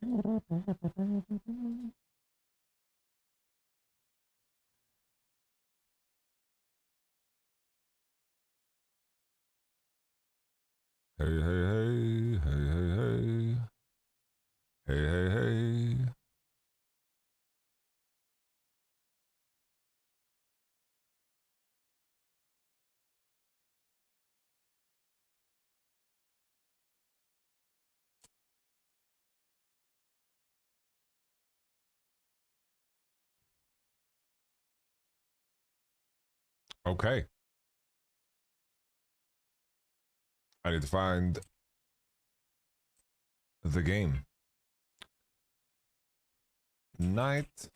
Hey, hey, hey, hey, hey, hey. Hey, hey, hey. Okay. I need to find the game. Night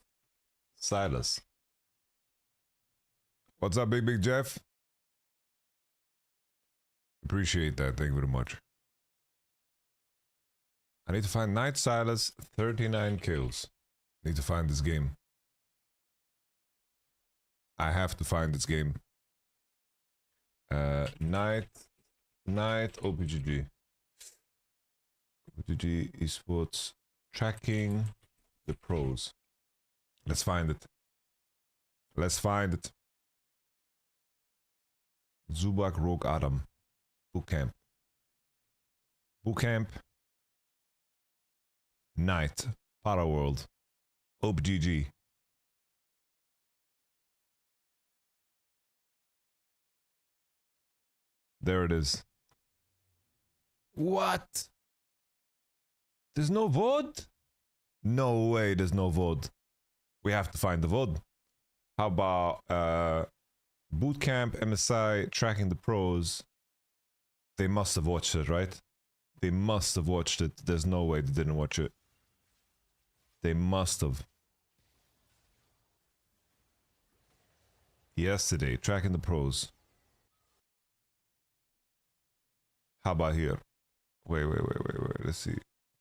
Silas. What's up, Big Jeff? Appreciate that. Thank you very much. I need to find Night Silas, 39 kills. Need to find this game. I have to find this game. Night OPGG. OPGG esports tracking the pros. Let's find it. Let's find it. Zubak Rogue Adam. Bootcamp. Bootcamp. Night. Paraworld. OPGG. There it is. What? There's no VOD? No way there's no VOD. We have to find the VOD. How about Bootcamp, MSI, tracking the pros? They must have watched it, right? They must have watched it. There's no way they didn't watch it. They must have. Yesterday, tracking the pros. How about here? Wait. Let's see.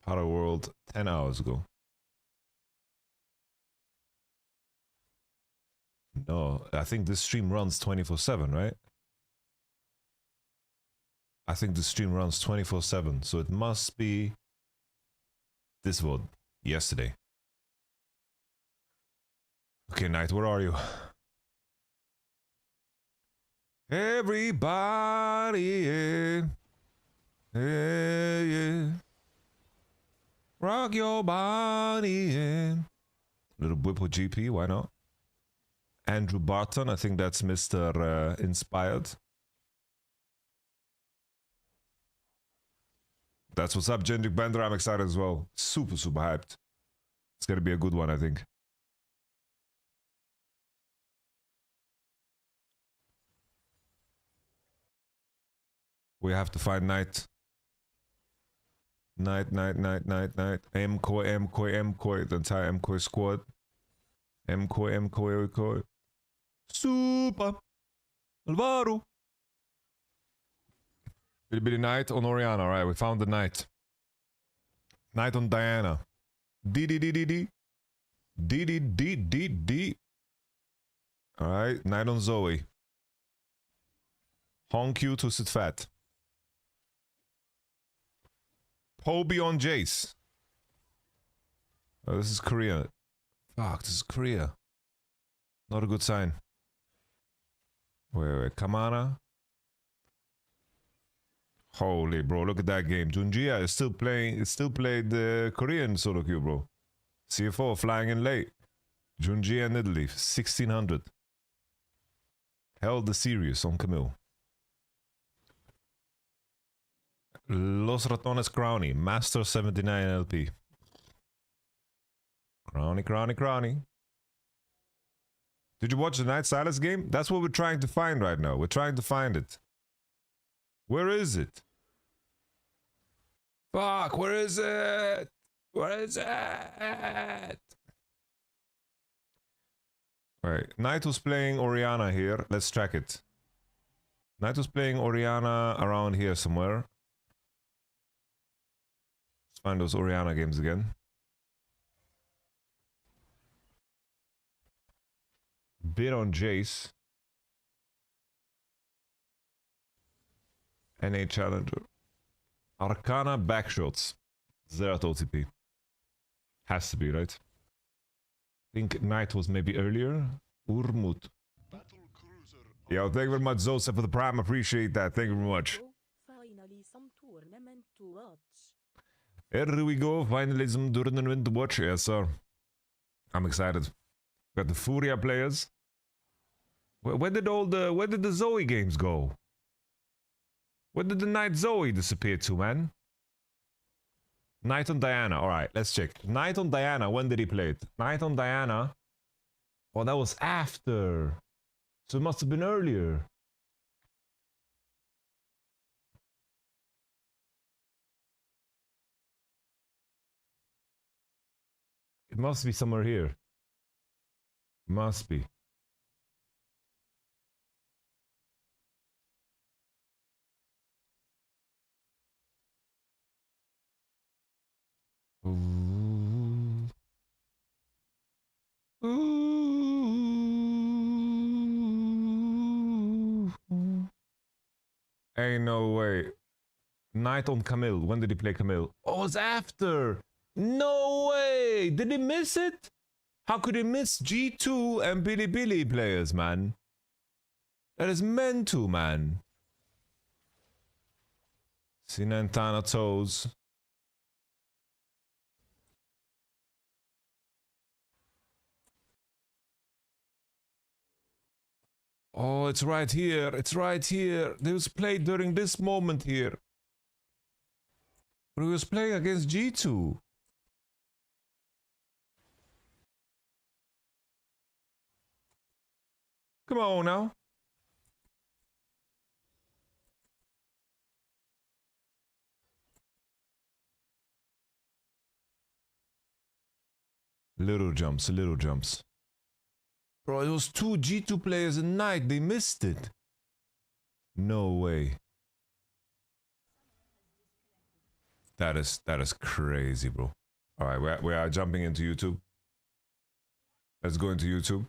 Power World 10 hours ago. No, I think this stream runs 24/7, right? I think the stream runs 24/7, so it must be this VOD yesterday. Okay, Knight, where are you? Everybody, yeah. Yeah. Rock your body, yeah. Little Whipple GP, why not? Andrew Barton, I think that's Mr. Inspired. That's what's up, Jendrik Bender. I'm excited as well. Super hyped. It's gonna be a good one, I think. We have to find Knight. Knight. MKOI. The entire MKOI squad. MKOI. Super. Alvaro. Billy Knight on Oriana. Alright, we found the Knight. Knight on Diana. D. Alright, Knight on Zoe. Honkyu to sit fat. Poby on Jace. Oh, this is Korea. Fuck, this is Korea. Not a good sign. Wait. Kamana. Holy bro, look at that game. Junjia is still playing. It's still played the Korean solo queue, bro. CFO flying in late. Junjia and Italy, 1600. Held the series on Camille. Los Ratones Crowny, Master 79 LP. Crowny. Did you watch the Night Silence game? That's what we're trying to find right now. We're trying to find it. Where is it? Fuck, where is it? Where is it? Alright, Knight was playing Oriana here. Let's track it. Knight was playing Oriana around here somewhere. Let's find those Oriana games again. Bid on Jace. NA Challenger. Arcana backshots. Zerat OTP. Has to be, right? I think night was maybe earlier. Urmut. Yo, thank you very much, Joseph, for the prime. Appreciate that. Thank you very much. Finally, some tournament to watch. Here we go. Finally, some tournament to watch. Yes, sir. I'm excited. Got the Furia players. Where did the Zoe games go? Where did the Night Zoe disappear to, man? Night on Diana. All right, let's check. Night on Diana. When did he play it? Night on Diana. Oh, that was after. So it must have been earlier. It must be somewhere here. Must be. Ooh. Ooh. Ain't no way. Night on Camille. When did he play Camille? Oh, it's after. No way. Did he miss it? How could he miss G2 and Billy Billy players, man? That is meant to, man. Sinantana toes. Oh, it's right here. It's right here. It was played during this moment here. But he was playing against G2. Come on now. Little jumps, little jumps. Bro, it was two G2 players a night. They missed it. No way. That is crazy, bro. All right, we are jumping into YouTube. Let's go into YouTube.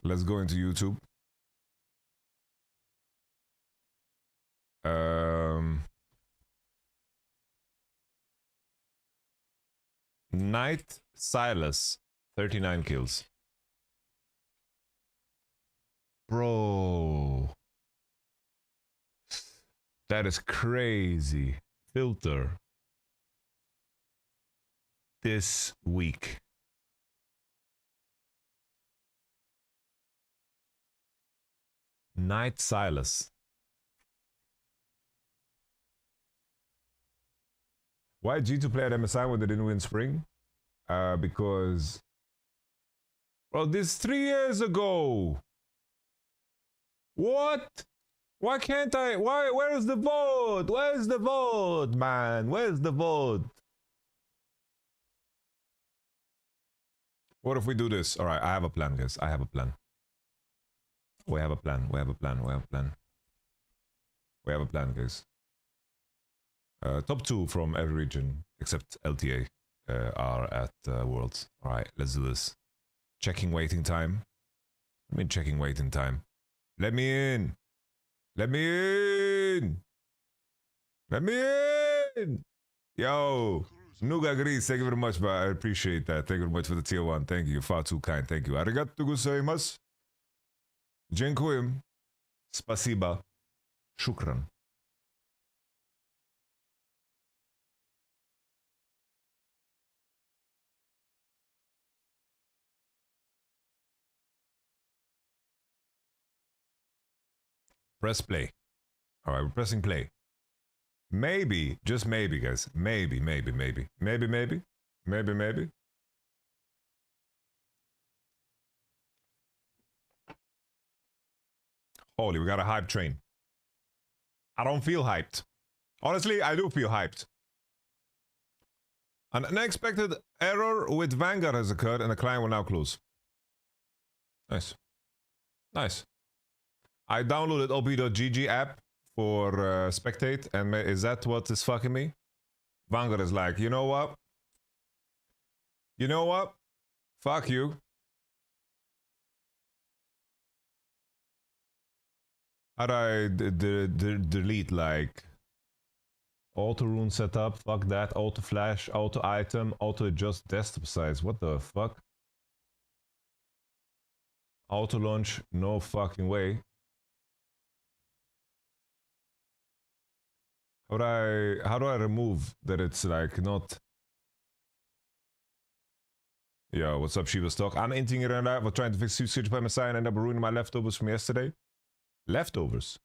Let's go into YouTube. Knight Silas, 39 kills. Bro. That is crazy. Filter. This week. Knight Silas. Why G2 play at MSI when they didn't win spring? Because... Well, this 3 years ago! What? Why can't I? Why? Where's the vote? Where's the vote, man? Where's the vote? What if we do this? All right, I have a plan, guys. I have a plan. We have a plan. We have a plan. We have a plan. We have a plan, guys. Top 2 from every region except LTA are at Worlds. All right, let's do this. Checking waiting time. I mean, checking waiting time. Let me in. Let me in. Let me in. Yo. Nuga Grease, thank you very much, but I appreciate that. Thank you very much for the tier 1. Thank you. Far too kind. Thank you. Arigato gozaimasu. Dziękuję. Spasiba. Shukran. Press play. All right, we're pressing play. Maybe, just maybe, guys. Maybe. Holy, we got a hype train. I don't feel hyped. Honestly, I do feel hyped. An unexpected error with Vanguard has occurred and the client will now close. Nice. Nice. I downloaded op.gg app for spectate, and is that what is fucking me? Vanguard is like, you know what? You know what? Fuck you. How do I delete like Auto rune setup, fuck that. Auto flash, auto item, auto adjust desktop size. What the fuck? Auto launch, no fucking way. How do I remove that it's like not? Yo, what's up, Shiva Stock? I'm inting it and I was trying to fix switch by MSI and end up ruining my leftovers from yesterday. Leftovers?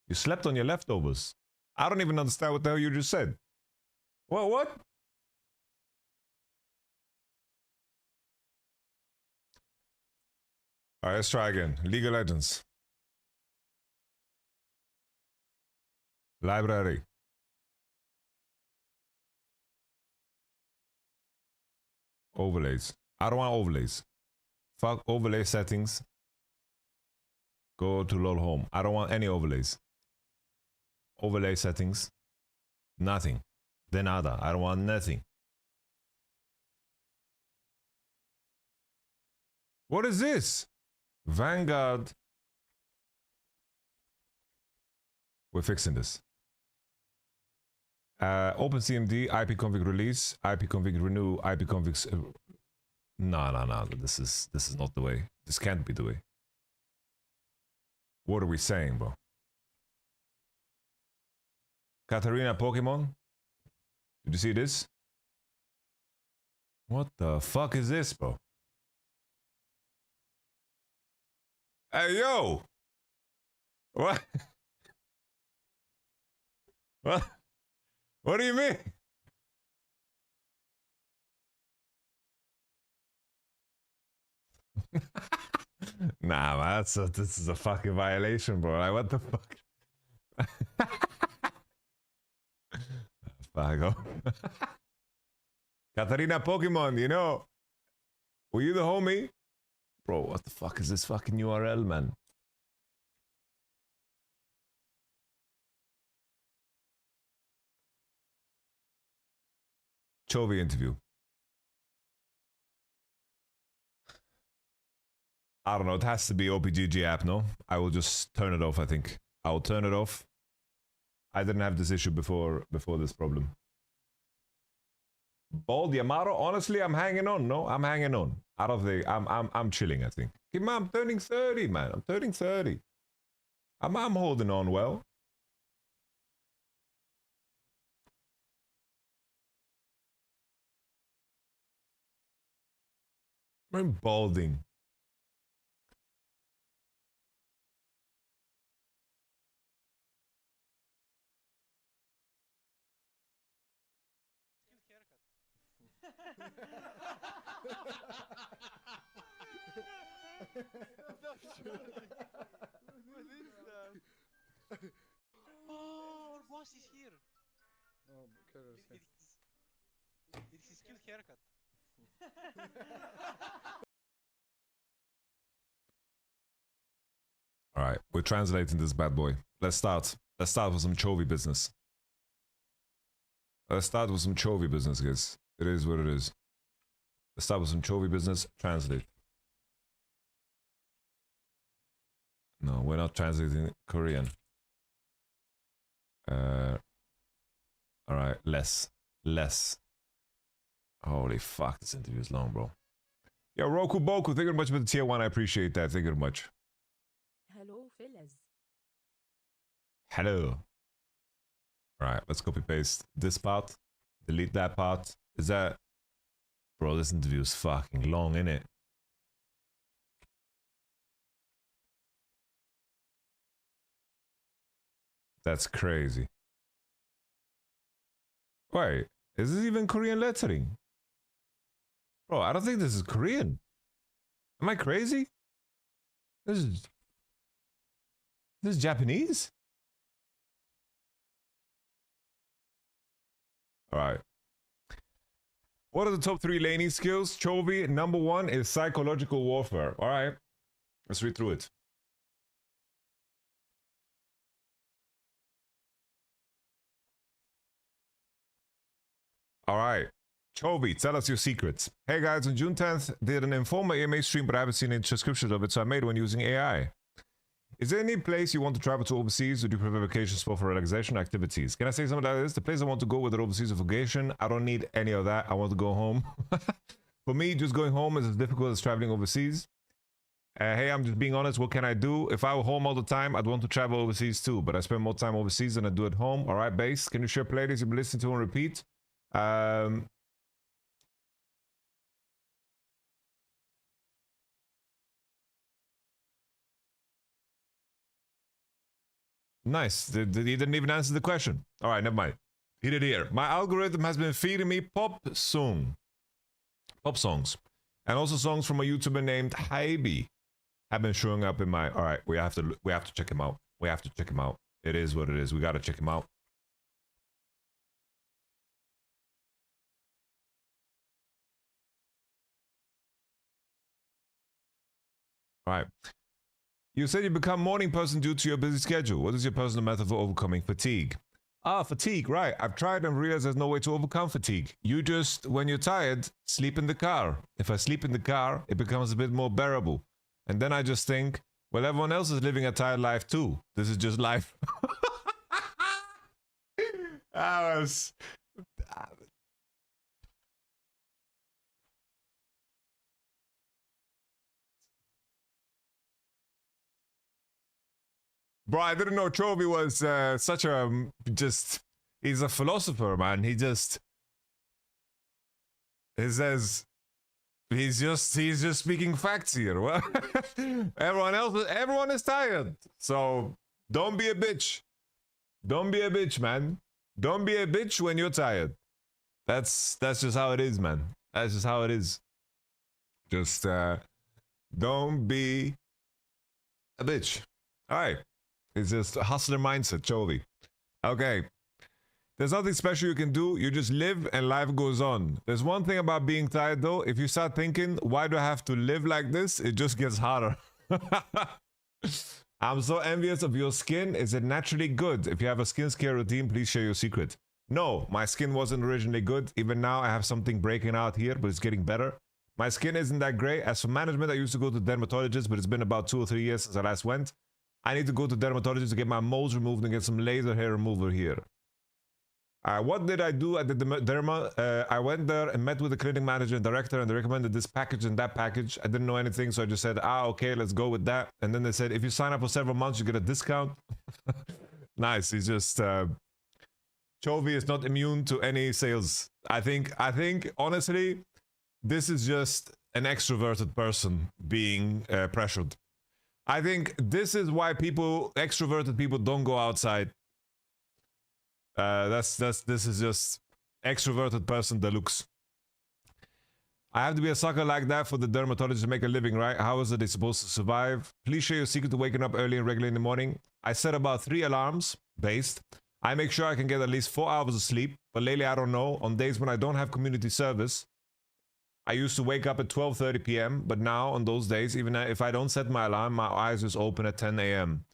You slept on your leftovers. I don't even understand what the hell you just said. What? Alright, let's try again. League of Legends. Library. Overlays. I don't want overlays. Fuck overlay settings. Go to LOL home. I don't want any overlays. Overlay settings. Nothing. De nada. I don't want nothing. What is this? Vanguard. We're fixing this. OpenCMD, ipconfig release, ipconfig renew, ipconfig. No. This is not the way. This can't be the way. What are we saying, bro? Katarina Pokemon? Did you see this? What the fuck is this, bro? Hey, yo! What? What? What do you mean? Nah, man, this is a fucking violation, bro. Like, what the fuck? Fuck off. Katarina Pokemon, you know? Were you the homie? Bro, what the fuck is this fucking URL, man? Chovy interview. I don't know, it has to be OPGG app, no? I will just turn it off, I think. I will turn it off. I didn't have this issue before this problem. Bald Yamato, honestly, I'm hanging on, no? I'm hanging on. Out of the, I'm chilling, I think. Okay, man, I'm turning 30, man. I'm turning 30. I'm holding on well. I'm balding. Oh, our boss is here. Oh, curious. It's his cute haircut. All right, we're translating this bad boy. Let's start. Let's start with some Chovy business. Let's start with some Chovy business, guys. It is what it is. Let's start with some Chovy business. Translate. No, we're not translating Korean. All right, less. Holy fuck, this interview is long, bro. Yo, Roku Boku, thank you very much for the tier 1. I appreciate that. Thank you very much. Hello, fellas. Hello. All right, let's copy paste this part. Delete that part. Is that... Bro, this interview is fucking long, innit? That's crazy. Wait, is this even Korean lettering? Bro, I don't think this is Korean. Am I crazy? This is Japanese? Alright. What are the top 3 laning skills? Chovy, number 1 is psychological warfare. Alright. Let's read through it. Alright. Chovy, tell us your secrets. Hey guys, on June 10th, did an informal AMA stream, but I haven't seen any transcriptions of it, so I made one using AI. Is there any place you want to travel to overseas, or do you prefer vacation spot for relaxation activities? Can I say something like this? The place I want to go with an overseas vacation, I don't need any of that. I want to go home. For me, just going home is as difficult as traveling overseas. Hey, I'm just being honest. What can I do? If I were home all the time, I'd want to travel overseas too. But I spend more time overseas than I do at home. All right, Base. Can you share playlists you've been listening to and repeat? Nice. He didn't even answer the question. All right, never mind. Hit it here. My algorithm has been feeding me pop songs, and also songs from a YouTuber named Hybe have been showing up in my. All right, we have to check him out. We have to check him out. It is what it is. We got to check him out. All right. You said you become morning person due to your busy schedule. What is your personal method for overcoming fatigue? Ah, fatigue, right. I've tried and realized there's no way to overcome fatigue. You just, when you're tired, sleep in the car. If I sleep in the car, it becomes a bit more bearable. And then I just think, well, everyone else is living a tired life too. This is just life. I was... Bro, I didn't know Chovy was such a he's a philosopher, man. He says he's just speaking facts here. Everyone is tired. So don't be a bitch. Don't be a bitch, man. Don't be a bitch when you're tired. That's just how it is, man. That's just how it is. Just don't be a bitch. All right. It's just a hustler mindset, Chovy. Okay. There's nothing special you can do. You just live and life goes on. There's one thing about being tired though. If you start thinking, why do I have to live like this? It just gets harder. I'm so envious of your skin. Is it naturally good? If you have a skincare routine, please share your secret. No, my skin wasn't originally good. Even now I have something breaking out here, but it's getting better. My skin isn't that great. As for management, I used to go to dermatologist, but it's been about 2 or 3 years since I last went. I need to go to dermatologist to get my moles removed and get some laser hair remover here. What did I do at the derma? I went there and met with the clinic manager and director, and they recommended this package and that package. I didn't know anything, so I just said, okay, let's go with that. And then they said, if you sign up for several months, you get a discount. Nice. He's just Chovy is not immune to any sales. I think honestly, this is just an extroverted person being pressured. I think this is why extroverted people don't go outside. This is just extroverted person deluxe. I have to be a sucker like that for the dermatologist to make a living, right? How is it supposed to survive? Please share your secret to waking up early and regularly in the morning. I set about 3 alarms based. I make sure I can get at least 4 hours of sleep, but lately I don't know. On days when I don't have community service, I used to wake up at 12:30 p.m., but now on those days, even if I don't set my alarm, my eyes just open at 10 a.m.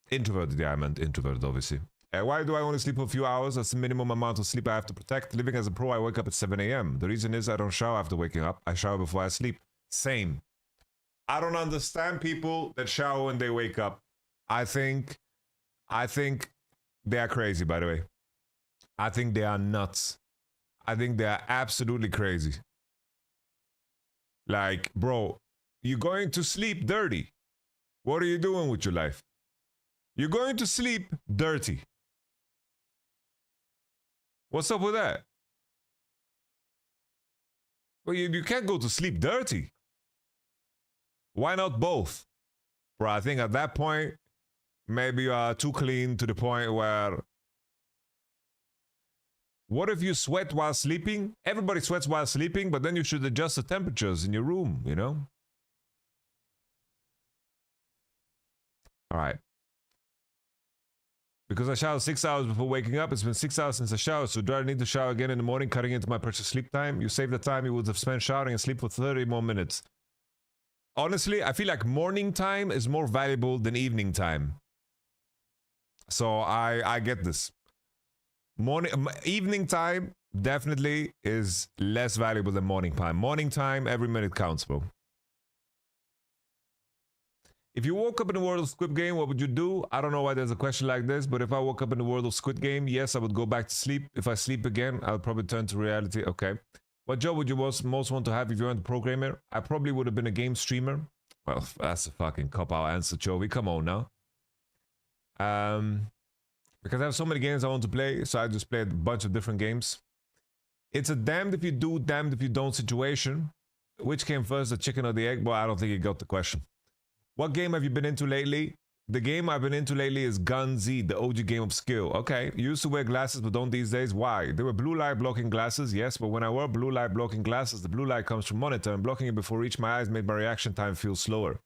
Introverted, yeah, I meant introverted, obviously. Why do I only sleep for a few hours? That's the minimum amount of sleep I have to protect. Living as a pro, I wake up at 7 a.m. The reason is I don't shower after waking up. I shower before I sleep. Same. I don't understand people that shower when they wake up. I think they are crazy, by the way. I think they are nuts. I think they are absolutely crazy. Like, bro, you're going to sleep dirty. What are you doing with your life? You're going to sleep dirty. What's up with that? Well, you can't go to sleep dirty. Why not both? Bro, I think at that point, maybe you are too clean to the point where... What if you sweat while sleeping? Everybody sweats while sleeping, but then you should adjust the temperatures in your room, you know? All right. Because I showered 6 hours before waking up, it's been 6 hours since I showered, so do I need to shower again in the morning, cutting into my precious sleep time? You save the time you would have spent showering and sleep for 30 more minutes. Honestly, I feel like morning time is more valuable than evening time. So I get this. Evening time definitely is less valuable than morning time. Morning time, every minute counts, bro. If you woke up in the world of Squid Game, what would you do? I don't know why there's a question like this, but if I woke up in the world of Squid Game, yes, I would go back to sleep. If I sleep again, I'll probably turn to reality. Okay. What job would you most want to have if you weren't a programmer? I probably would have been a game streamer. Well, that's a fucking cop-out answer, Chovy. Come on now. Because I have so many games I want to play, so I just played a bunch of different games. It's a damned if you do, damned if you don't situation. Which came first, the chicken or the egg? Well, I don't think you got the question. What game have you been into lately? The game I've been into lately is Gun Z, the OG game of skill. Okay, you used to wear glasses, but don't these days. Why? They were blue light blocking glasses, yes, but when I wear blue light blocking glasses, the blue light comes from monitor, and blocking it before reach my eyes made my reaction time feel slower.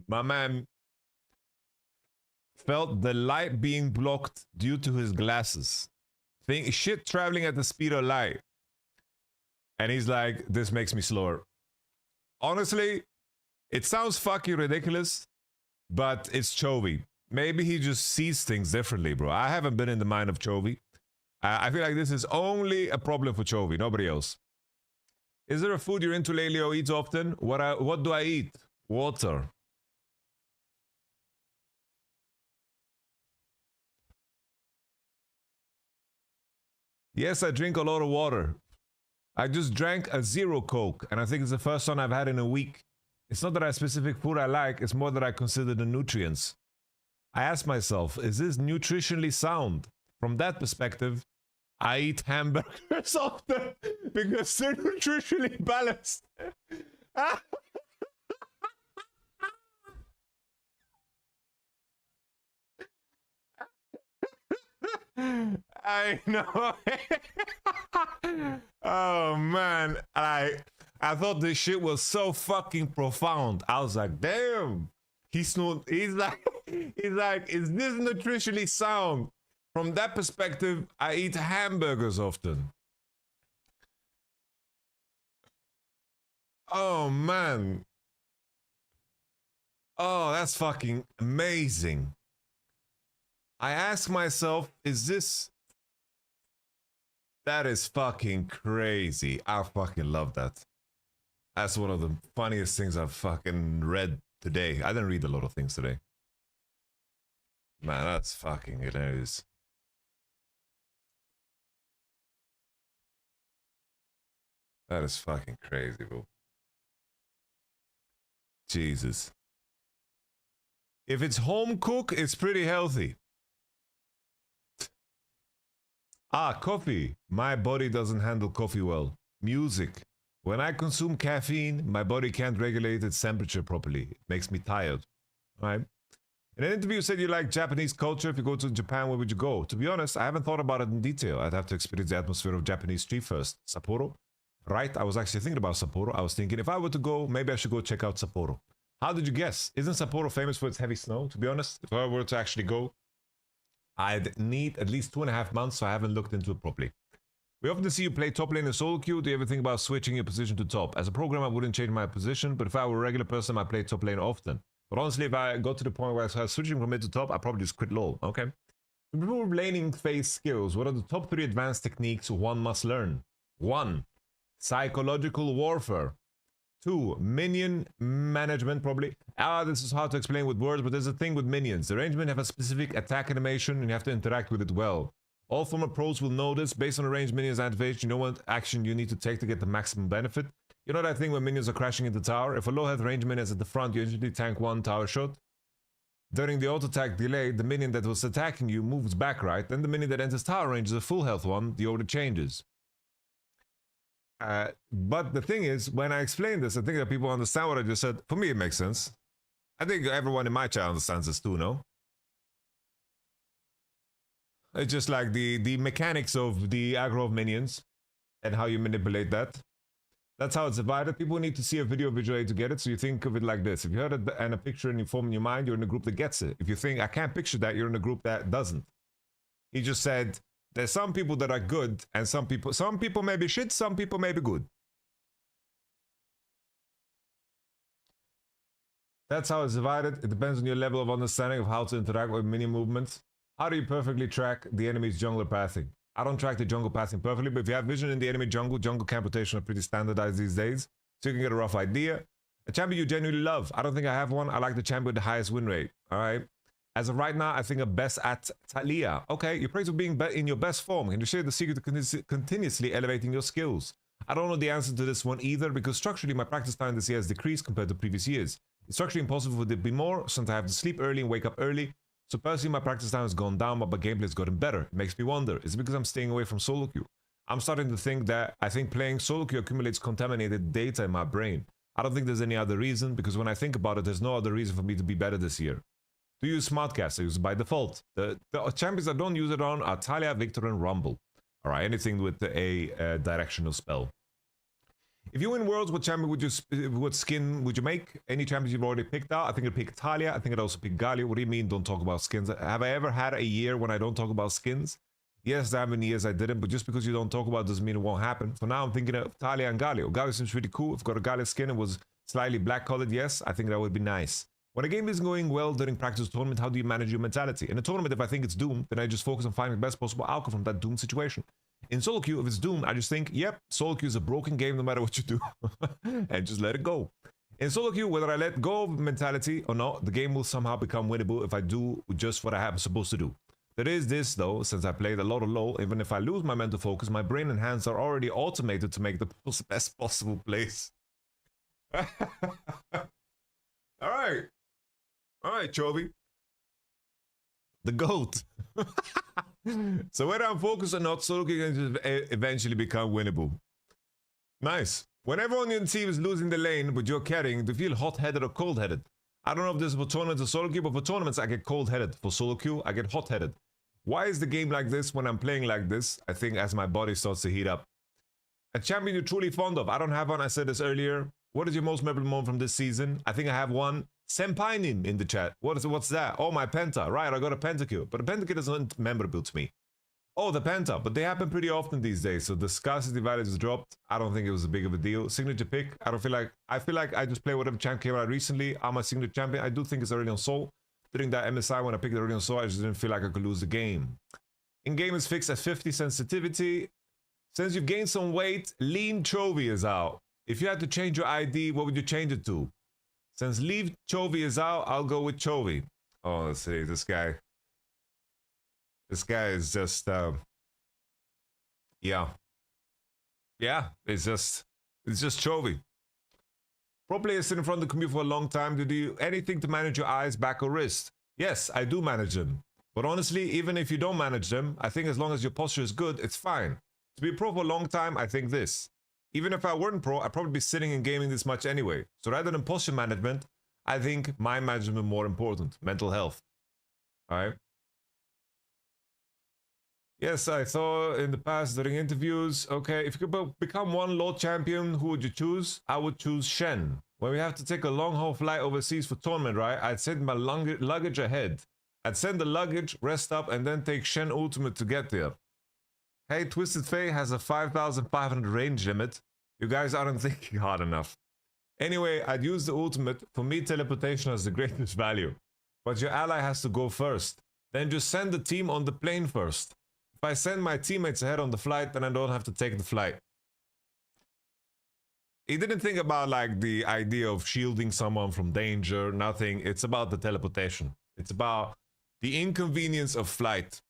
My man felt the light being blocked due to his glasses. Shit traveling at the speed of light. And he's like, this makes me slower. Honestly, it sounds fucking ridiculous, but it's Chovy. Maybe he just sees things differently, bro. I haven't been in the mind of Chovy. I feel like this is only a problem for Chovy, nobody else. Is there a food you're into lately or eat often? What do I eat? Water. Yes, I drink a lot of water. I just drank a zero Coke, and I think it's the first one I've had in a week. It's not that I specific food I like, it's more that I consider the nutrients. I ask myself, is this nutritionally sound? From that perspective, I eat hamburgers often because they're nutritionally balanced. I know. Oh man, I thought this shit was so fucking profound. I was like, damn. He's like, is this nutritionally sound? From that perspective, I eat hamburgers often. Oh man. Oh, that's fucking amazing. I ask myself, is this... That is fucking crazy. I fucking love that. That's one of the funniest things I've fucking read today. I didn't read a lot of things today. Man, that's fucking hilarious. That is fucking crazy, bro. Jesus. If it's home cook, it's pretty healthy. Ah, coffee. My body doesn't handle coffee well. Music. When I consume caffeine, my body can't regulate its temperature properly. It makes me tired. Right? In an interview, you said you like Japanese culture. If you go to Japan, where would you go? To be honest, I haven't thought about it in detail. I'd have to experience the atmosphere of Japanese street first. Sapporo? Right? I was actually thinking about Sapporo. I was thinking, if I were to go, maybe I should go check out Sapporo. How did you guess? Isn't Sapporo famous for its heavy snow? To be honest, if I were to actually go, I'd need at least 2.5 months, so I haven't looked into it properly. We often see you play top lane in solo queue. Do you ever think about switching your position to top? As a programmer, I wouldn't change my position, but if I were a regular person, I play top lane often. But honestly, if I got to the point where I started switching from mid to top, I'd probably just quit LoL, okay? To improve laning phase skills, what are the top 3 advanced techniques one must learn? 1. Psychological warfare. 2. Minion management, probably. This is hard to explain with words, but there's a thing with minions. The ranged minions have a specific attack animation, and you have to interact with it well. All former pros will know this. Based on the ranged minions activation, you know what action you need to take to get the maximum benefit. You know that thing when minions are crashing into tower? If a low health ranged minion is at the front, you usually tank 1 tower shot. During the auto attack delay, the minion that was attacking you moves back, right? Then the minion that enters tower range is a full health one. The order changes. But the thing is, when I explain this, I think that people understand what I just said. For me, it makes sense. I think everyone in my chat understands this too, no? It's just like the mechanics of the aggro of minions and how you manipulate that. That's how it's divided. People need to see a video visually to get it, so you think of it like this. If you heard it and a picture and you form in your mind, you're in a group that gets it. If you think, I can't picture that, you're in a group that doesn't. He just said, there's some people that are good, and some people may be shit, some people may be good. That's how it's divided. It depends on your level of understanding of how to interact with mini movements. How do you perfectly track the enemy's jungler pathing? I don't track the jungle passing perfectly, but if you have vision in the enemy jungle camp rotation are pretty standardized these days, so you can get a rough idea. A champion you genuinely love. I don't think I have one. I like the champion with the highest win rate. All right. As of right now, I think I'm best at Talia. Okay, you're praised for being in your best form. Can you share the secret to continuously elevating your skills? I don't know the answer to this one either, because structurally my practice time this year has decreased compared to previous years. It's structurally impossible for it to be more, since I have to sleep early and wake up early. So personally, my practice time has gone down, but my gameplay has gotten better. It makes me wonder, is it because I'm staying away from solo queue? I'm starting to think that I think playing solo queue accumulates contaminated data in my brain. I don't think there's any other reason, because when I think about it, there's no other reason for me to be better this year. To use Smartcast, I use it by default. The champions I don't use it on are Talia, Victor, and Rumble. Alright, anything with a directional spell. If you win Worlds, what champion what skin would you make? Any champions you've already picked out? I think I'd pick Talia. I think I'd also pick Galio. What do you mean don't talk about skins? Have I ever had a year when I don't talk about skins? Yes, there have been years I didn't, but just because you don't talk about it doesn't mean it won't happen. For now, I'm thinking of Talia and Galio. Galio seems pretty cool. If I've got a Galio skin and was slightly black colored, yes, I think that would be nice. When a game isn't going well during practice tournament, how do you manage your mentality? In a tournament, if I think it's doomed, then I just focus on finding the best possible outcome from that doomed situation. In solo queue, if it's doomed, I just think, yep, solo queue is a broken game no matter what you do. And just let it go. In solo queue, whether I let go of mentality or not, the game will somehow become winnable if I do just what I am supposed to do. There is this though, since I played a lot of LoL, even if I lose my mental focus, my brain and hands are already automated to make the best possible plays. Alright. Alright, Chovy. The GOAT. So whether I'm focused or not, solo queue can just eventually become winnable. Nice. When everyone in the team is losing the lane, but you're carrying, do you feel hot-headed or cold-headed? I don't know if this is for tournaments or solo queue, but for tournaments I get cold-headed. For solo queue, I get hot-headed. Why is the game like this when I'm playing like this? I think as my body starts to heat up. A champion you're truly fond of. I don't have one, I said this earlier. What is your most memorable moment from this season? I think I have one. Senpainin in the chat. What's that? Oh, my Penta. Right, I got a Pentakill. But a Pentakill isn't memorable to me. Oh, the Penta. But they happen pretty often these days. So the scarcity value has dropped. I don't think it was a big of a deal. Signature pick. I feel like I just play whatever champ came out recently. I'm a signature champion. I do think it's early on Soul. During that MSI, when I picked it early on Soul, I just didn't feel like I could lose the game. In-game is fixed at 50 sensitivity. Since you've gained some weight, Lean Chovy is out. If you had to change your ID, what would you change it to? Since Leave Chovy is out, I'll go with Chovy. Oh, let's see, this guy. This guy is just, yeah. Yeah, it's just Chovy. Pro players sit in front of the computer for a long time. Do you do anything to manage your eyes, back, or wrist? Yes, I do manage them. But honestly, even if you don't manage them, I think as long as your posture is good, it's fine. To be pro for a long time, I think this. Even if I weren't pro, I'd probably be sitting and gaming this much anyway. So rather than posture management, I think mind management is more important. Mental health. Alright? Yes, I thought in the past during interviews, okay, if you could become one Lord Champion, who would you choose? I would choose Shen. When we have to take a long-haul flight overseas for tournament, right? I'd send my luggage ahead. I'd send the luggage, rest up, and then take Shen Ultimate to get there. Hey, Twisted Fate has a 5,500 range limit. You guys aren't thinking hard enough. Anyway, I'd use the ultimate. For me, teleportation has the greatest value. But your ally has to go first. Then just send the team on the plane first. If I send my teammates ahead on the flight, then I don't have to take the flight. He didn't think about like the idea of shielding someone from danger, nothing. It's about the teleportation. It's about the inconvenience of flight.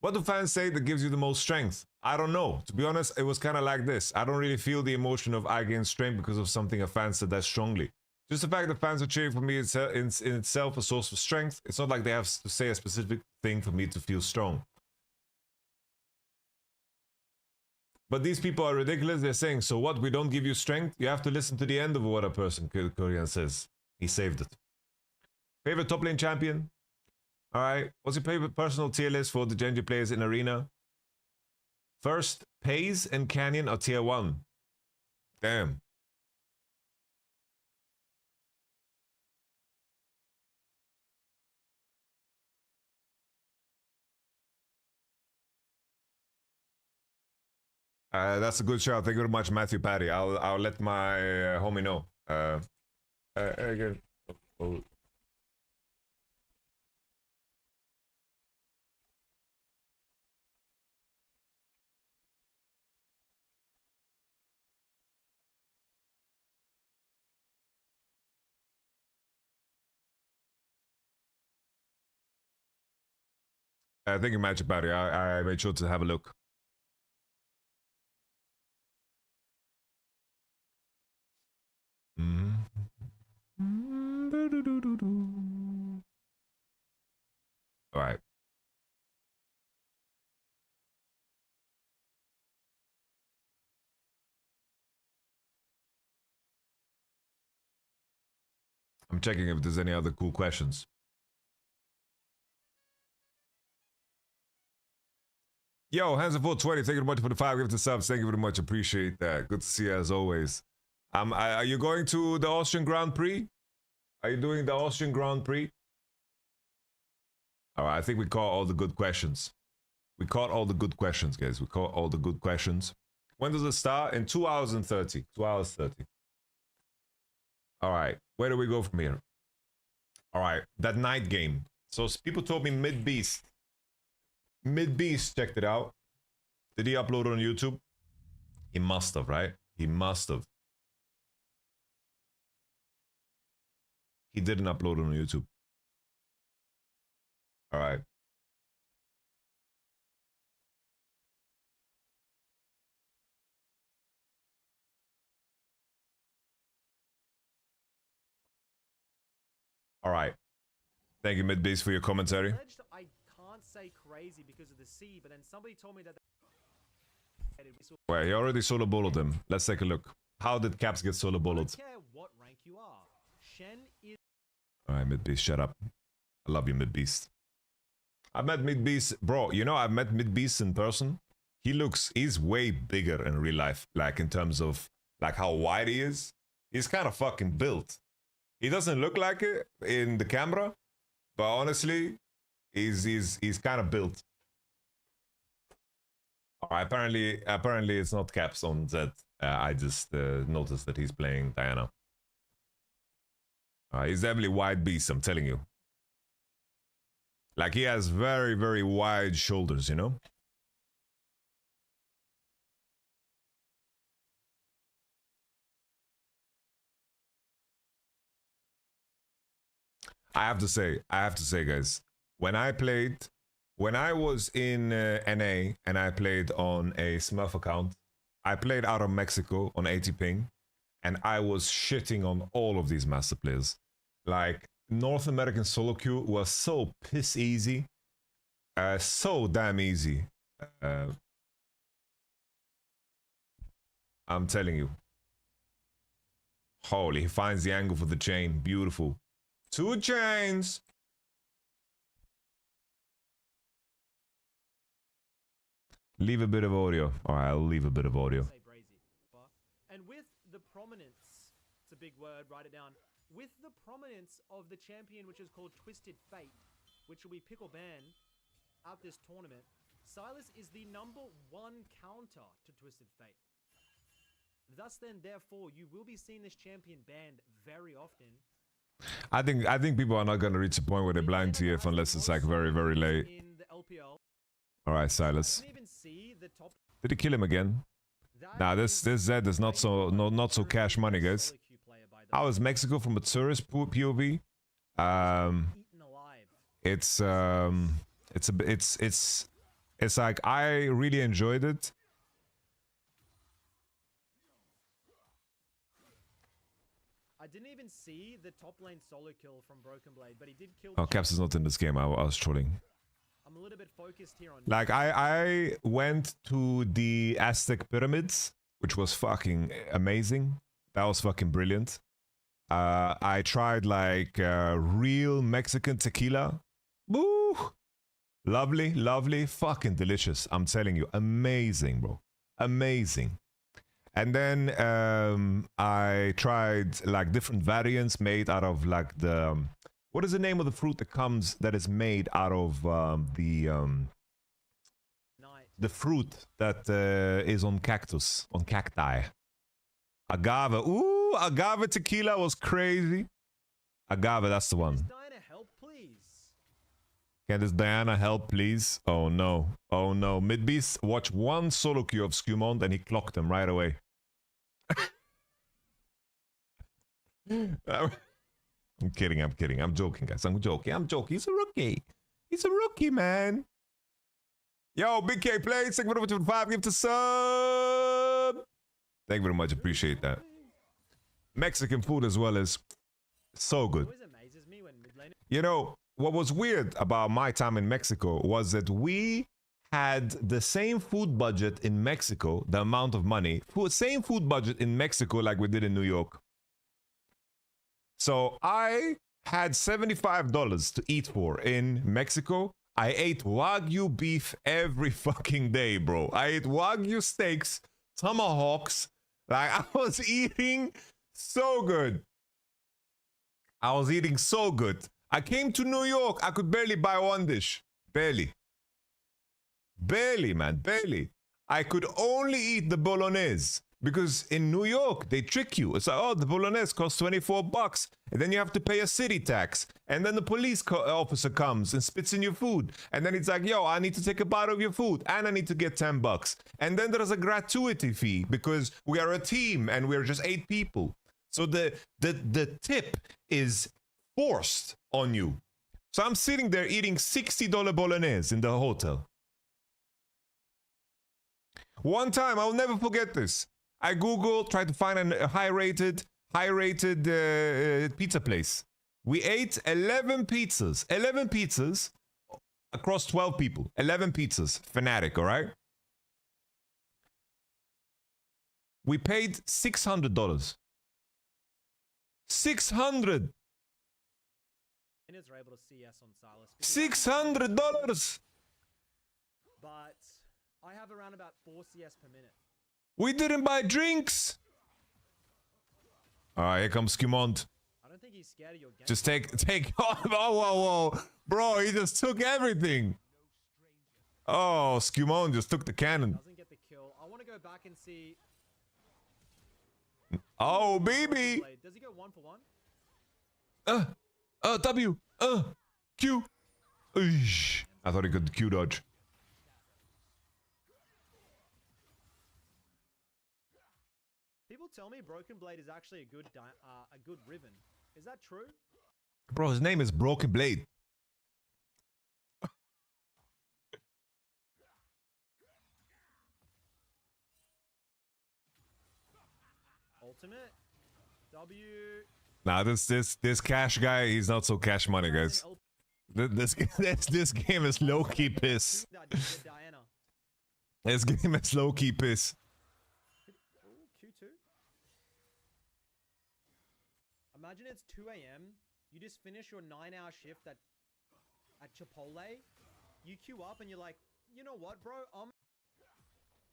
What do fans say that gives you the most strength? I don't know. To be honest, it was kind of like this. I don't really feel the emotion of I gain strength because of something a fan said that strongly. Just the fact that fans are cheering for me is in itself a source of strength. It's not like they have to say a specific thing for me to feel strong. But these people are ridiculous. They're saying, so what, we don't give you strength? You have to listen to the end of what a person, Korean says. He saved it. Favorite top lane champion? Alright, what's your favorite personal tier list for the Genji players in Arena? First, Pays and Canyon are tier 1. Damn. That's a good shout. Thank you very much, Matthew Patty. I'll let my homie know. Again. Oh. Thank you, Magic Buddy. I made sure to have a look. All right. I'm checking if there's any other cool questions. Yo, hands of 420. Thank you very much for the 5 gifted subs. Thank you very much. Appreciate that. Good to see you as always. Are you going to the Austrian Grand Prix? Are you doing the Austrian Grand Prix? All right, I think we caught all the good questions. We caught all the good questions, guys. We caught all the good questions. When does it start? In 2 hours and 30. 2 hours 30. All right, where do we go from here? All right, that night game. So people told me Mid Beast. Mid Beast checked it out. Did he upload it on YouTube? He must have, right? He must have. He didn't upload it on YouTube. All right. All right. Thank you, Midbeast, for your commentary. I can't say crazy because of the C, but then somebody told me that. Wait, he already solo bullied him. Let's take a look. How did Caps get solo I bullied? don't care what rank you are. Shen is. All right, Midbeast, shut up. I love you, Midbeast. I met Midbeast, bro. You know, I've met Midbeast in person. He's way bigger in real life, like in terms of like how wide he is. He's kind of fucking built. He doesn't look like it in the camera, but honestly, he's kind of built. All right, apparently it's not Caps on Z. I just noticed that he's playing Diana. He's definitely wide beast, I'm telling you. Like he has very, very wide shoulders, you know? I have to say, guys, when I was in NA and I played on a Smurf account, I played out of Mexico on 80 ping, and I was shitting on all of these master players. Like, North American solo queue was so piss easy, so damn easy. I'm telling you. Holy, he finds the angle for the chain. Beautiful. 2 chains. Leave a bit of audio. All right, I'll leave a bit of audio. And with the prominence, it's a big word, write it down. With the prominence of the champion, which is called Twisted Fate, which will be pick or ban at this tournament, Silas is the #1 counter to Twisted Fate. Thus then, therefore, you will be seeing this champion banned very often. I think people are not going to reach a point where they blind TF unless it's like very, very late. In the LPL. All right, Silas. I didn't even see the top. Did he kill him again? Nah, this Zed is not so cash money, guys. How is Mexico from a tourist POV? It's like I really enjoyed it. I didn't even see the top lane solo kill from Broken Blade, but he did kill. Oh, Caps is not in this game. I was trolling. I'm a little bit focused here on. Like I went to the Aztec pyramids, which was fucking amazing. That was fucking brilliant. I tried like real Mexican tequila. Woo! Lovely, lovely, fucking delicious. I'm telling you, amazing, bro. Amazing. And then I tried like different variants made out of like the what is the name of the fruit that is made out of the fruit that is on cacti. Agave. Ooh, agave tequila was crazy. Agave, that's the one. Diana, help, please. Can this Diana help, please? Oh no. Oh no. Midbeast watched one solo queue of Scumont and he clocked him right away. I'm kidding. I'm joking, guys. I'm joking. He's a rookie. He's a rookie, man. Yo, Big K plays. Thank you very much for the 5 gift to sub. Thank you very much. Appreciate that. Mexican food as well is so It good. always amazes me when mid lane. You know, what was weird about my time in Mexico was that we had the same food budget in Mexico, the amount of money, same food budget in Mexico like we did in New York. So I had $75 to eat for in Mexico. I ate Wagyu beef every fucking day, bro. I ate Wagyu steaks, tomahawks. Like, I was eating so good. I was eating so good. I came to New York. I could barely buy one dish. Barely. Barely, man. Barely. I could only eat the bolognese. Because in New York, they trick you. It's like, oh, the bolognese costs $24. And then you have to pay a city tax. And then the police officer comes and spits in your food. And then it's like, yo, I need to take a bite of your food. And I need to get $10. And then there's a gratuity fee because we are a team and we're just 8 people. So the tip is forced on you. So I'm sitting there eating $60 bolognese in the hotel. One time, I'll never forget this. I Googled, tried to find a high-rated pizza place. We ate 11 pizzas. 11 pizzas across 12 people. 11 pizzas. Fanatic, all right? We paid $600. 600. Miners are able to CS on Silas. $600. But I have around about 4 CS per minute. We didn't buy drinks. All right, here comes Skimont. I don't think he's scared of your game. Just take. Oh, whoa, bro! He just took everything. Oh, Skimont just took the cannon. Doesn't get the kill. I want to go back and see. Oh, baby. Does he go 1 for 1? W, Q. Eesh. I thought he could Q dodge. People tell me Broken Blade is actually a good Riven. Is that true? Bro, his name is Broken Blade. Ultimate W. Nah, this cash guy, he's not so cash money, guys. This game is low key piss. Diana. This game is low key piss. Ooh, Q2. Imagine it's 2 a.m. You just finish your 9-hour shift at Chipotle. You queue up and you're like, you know what, bro?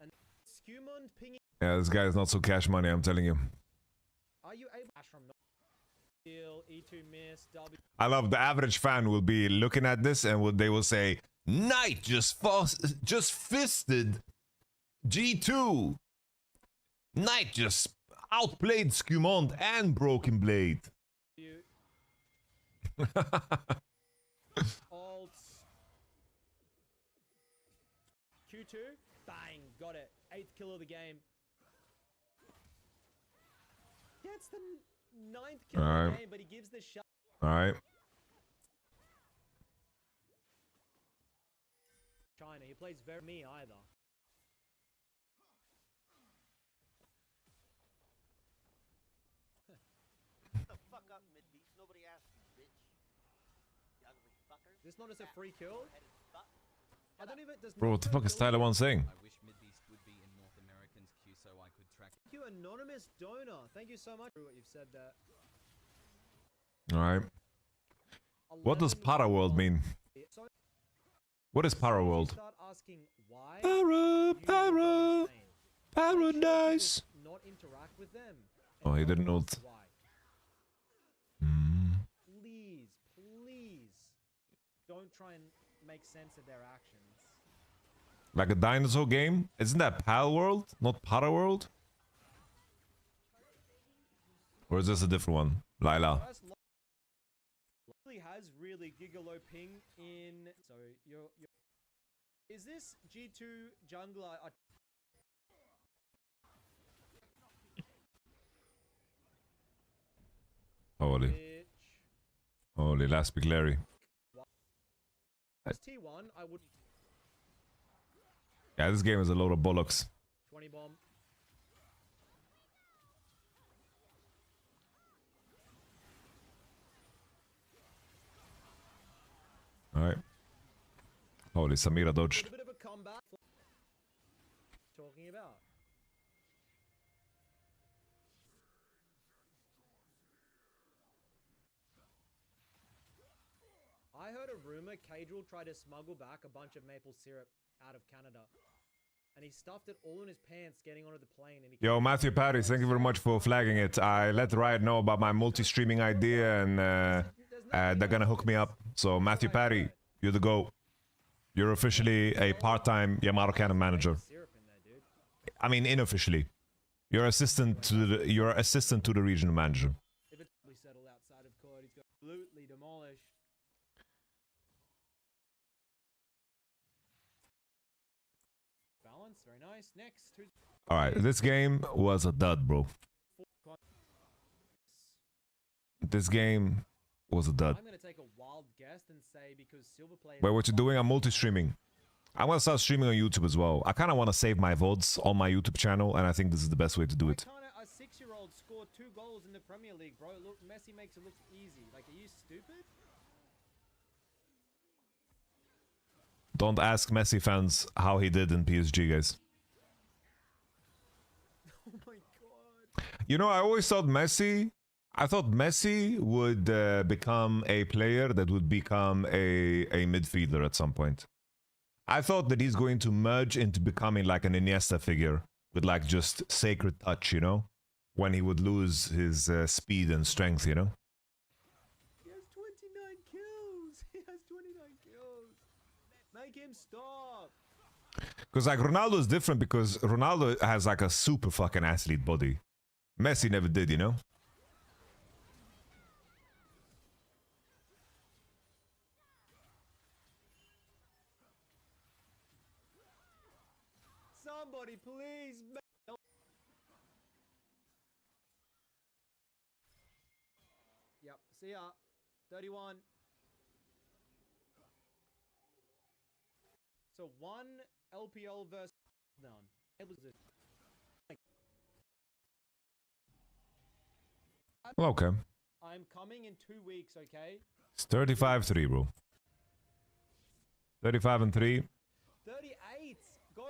And Skumund pinging. Yeah, this guy is not so cash money, I'm telling you. Are you able? Ash from Steal, E2 miss, W. I love the average fan will be looking at this and they will say, Knight just fisted G2. Knight just outplayed Skumond and Broken Blade. Alts. Q2. Bang. Got it. 8th kill of the game. Yeah, it's the 9th kill of the game, but he gives the shot. Alright. China. He plays very me either. Shut the fuck up, mid-beast. Nobody asked you, bitch. You ugly fucker. This not just a free kill. Headed fuck. I don't even. Does Bro, what the Naruto fuck is kill Tyler One saying? I wish Midbeast would be in North American's queue so I could track it. Thank you, anonymous donor. Thank you so much for what you've said there. Alright. What does 11 Para World mean? So What is Para World? start asking why. Para, you para, go insane. paradise. Not interact with them. Oh, he and didn't ask ult. why. Mm. Please, don't try and make sense of their actions. Like a dinosaur game? Isn't that Pal World? Not Para World? Or is this a different one? Lila. Has really gigolo ping in. So you're is this G2 jungler? Holy. Bitch. Holy, last big Larry. It's T1. I would. Yeah, this game is a load of bollocks. 20 bomb. Alright. Holy Samira dodged. A bit of a comeback. Talking about. I heard a rumor Cadril tried to smuggle back a bunch of maple syrup out of Canada. And he stuffed it all in his pants getting onto the plane. And he Yo, Matthew Patty, thank you very much for flagging it. I let Riot know about my multi-streaming idea and they're gonna hook me up. So Matthew Patty, you're the GOAT. You're officially a part-time YamatoCannon manager. syrup in there, dude. I mean, unofficially. You're assistant to the regional manager. If it's we settle outside of court, he's got absolutely demolished. Balance, very nice. Next, who's Alright, this game was a dud, bro. This game was a dud. I'm gonna take a wild guess and say because Silver played. Wait, what you doing? I'm multi-streaming. I'm gonna start streaming on YouTube as well. I kind of want to save my VODs on my YouTube channel, and I think this is the best way to do it. A 6-year-old scored 2 goals in the Premier League, bro. Look, Messi makes it look easy. Like, are you stupid? Don't ask Messi fans how he did in PSG, guys. Oh my god. You know, I always thought Messi... I thought Messi would become a player that would become a midfielder at some point. I thought that he's going to merge into becoming like an Iniesta figure with like just sacred touch, you know? When he would lose his speed and strength, you know? He has 29 kills. He has 29 kills. Make him stop. Because like Ronaldo is different because Ronaldo has like a super fucking athlete body. Messi never did, you know? Somebody, please. Yep. See ya. 31. So 1 LPL versus down. It was it. Well, okay. I'm coming in 2 weeks, okay? It's 35-3, bro. 35-3. 38. Go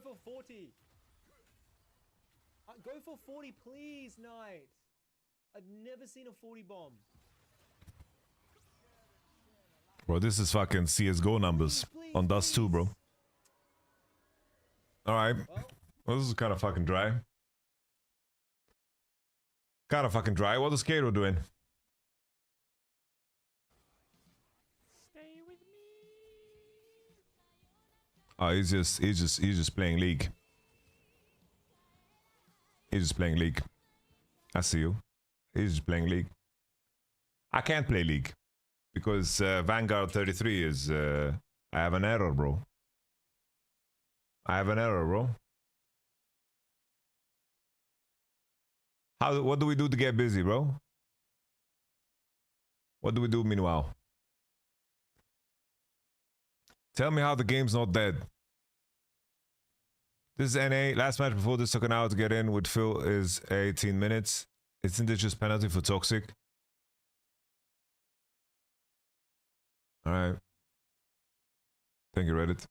for 40. Go for 40, please, Knight. I've never seen a 40 bomb. Bro, this is fucking CSGO numbers on Dust 2, bro. Alright. Well, this is kind of fucking dry. Kind of fucking dry. What is Cairo doing? Stay with me. Oh, he's just playing League. He's just playing League. I see you. He's just playing League. I can't play League because Vanguard 33 is I have an error, bro. I have an error, bro. What do we do to get busy, bro? What do we do meanwhile? Tell me how the game's not dead. This is NA. Last match before this took an hour to get in with Phil is 18 minutes. Isn't it just penalty for toxic? Alright. Thank you, Reddit.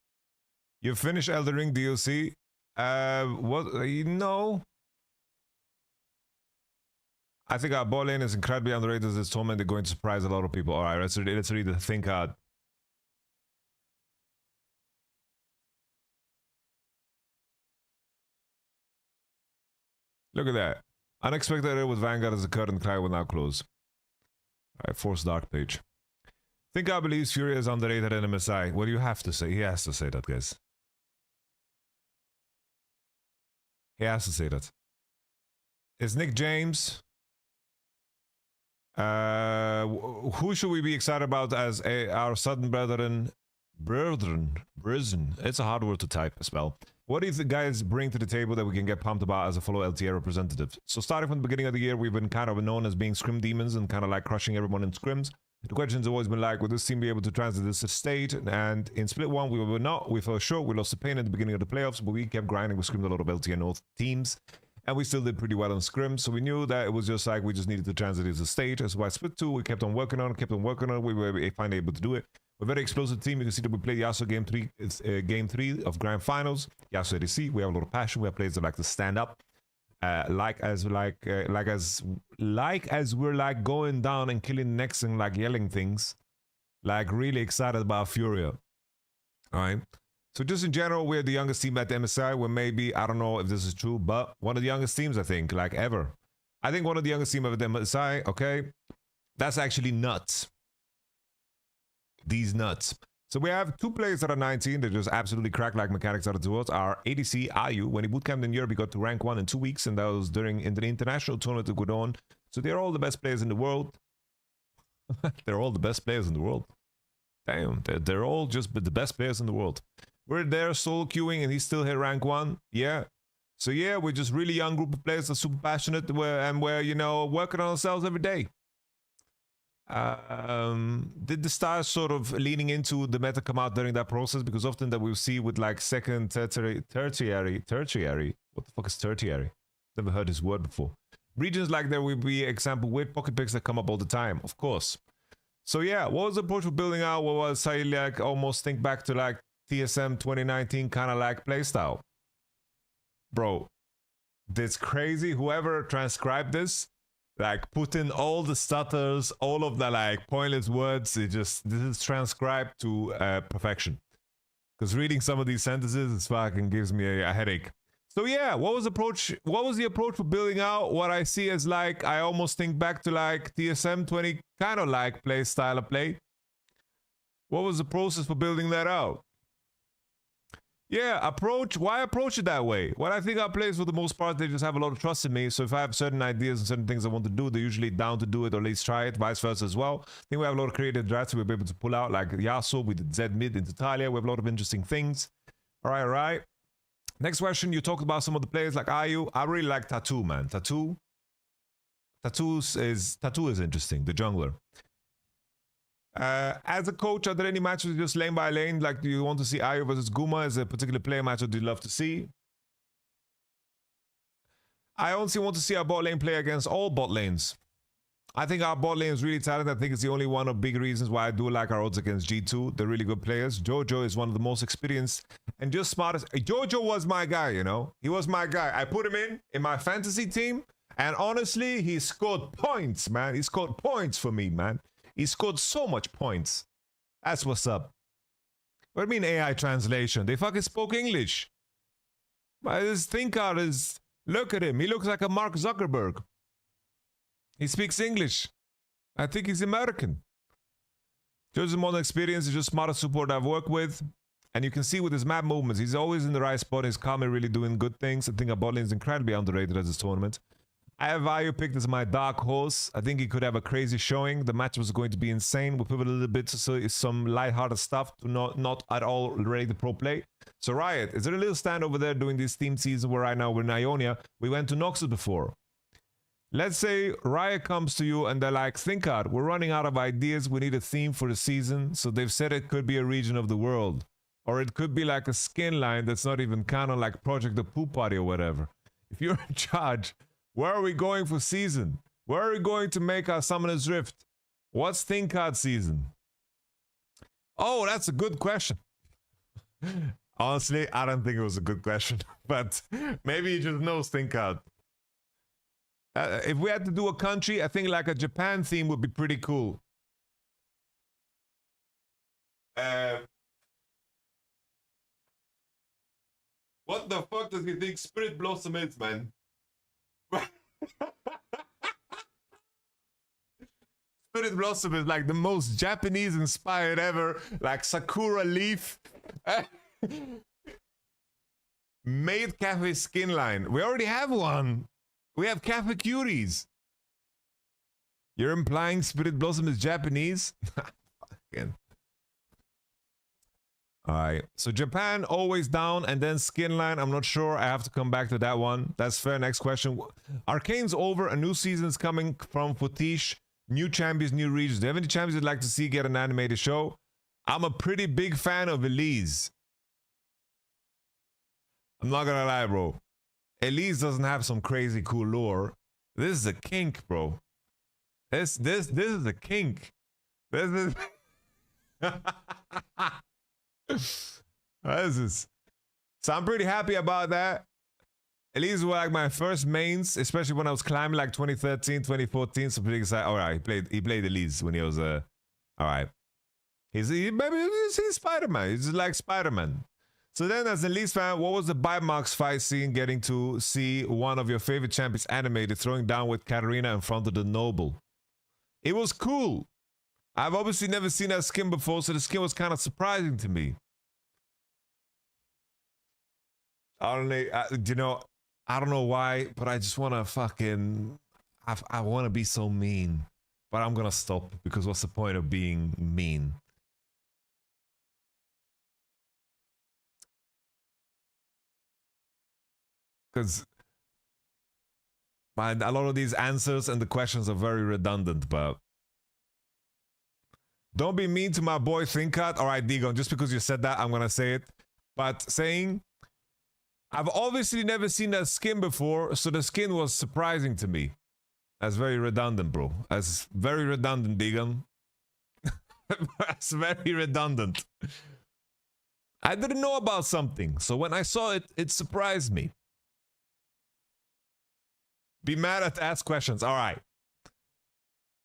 You finished Elden Ring DLC? What? No. I think our ball lane is incredibly underrated this tournament. They're going to surprise a lot of people. Alright, let's read the think card. Look at that. Unexpected error with Vanguard as the current client will now close. Alright, force dark page. Think I believes Fury is underrated in MSI. What do you have to say? He has to say that, guys. He has to say that. Is Nick James? Who should we be excited about as our sudden brethren? Brethren. It's a hard word to type as well. What do you guys bring to the table that we can get pumped about as a fellow LTA representative? So starting from the beginning of the year, we've been kind of known as being scrim demons and kind of like crushing everyone in scrims. The question's always been like, will this team be able to transit this stage? And in split one, we were not. We fell short. We lost the pain at the beginning of the playoffs, but we kept grinding. We scrimmed a lot of LTN North teams, and we still did pretty well on scrim. So we knew that it was just like we just needed to transit this stage. That's why split two, we kept on working on it. We were finally able to do it. We're a very explosive team. You can see that we played Yasuo game three. It's game 3 of grand finals. Yasuo ADC. We have a lot of passion. We have players that like to stand up. Like as we're like going down and killing next and like yelling things, like really excited about Furia. All right. So just in general, we're the youngest team at the MSI. We're maybe, I don't know if this is true, but one of the youngest teams, I think, like ever. I think one of the youngest teams at the MSI. Okay, that's actually nuts. These nuts. So we have 2 players that are 19. They just absolutely crack like mechanics out of the world. Our ADC, Ayu, when he bootcamped in Europe, he got to rank 1 in 2 weeks, and that was during in the international tournament to go on. So they're all the best players in the world. They're all the best players in the world. Damn, they're all just the best players in the world. We're there solo queuing, and he's still hit rank 1. Yeah. So yeah, we're just really young group of players that are super passionate, and we're, you know, working on ourselves every day. Did the stars sort of leaning into the meta come out during that process? Because often that we'll see with like second, tertiary, what the fuck is tertiary? Never heard this word before. Regions like there will be example weird pocket picks that come up all the time, of course. So yeah, what was the approach for building out? What was I like almost think back to like TSM 2019 kind of like playstyle? Bro, that's crazy. Whoever transcribed this, like put in all the stutters, all of the like pointless words. This is transcribed to perfection. Because reading some of these sentences, it fucking gives me a headache. So yeah, what was the approach for building out what I see as like, I almost think back to like TSM 20 kind of like play style of play. What was the process for building that out? Yeah, why approach it that way? Well, I think our players, for the most part, they just have a lot of trust in me. So if I have certain ideas and certain things I want to do, they're usually down to do it or at least try it, vice versa as well. I think we have a lot of creative drafts we'll be able to pull out, like Yasuo, we did Z mid into Talia. We have a lot of interesting things. All right. Next question, you talked about some of the players like Ayu. I really like Tattoo, man. Tattoo is interesting, the jungler. As a coach, are there any matches just lane by lane? Like, do you want to see Ayu versus Guma as a particular player match, or do you love to see? I honestly want to see our bot lane play against all bot lanes. I think our bot lane is really talented. I think it's the only one of big reasons why I do like our odds against G2. They're really good players. Jojo is one of the most experienced and just smartest. Jojo was my guy, you know? He was my guy. I put him in my fantasy team, and honestly, he scored points, man. He scored points for me, man. He scored so much points. That's what's up. What do you mean AI translation? They fucking spoke English. But this thinker is... Look at him. He looks like a Mark Zuckerberg. He speaks English. I think he's American. Jojo's modern experience is just smartest support I've worked with. And you can see with his map movements, he's always in the right spot. His Kami really doing good things. I think our bot lane is incredibly underrated at this tournament. I have Ayu picked as my dark horse. I think he could have a crazy showing. The match was going to be insane. We'll pivot a little bit to some lighthearted stuff to not at all related to pro play. So Riot, is there a little stand over there doing this team season where right now we're in Ionia? We went to Noxus before. Let's say Riot comes to you and they're like, think hard, we're running out of ideas. We need a theme for the season. So they've said it could be a region of the world. Or it could be like a skin line that's not even kind of like Project the Poop Party or whatever. If you're in charge... Where are we going for season? Where are we going to make our Summoner's Rift? What's ThinkCard season? Oh, that's a good question. Honestly, I don't think it was a good question. But maybe he just knows ThinkCard. If we had to do a country, I think like a Japan theme would be pretty cool. What the fuck does he think Spirit Blossom is, man? Spirit Blossom is like the most Japanese inspired ever, like Sakura leaf. Made cafe skin line. We already have one. We have cafe cuties. You're implying Spirit Blossom is Japanese? Fucking. Alright, so Japan always down, and then skin line, I'm not sure. I have to come back to that one. That's fair. Next question. Arcane's over. A new season's coming from Futish. New champions, new regions. Do you have any champions you'd like to see get an animated show? I'm a pretty big fan of Elise. I'm not gonna lie, bro. Elise doesn't have some crazy cool lore. This is a kink, bro. This is a kink. This is what is this? So I'm pretty happy about that. Elise were like my first mains, especially when I was climbing like 2013, 2014. So pretty excited. All right, he played Elise when he was all right. He's Spider-Man. He's like Spider-Man. So then, as an Elise fan, what was the bite marks fight scene getting to see one of your favorite champions animated throwing down with Katarina in front of the Noble? It was cool. I've obviously never seen that skin before, so the skin was kind of surprising to me. I don't know why, but I just want to fucking... I want to be so mean. But I'm going to stop, because what's the point of being mean? Because a lot of these answers and the questions are very redundant, but... Don't be mean to my boy ThinkCut. All right, Digon, just because you said that, I'm going to say it. But saying... I've obviously never seen that skin before, so the skin was surprising to me. That's very redundant, bro. That's very redundant, Digon. That's very redundant. I didn't know about something, so when I saw it, it surprised me. Be mad at ask questions. All right.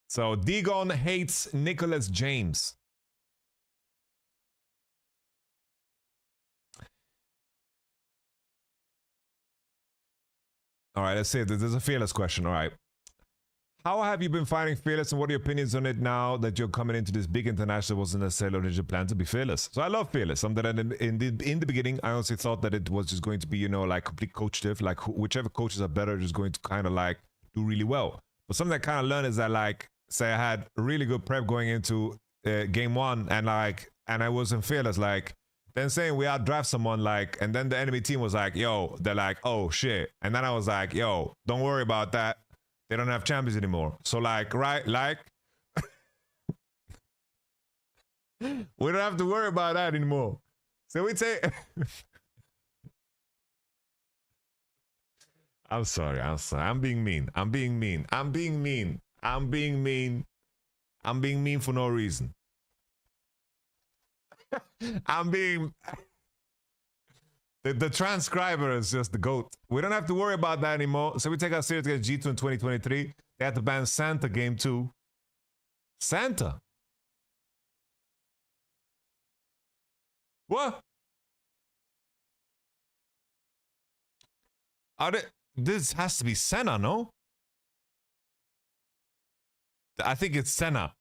So Digon hates Nicholas James. All right, let's see. There's a Fearless question. All right. How have you been fighting Fearless, and what are your opinions on it now that you're coming into this big international? Wasn't necessarily original plan to be Fearless. So I love Fearless. Something that in the beginning, I honestly thought that it was just going to be, you know, like complete coach diff. Like whichever coaches are better, just going to kind of like do really well. But something I kind of learned is that, like, say I had a really good prep going into game one, and I wasn't Fearless, like. Then saying we outdraft someone, like, and then the enemy team was like, yo, they're like, oh shit. And then I was like, yo, don't worry about that. They don't have champions anymore. So like, right, like, we don't have to worry about that anymore. So we take, I'm sorry. I'm being mean. I'm being mean for no reason. The transcriber is just the GOAT. We don't have to worry about that anymore. So we take our series against G2 in 2023. They had to ban Santa game 2. Santa? What? This has to be Senna, no? I think it's Senna.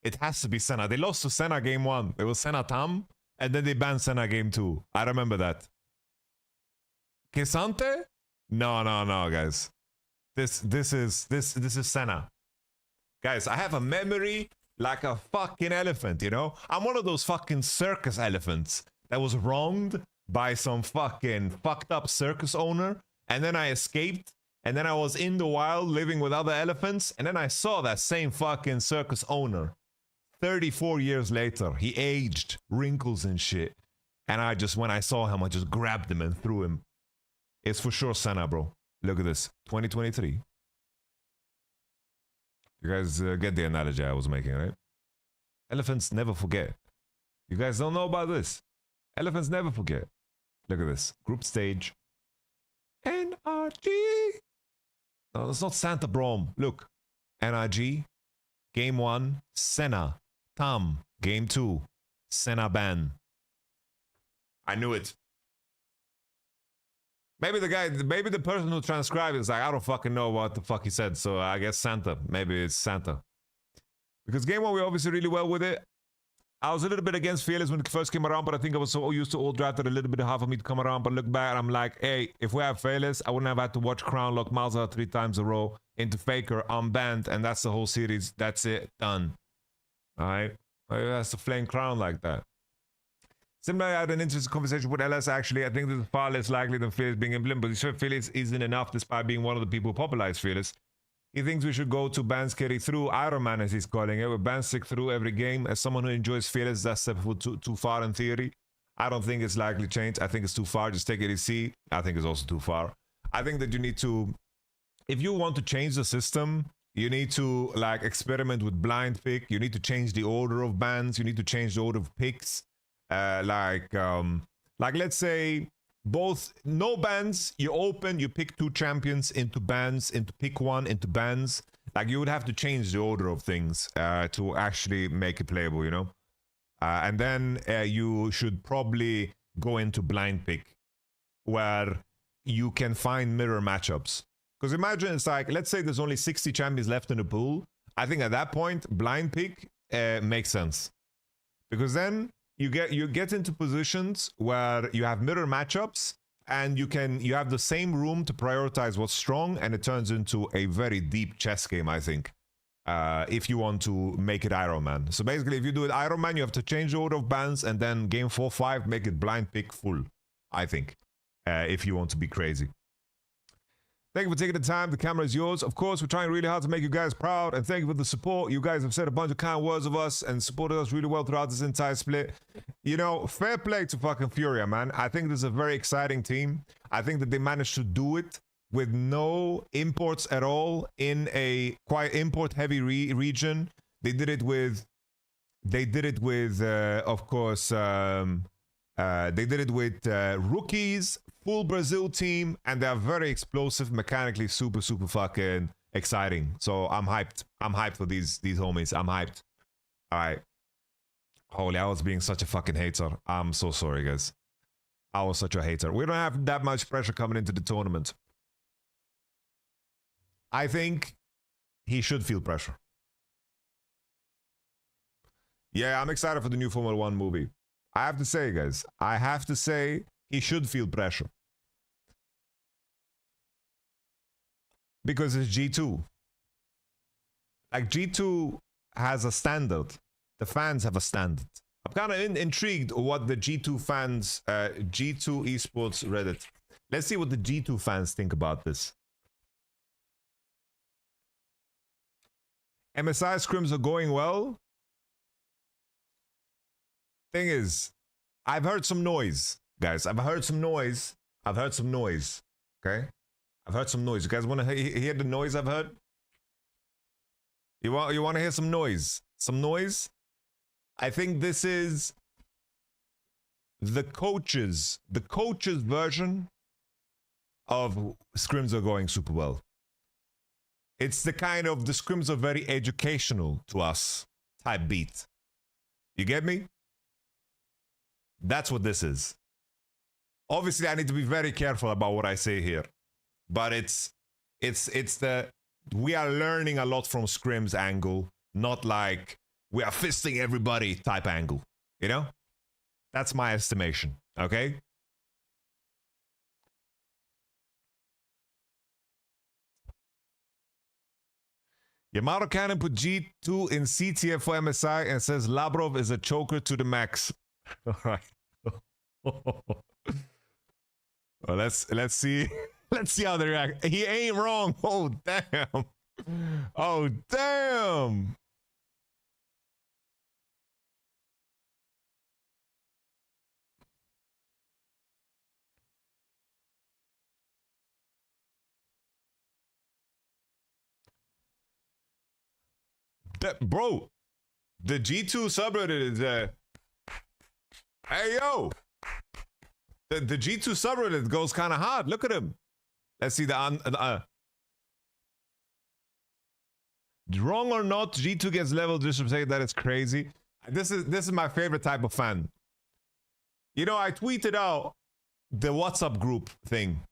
It has to be Senna. They lost to Senna game 1. It was Senna Tam, and then they banned Senna game 2. I remember that. Kesante? No, guys. This is Senna. Guys, I have a memory like a fucking elephant, you know? I'm one of those fucking circus elephants that was wronged by some fucking fucked up circus owner, and then I escaped, and then I was in the wild living with other elephants, and then I saw that same fucking circus owner 34 years later. He aged, wrinkles and shit. And when I saw him, I just grabbed him and threw him. It's for sure Senna, bro. Look at this. 2023. You guys get the analogy I was making, right? Elephants never forget. You guys don't know about this. Elephants never forget. Look at this. Group stage. NRG. No, it's not Santa Brom. Look. NRG. Game 1. Senna. Tam. Game 2. Senna ban. I knew it. Maybe the person who transcribed is like, I don't fucking know what the fuck he said, so I guess Santa. Maybe it's Santa. Because game 1, we obviously really well with it. I was a little bit against Fearless when it first came around, but I think I was so used to old draft that a little bit hard for me to come around. But look back, I'm like, hey, if we have Fearless, I wouldn't have had to watch Crown lock Malzahar 3 times a row into Faker, unbanned, and that's the whole series. That's it. Done. Alright? That's the flame Crown like that. Similarly, I had an interesting conversation with LS actually. I think this is far less likely than Fearless being implemented, but he said Fearless isn't enough despite being one of the people who popularized Fearless. He thinks we should go to bans carry through Iron Man, as he's calling it. We ban stick through every game. As someone who enjoys fearless, that's step too far in theory. I don't think it's likely change. I think it's too far. Just take it easy. I think it's also too far. I think that you need to, if you want to change the system, you need to like experiment with blind pick. You need to change the order of bans. You need to change the order of picks. Like let's say both no bans. You open, you pick 2 champions into bans, into pick 1 into bans. Like you would have to change the order of things to actually make it playable, you know. And then you should probably go into blind pick, where you can find mirror matchups. Because imagine it's like, let's say there's only 60 champions left in the pool. I think at that point, blind pick makes sense. Because then you get into positions where you have mirror matchups, and you have the same room to prioritize what's strong, and it turns into a very deep chess game, I think. If you want to make it Iron Man. So basically, if you do it Iron Man, you have to change the order of bans, and then game 4-5, make it blind pick full, I think. If you want to be crazy. Thank you for taking the time. The camera is yours. Of course, we're trying really hard to make you guys proud, and thank you for the support. You guys have said a bunch of kind words of us and supported us really well throughout this entire split. You know, fair play to fucking Furia, man. I think this is a very exciting team. I think that they managed to do it with no imports at all in a quite import-heavy region. They did it with, of course, they did it with rookies, full Brazil team, and they're very explosive, mechanically super fucking exciting. So I'm hyped. I'm hyped for these homies. I'm hyped. All right. Holy, I was being such a fucking hater. I'm so sorry, guys. I was such a hater. We don't have that much pressure coming into the tournament. I think he should feel pressure. Yeah, I'm excited for the new Formula 1 movie. I have to say, guys, I have to say he should feel pressure. Because it's G2. Like, G2 has a standard. The fans have a standard. I'm kind of intrigued what the G2 fans, G2 esports Reddit. Let's see what the G2 fans think about this. MSI scrims are going well. Thing is, I've heard some noise, guys. I've heard some noise. Okay? I've heard some noise. You guys want to hear the noise I've heard? You want to hear some noise? Some noise? I think this is the coaches version of scrims are going super well. It's the kind of, the scrims are very educational to us type beat. You get me? That's what this is. Obviously, I need to be very careful about what I say here. But it's the, we are learning a lot from scrims angle, not like we are fisting everybody type angle. You know? That's my estimation. Okay? YamatoCannon put G2 in CTF for MSI and says Labrov is a choker to the max. All right. Well, let's see. Let's see how they react. He ain't wrong. Oh damn. Oh damn. Bro, the G2 subreddit is hey yo, the G2 subreddit goes kind of hard. Look at him. Let's see the wrong or not, G2 gets level disrespect. That is crazy. This is my favorite type of fan. You know, I tweeted out the WhatsApp group thing.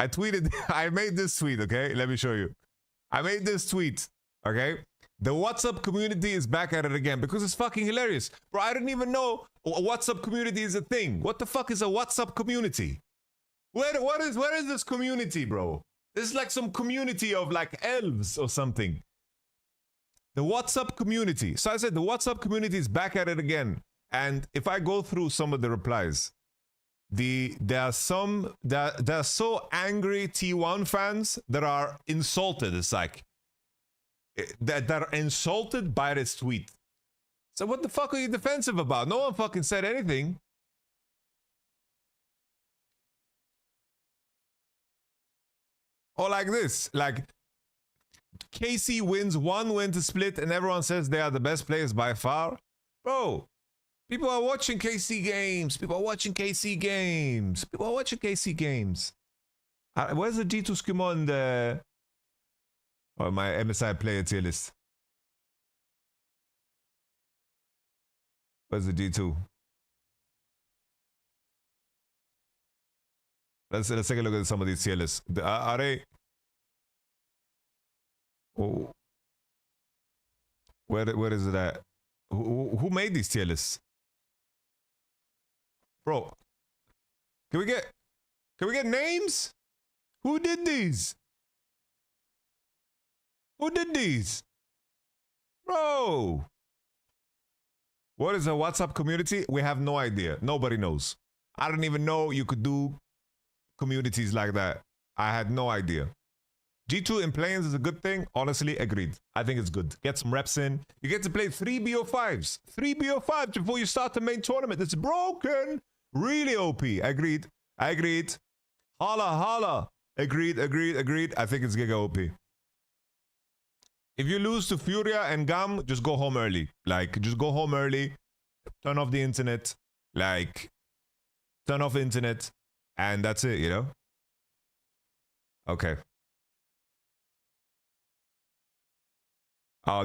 I made this tweet, okay? Let me show you. I made this tweet, okay? The WhatsApp community is back at it again because it's fucking hilarious. Bro, I didn't even know a WhatsApp community is a thing. What the fuck is a WhatsApp community? Where is this community, bro? This is like some community of like elves or something. The WhatsApp community. So I said the WhatsApp community is back at it again. And if I go through some of the replies, there are some there are so angry T1 fans that are insulted. It's like that are insulted by this tweet. So what the fuck are you defensive about? No one fucking said anything. Or like this, like KC wins 1 win to split and everyone says they are the best players by far. Bro, people are watching KC games. People are watching KC games. People are watching KC games. Where's the G2 Skimo in the... Oh, my MSI player tier list. Where's the G2? Let's take a look at some of these tier lists. Are they... Oh. Where is it at? Who made these tier lists? Bro, can we get names? Who did these? Who did these? Bro. What is a WhatsApp community? We have no idea. Nobody knows. I don't even know you could do communities like that. I had no idea. G2 in planes is a good thing. Honestly, agreed. I think it's good. Get some reps in. You get to play 3 BO5s. 3 BO5s before you start the main tournament. It's broken. Really OP. Agreed. Agreed. Holla, holla. Agreed, agreed, agreed. I think it's Giga OP. If you lose to Furia and GAM, just go home early. Like, just go home early. Turn off the internet. Like, turn off the internet. And that's it, you know? Okay.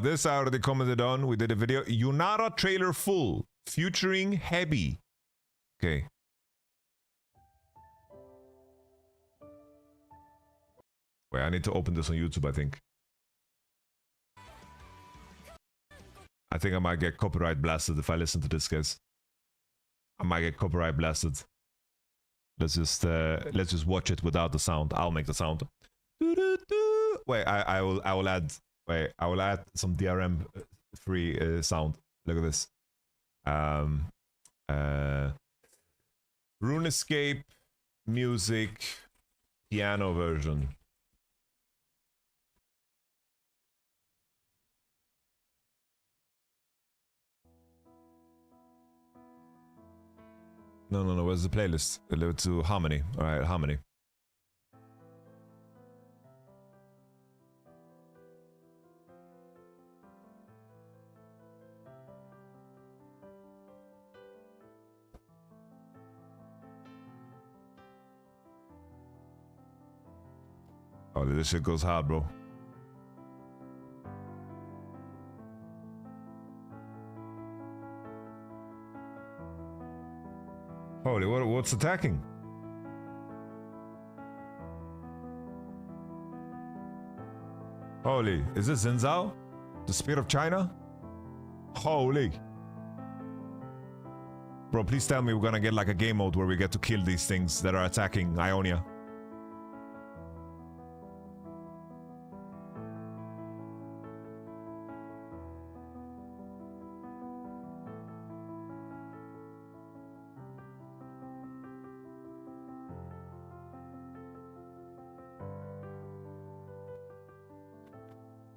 This I already commented on. We did a video. Yunara trailer full. Featuring Heavy. Okay. Wait, I need to open this on YouTube, I think. I think I might get copyright blasted if I listen to this, guys. I might get copyright blasted. Let's just watch it without the sound. I'll make the sound. Wait, I will add. Wait, I will add some DRM free sound. Look at this. RuneScape music piano version. No. Where's the playlist? To Harmony. All right, Harmony. Oh, this shit goes hard, bro. Holy, what's attacking? Holy, is this Xin Zhao? The Spear of China? Holy. Bro, please tell me we're gonna get like a game mode where we get to kill these things that are attacking Ionia.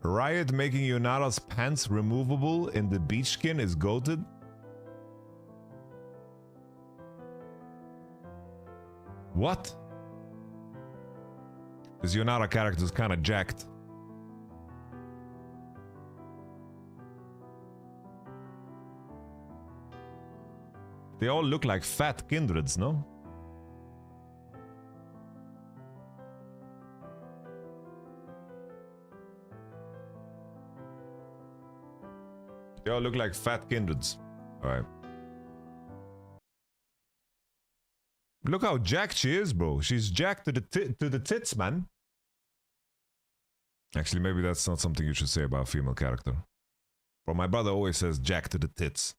Riot making Yunara's pants removable in the beach skin is goated. What? This Yunara character is kind of jacked. They all look like fat kindreds, no? They all look like fat kindreds. Alright. Look how jacked she is, bro. She's jacked to the tits, man. Actually, maybe that's not something you should say about a female character. Bro, my brother always says jacked to the tits.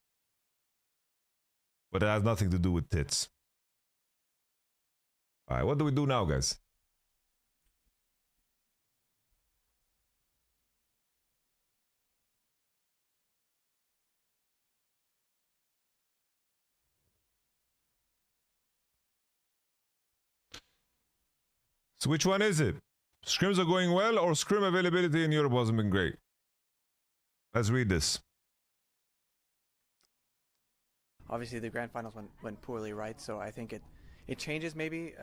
But it has nothing to do with tits. Alright, what do we do now, guys? So which one is it? Scrims are going well, or scrim availability in Europe hasn't been great? Let's read this. Obviously, the grand finals went poorly, right? So I think it changes maybe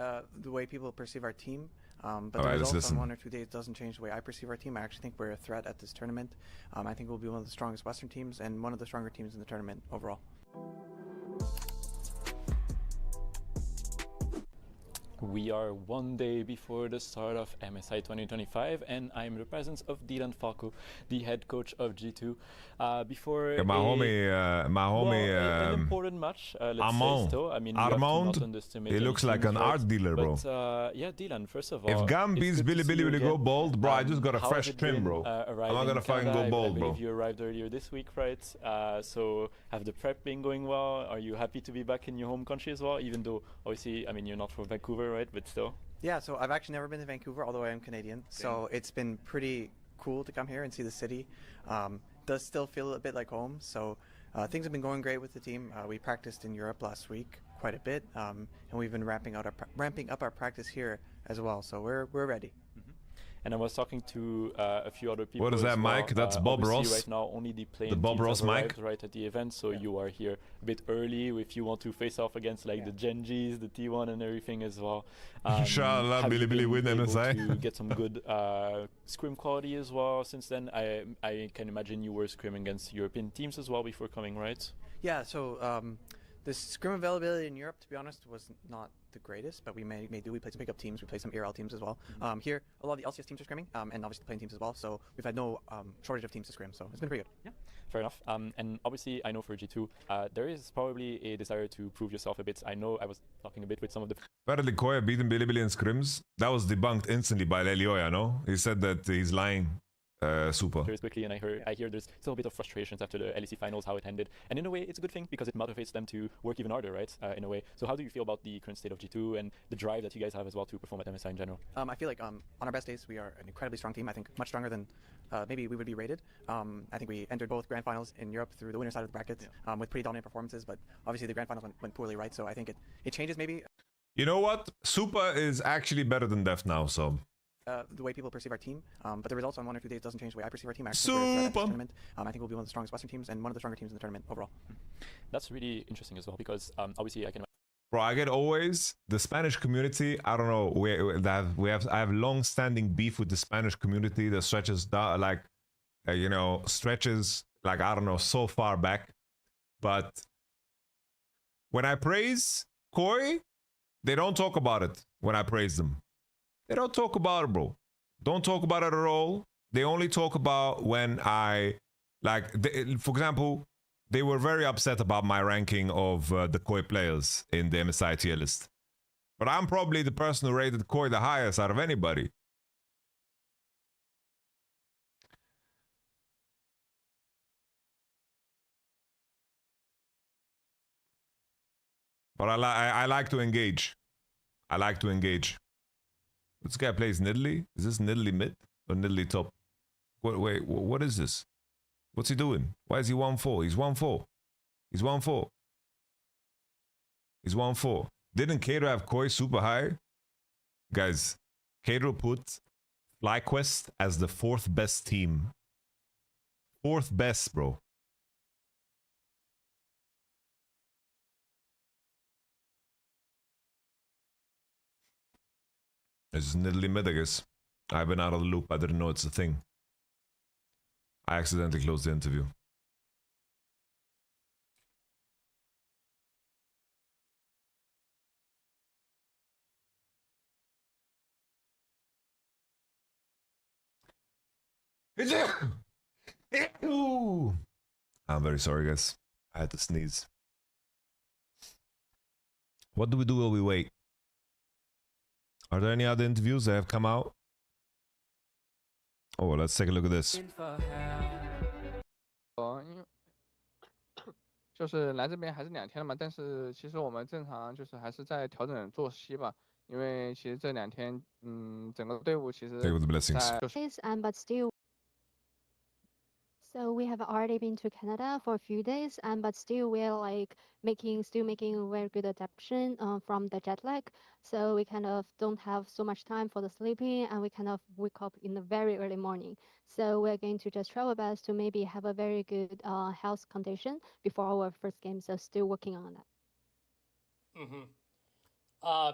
the way people perceive our team. But the Alright, let's results listen. on 1 or 2 days doesn't change the way I perceive our team. I actually think we're a threat at this tournament. I think we'll be one of the strongest Western teams and one of the stronger teams in the tournament overall. We are 1 day before the start of MSI 2025, and I'm in the presence of Dylan Falco, the head coach of G2. Before My homie, an important match, let's Armand. say so. I mean, you have to Armand, not underestimate he any looks like teams, an right? art dealer, bro. But, yeah, Dylan, first of all, If GAM beats Billy Billy, will he go bald? Bro, I just got a how fresh has it trim, been, bro. I'm not gonna fucking go bald, I bro. believe you arrived earlier this week, right? So have the prep been going well? Are you happy to be back in your home country as well? Even though, obviously, I mean, you're not from Vancouver, right? But still. Yeah, so I've actually never been to Vancouver, although I am Canadian. So it's been pretty cool to come here and see the city. Does still feel a bit like home. So things have been going great with the team. We practiced in Europe last week quite a bit, and we've been ramping up our practice here as well. So we're ready. And I was talking to a few other people. What is as that, well. Mike? That's Bob Obviously Ross. Right now, only the playing The Bob teams Ross have mic. arrived right at the event, so you are here a bit early. If you want to face off against like the Genjis, the T1, and everything as well. Inshallah, have Billy you Billy been win able MSI. to get some good scrim quality as well since then? I can imagine you were scrimming against European teams as well before coming, right? Yeah, so the scrim availability in Europe, to be honest, was not the greatest, but we may do. We played some pickup teams, we played some ERL teams as well. Here, a lot of the LCS teams are scrimming, and obviously the playing teams as well, so we've had no shortage of teams to scrim, so it's been pretty good. Yeah, fair enough. And obviously, I know for G2, there is probably a desire to prove yourself a bit. I know I was talking a bit with some of the Apparently, Koya beating Billy Billy in scrims. That was debunked instantly by Lelioya, no? He said that he's lying. Super. players quickly, and I hear there's still a bit of frustrations after the LEC finals, how it ended. And in a way, it's a good thing because it motivates them to work even harder, right? In a way. So how do you feel about the current state of G2 and the drive that you guys have as well to perform at MSI in general? I feel like on our best days, we are an incredibly strong team. I think much stronger than maybe we would be rated. I think we entered both grand finals in Europe through the winner side of the bracket with pretty dominant performances, but obviously the grand finals went poorly, right? So I think it changes maybe. You know what? Super is actually better than Def now, so. The way people perceive our team, but the results on 1 or 2 days doesn't change the way I perceive our team. I actually think we're a threat at this tournament. I think we'll be one of the strongest Western teams and one of the stronger teams in the tournament overall. That's really interesting as well because obviously I can. Bro, I get always the Spanish community. I don't know. I have long-standing beef with the Spanish community that stretches down, like, stretches like I don't know so far back. But when I praise Koi, they don't talk about it. When I praise them, they don't talk about it, bro. Don't talk about it at all. They only talk about when I, for example, they were very upset about my ranking of the Koi players in the MSI tier list. But I'm probably the person who rated Koi the highest out of anybody. But I like to engage. I like to engage. This guy plays Nidalee? Is this Nidalee mid or Nidalee top? Wait, what is this? What's he doing? Why is he 1-4? He's 1-4. He's 1-4. He's 1-4. Didn't Cato have Koi super high? Guys, Cato put FlyQuest as the 4th best team. 4th best, bro. This is Nidalee mid, I guess. I've been out of the loop. I didn't know it's a thing. I accidentally closed the interview. I'm very sorry, guys. I had to sneeze. What do we do while we wait? Are there any other interviews that have come out? Oh, let's take a look at this. 因为就是来这边还是2天了嘛，但是其实我们正常就是还是在调整作息吧，因为其实这2天，整个队伍其实 Take with the blessings. 在就是 but still So we have already been to Canada for a few days, and but still we're like making a very good adaptation from the jet lag. So we kind of don't have so much time for the sleeping, and we kind of wake up in the very early morning. So we're going to just try our best to maybe have a very good health condition before our first game. So still working on that.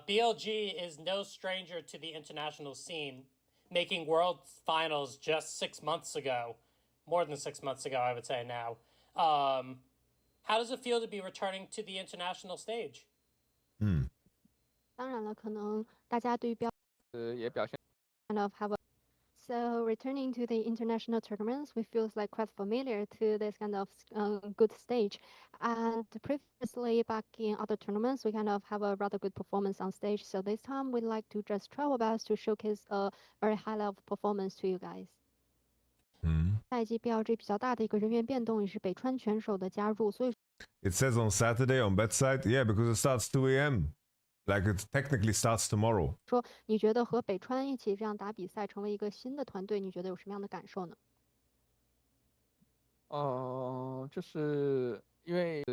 BLG is no stranger to the international scene, making World Finals just 6 months ago. More than 6 months ago, I would say now. How does it feel to be returning to the international stage? 当然了，可能大家对于标也表现 kind of have a so returning to the international tournaments, we feel like quite familiar to this kind of good stage. And previously back in other tournaments, we kind of have a rather good performance on stage. So this time we'd like to just try our best to showcase a very high level performance to you guys. 下一季 BLG 比较大的一个人员变动也是北川选手的加入，所以 It says on Saturday on bedside, yeah, because it starts 2 a.m. Like it technically starts tomorrow. 说你觉得和北川一起这样打比赛，成为一个新的团队，你觉得有什么样的感受呢？就是因为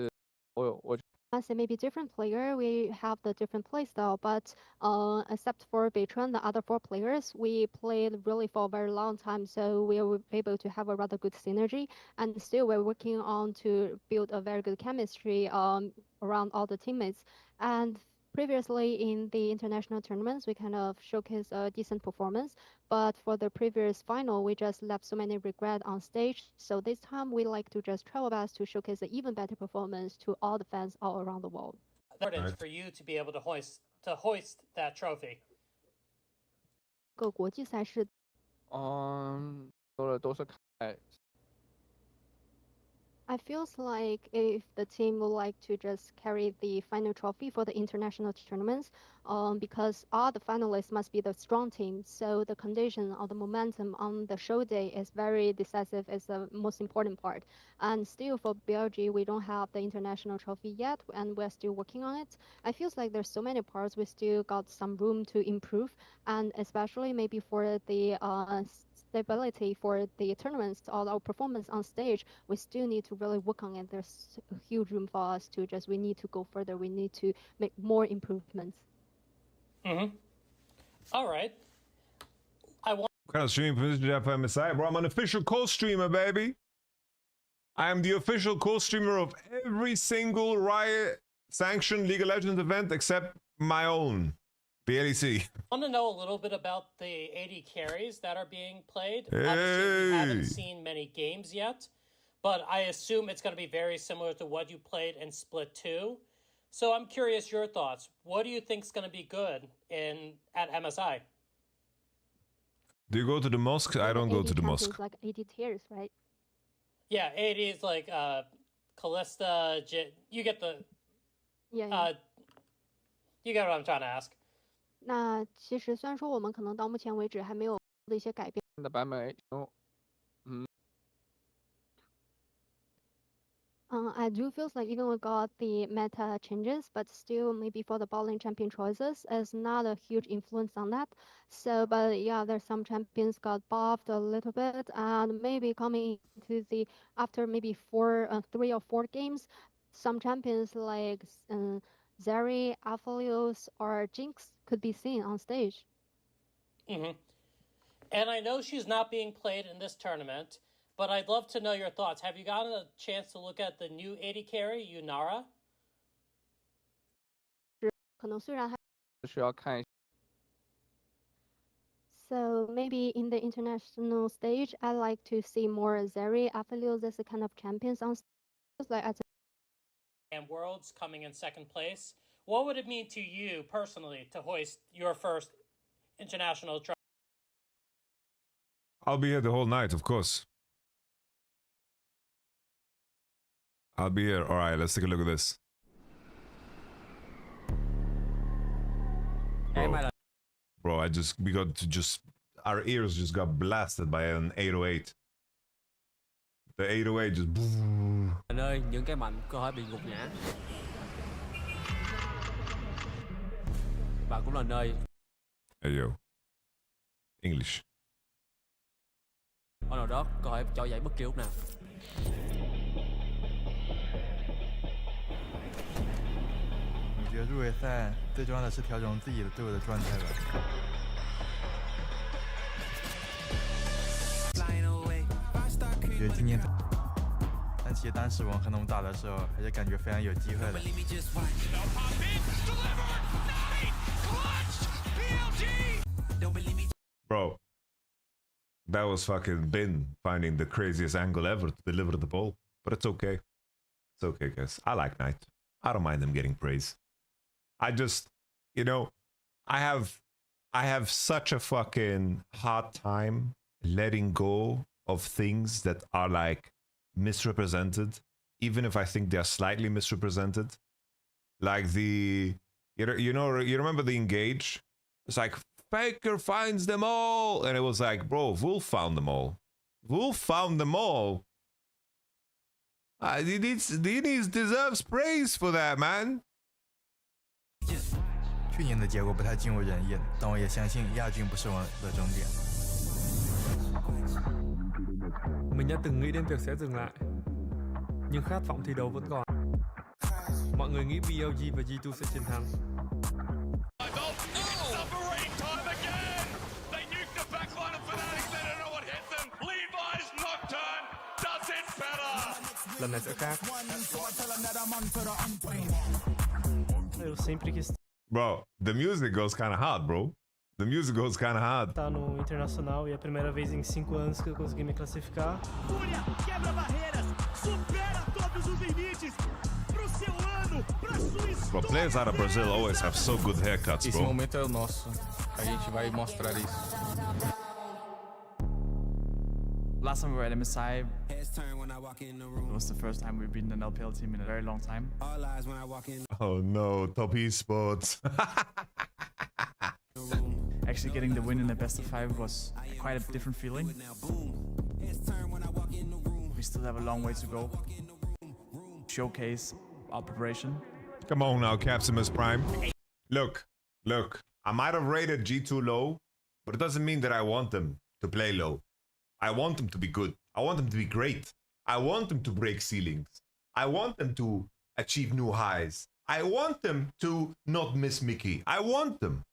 我 I say maybe different player, we have the different play style, but except for Beitran, the other 4 players, we played really for a very long time, so we were able to have a rather good synergy, and still we're working on to build a very good chemistry around all the teammates. And previously in the international tournaments, we kind of showcased a decent performance, but for the previous final, we just left so many regret on stage. So this time, we like to just try our best to showcase an even better performance to all the fans all around the world. Important for you to be able to hoist that trophy. 各国际赛事，说的都是看 I feels like if the team would like to just carry the final trophy for the international tournaments, because all the finalists must be the strong team, so the condition or the momentum on the show day is very decisive, is the most important part. And still for BLG, we don't have the international trophy yet, and we're still working on it. I feels like there's so many parts we still got some room to improve, and especially maybe for the stability for the tournaments or our performance on stage, we still need to really work on it. There's a huge room for us to just, we need to go further. We need to make more improvements. All right. What kind of streaming position do you have for MSI? Bro, I'm an official co-streamer, baby. I am the official co-streamer of every single Riot sanctioned League of Legends event except my own. BLEC. I want to know a little bit about the 80 carries that are being played. Hey. Obviously, we haven't seen many games yet, but I assume it's going to be very similar to what you played in Split 2. So I'm curious your thoughts. What do you think is going to be good at MSI? Do you go to the mosque? I don't go to the mosque. Like 80 tiers, right? Yeah, 80 is like Callista. You get the. Yeah. You get what I'm trying to ask. 那其实虽然说我们可能到目前为止还没有的一些改变。的版本 I do feel like even we got the meta changes, but still maybe for the bowling champion choices, is not a huge influence on that. So, but yeah, there's some champions got buffed a little bit, and maybe coming into the after maybe 3 or 4 games, some champions like Zeri, Aphelios, or Jinx could be seen on stage. And I know she's not being played in this tournament, but I'd love to know your thoughts. Have you gotten a chance to look at the new 80 carry, Yunara? 可能虽然还需要看 So maybe in the international stage, I like to see more Zeri, Aphelios as a kind of champions on stage, like as and Worlds coming in second place. What would it mean to you personally to hoist your first international trophy? I'll be here the whole night, of course. I'll be here. All right, let's take a look at this. Bro, our ears just got blasted by an 808. The 808 just. Anh ơi, những cái mạnh cơ hội bị gục ngã. Và cũng là nơi. Hey yo. English. Ở nào đó có thể trỗi dậy bất kỳ lúc nào. 我觉得入围赛最重要的是调整自己的队伍的状态吧。我觉得今年，但其实当时我们和他们打的时候，还是感觉非常有机会的。Bro, that was fucking Bin finding the craziest angle ever to deliver the ball. But it's okay. It's okay, guys. I like Knight. I don't mind them getting praise. I just, you know, I have such a fucking hard time letting go of things that are like misrepresented, even if I think they're slightly misrepresented. Like the, you remember the Engage? It's like, Faker finds them all. And it was like, bro, Wolf found them all. Wolf found them all. He deserves praise for that, man. 去年的结果不太尽如人意，但我也相信亚军不是我的终点。 Mình đã từng nghĩ đến việc sẽ dừng lại, nhưng khát vọng thi đấu vẫn còn. Mọi người nghĩ BLG và G2 sẽ chiến thắng. Lần này sẽ khác. Eu sempre quis Bro, the music goes kind of hard, bro. The music goes kind of hard. estar no Internacional e é a primeira vez em 5 anos que eu consegui me classificar. Fúria quebra barreiras, supera todos os limites. Pro seu ano, pra sua história. Bro, players out of Brazil always have so good haircuts, Esse bro. momento é o nosso. A gente vai mostrar isso. Last time we were at MSI, it was the first time we've beaten an LPL team in a very long time. Oh no, top esports. Actually getting the win in the best of 5 was quite a different feeling. We still have a long way to go. Showcase our preparation. Come on now, Capsimus Prime. Look, I might have rated G2 low, but it doesn't mean that I want them to play low. I want them to be good. I want them to be great. I want them to break ceilings. I want them to achieve new highs. I want them to not miss Mickey. I want them.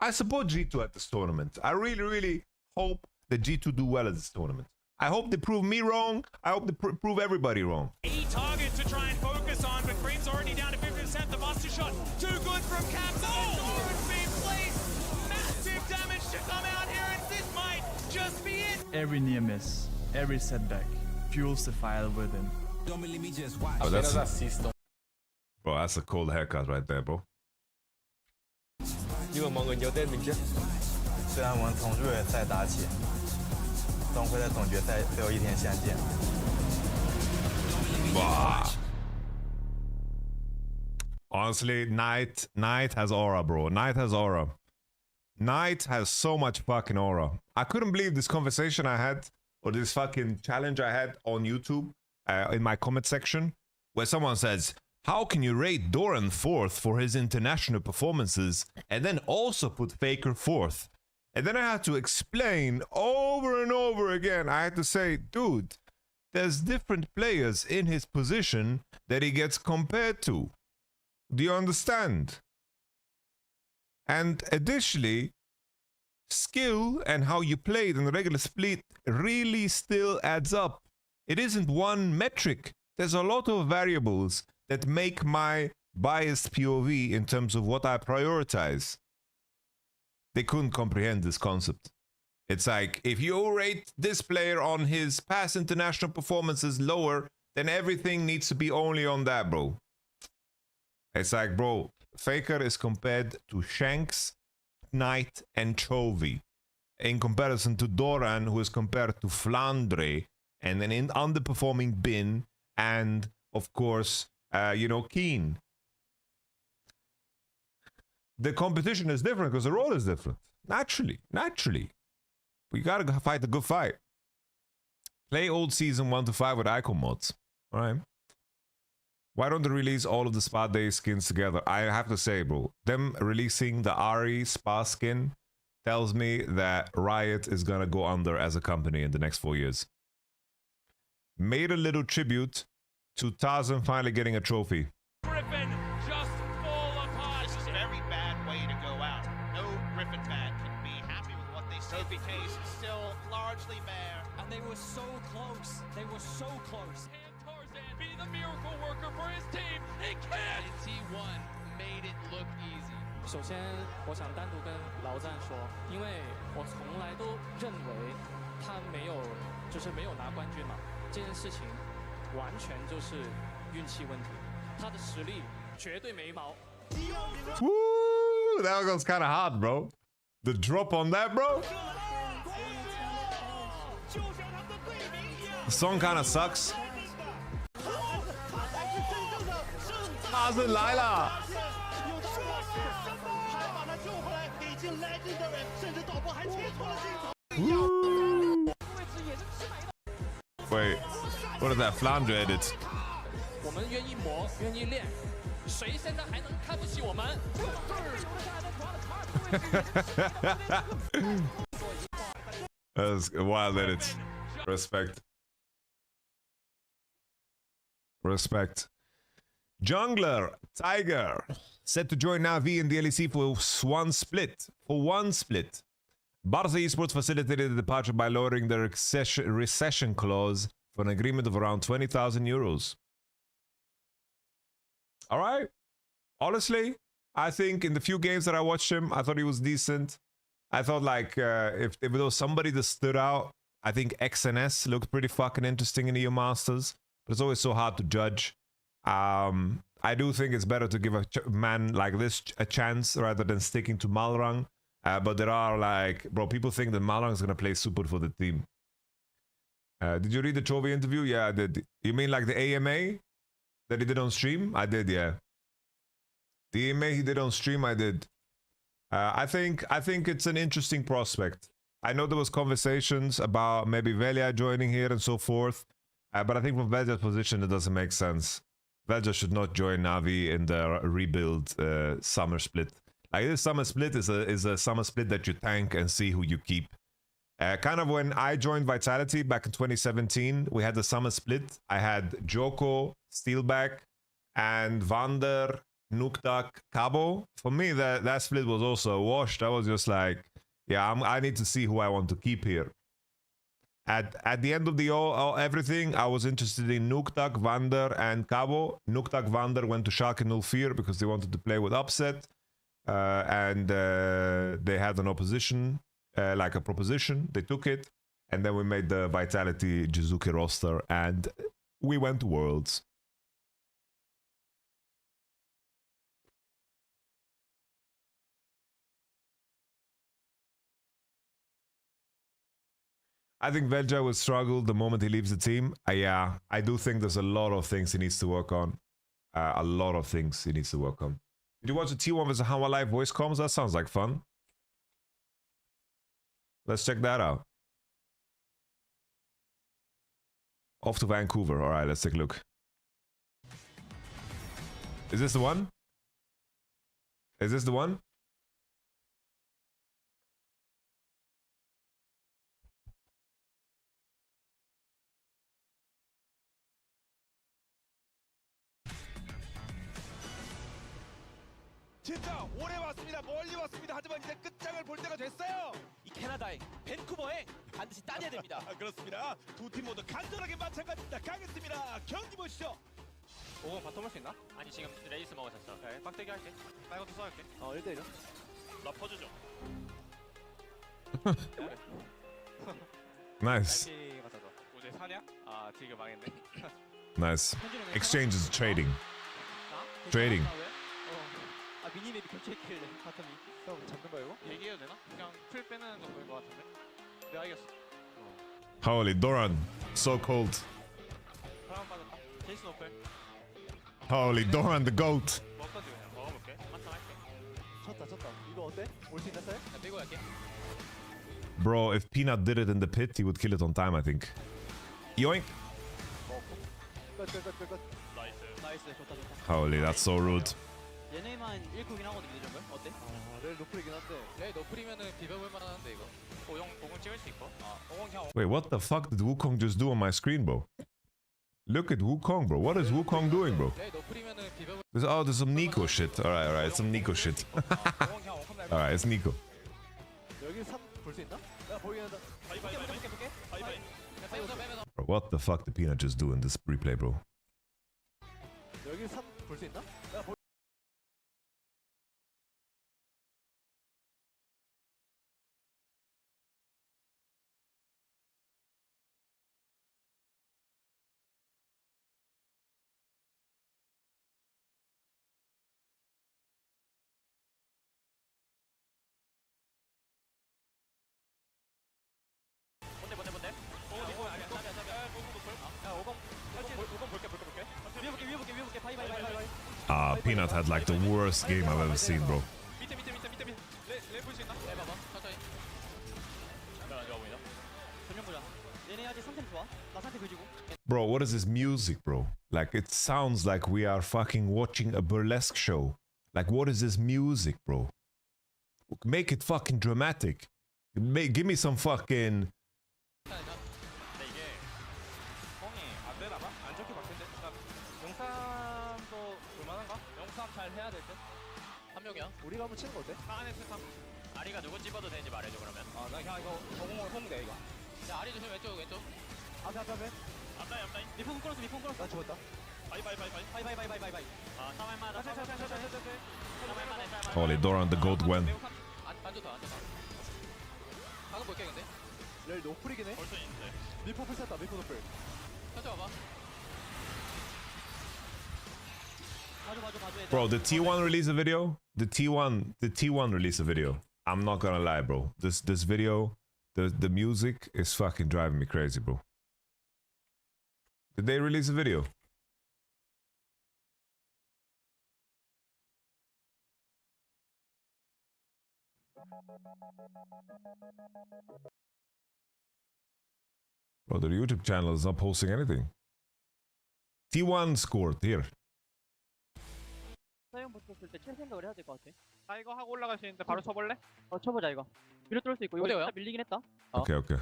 I support G2 at this tournament. I really, really hope that G2 do well at this tournament. I hope they prove me wrong. I hope they prove everybody wrong. A target to try and focus on, but Cream's already down to 50%. The Buster shot, too good from Caps. Oh! Doran's being placed. Massive damage to come out here, and this might just be it. Every near miss, every setback fuels the fire within. Oh, bro, that's a cold haircut right there, bro. Nhưng mà mọi người nhớ tên mình chứ? 虽然我们从入围赛打起，总会在总决赛最后一天相见。Wow. Honestly, Knight has aura, bro. Knight has aura. Knight has so much fucking aura. I couldn't believe this conversation I had, or this fucking challenge I had on YouTube in my comment section, where someone says, how can you rate Doran 4th for his international performances and then also put Faker 4th? And then I had to explain over and over again. I had to say, dude, there's different players in his position that he gets compared to. Do you understand? And additionally, skill and how you played in the regular split really still adds up. It isn't one metric. There's a lot of variables that make my biased POV in terms of what I prioritize. They couldn't comprehend this concept. It's like, if you rate this player on his past international performances lower, then everything needs to be only on that, bro. It's like, bro, Faker is compared to Shanks, Knight, and Chovy, in comparison to Doran, who is compared to Flandre, and then in underperforming Bin, and of course, Keen. The competition is different because the role is different. Naturally. We gotta fight a good fight. Play old season 1 to 5 with icon mods. All right. Why don't they release all of the Spa Day skins together? I have to say, bro, them releasing the Ari Spa skin tells me that Riot is gonna go under as a company in the next 4 years. made a little tribute to Tarzan finally getting a trophy. Griffin just fall apart. This is a very bad way to go out. No Griffin fan can be happy with what they see. The case is still largely bare. And they were so close. They were so close. Can Tarzan be the miracle worker for his team? He can't. T1 made it look easy. 首先，我想单独跟老战说，因为我从来都认为他没有拿冠军嘛，这件事情完全就是运气问题，他的实力绝对没毛。 Woo! That was kind of hard, bro. The drop on that, bro. The song kind of sucks. Tarzan Lila. Woo! Wait, what is that flounder edit? 我们愿意磨，愿意练，谁现在还能看不起我们？ That's a wild edit. Respect. Respect. Jungler Tiger set to join Navi in the LEC for one split. Barca Esports facilitated the departure by lowering the recession clause for an agreement of around 20,000 euros. All right. Honestly, I think in the few games that I watched him, I thought he was decent. I thought like if there was somebody that stood out, I think XNS looked pretty fucking interesting in the Masters, but it's always so hard to judge. I do think it's better to give a man like this a chance rather than sticking to Malrang. But there are like, bro, people think that Malrang is going to play super for the team. Did you read the Chovy interview? Yeah, I did. You mean like the AMA that he did on stream? I did, yeah. The AMA he did on stream, I did. I think it's an interesting prospect. I know there was conversations about maybe Velia joining here and so forth. But I think from Velja's position, it doesn't make sense. Velja should not join Navi in the rebuild summer split. Like this summer split is a summer split that you tank and see who you keep. Kind of when I joined Vitality back in 2017, we had the summer split. I had Joko, Steelback, and Vander, Nuktak, Cabo. For me, that split was also a wash. I was just like, yeah, I need to see who I want to keep here. At the end of the everything, I was interested in Nuktak, Vander, and Cabo. Nuktak, Vander went to Schalke 04 because they wanted to play with Upset. And they had an opposition, like a proposition. They took it. And then we made the Vitality Jizuki roster. And we went to Worlds. I think Velja will struggle the moment he leaves the team. Yeah, I do think there's a lot of things he needs to work on. A lot of things he needs to work on. Did you watch the T1 vs Hanwha Live voice comms? That sounds like fun. Let's check that out. Off to Vancouver. All right, let's take a look. Is this the one? Is this the one? 진짜 오래 왔습니다. 멀리 왔습니다. 하지만 이제 끝장을 볼 때가 됐어요. 이 캐나다의 밴쿠버에 반드시 따내야 됩니다. 그렇습니다. 두 팀 모두 간절하게 마찬가지입니다. 가겠습니다. 경기 보시죠. 오, 바텀 할 수 있나? 아니 지금 레이스 먹었었어. 네, 빡대기 할게. 빨간도 써할게. 1대1이요? 나 퍼주죠. Nice. 어제 사냐? 아, 되게 망했네. Nice. Exchange is trading. Trading. 아, 미니맵이 겹쳐있길래 바텀이 형 잡는 거야 이거? 얘기해도 되나? 그냥 풀 빼는 정도인 것 같은데? 내가 이겼어. Holy Doran, so cold. 사람 빠졌다. 제이슨 오펠. Holy Doran, the goat. 먹던지 그냥 먹어볼게. 한탄 할게. 쳤다. 이거 어때? 올 수 있겠어요? 나 빼고 갈게. Bro, if Peanut did it in the pit, he would kill it on time, I think. Yoink. 끝. 나이스. 좋다. Holy, that's so rude. 얘네만 1쿠긴 하거든 미드 정글? 어때? 레일 노플이긴 한데 레일 노플이면은 비벼볼 만한데 이거 오공 찍을 수 있고? 오공 그냥 Wait, what the fuck did Wukong just do on my screen, bro? Look at Wukong, bro. What is Wukong doing, bro? There's some Nico shit. Alright, some Nico shit. Alright, it's Nico. Bro, what the fuck did Peanut just do in this replay, bro? Peanut had like the worst game I've ever seen, bro. Bro, what is this music, bro? Like, it sounds like we are fucking watching a burlesque show. Like, what is this music, bro? Make it fucking dramatic. Give me some fucking... 우리가 한번 치는 거 어때? 안에 세상. 아리가 누구 집어도 되는지 말해줘 그러면. 나 그냥 이거 저공을 홍대 이거. 자, 아리 조심 왼쪽. 앞에. 앞라인. 미풍 끌었어. 나 죽었다. 바이. 사만만. Holy Doran, the gold Gwen. 안 좋다. 방금 볼게 근데. 렐 노플이긴 해. 벌써 있는데. 미풍 풀 쐈다. 미풍 노플. 천천히 와봐. Bro, the T1 release a video? The T1 release a video. I'm not gonna lie, bro. This video, the music is fucking driving me crazy, bro. Did they release a video? Bro, their YouTube channel is not posting anything. T1 scored here. 사용 붙었을 때 칠 생각을 해야 될 것 같아. 나 이거 하고 올라갈 수 있는데 바로 쳐볼래? 쳐보자 이거. 위로 뚫을 수 있고 이거 진짜 밀리긴 했다. Okay.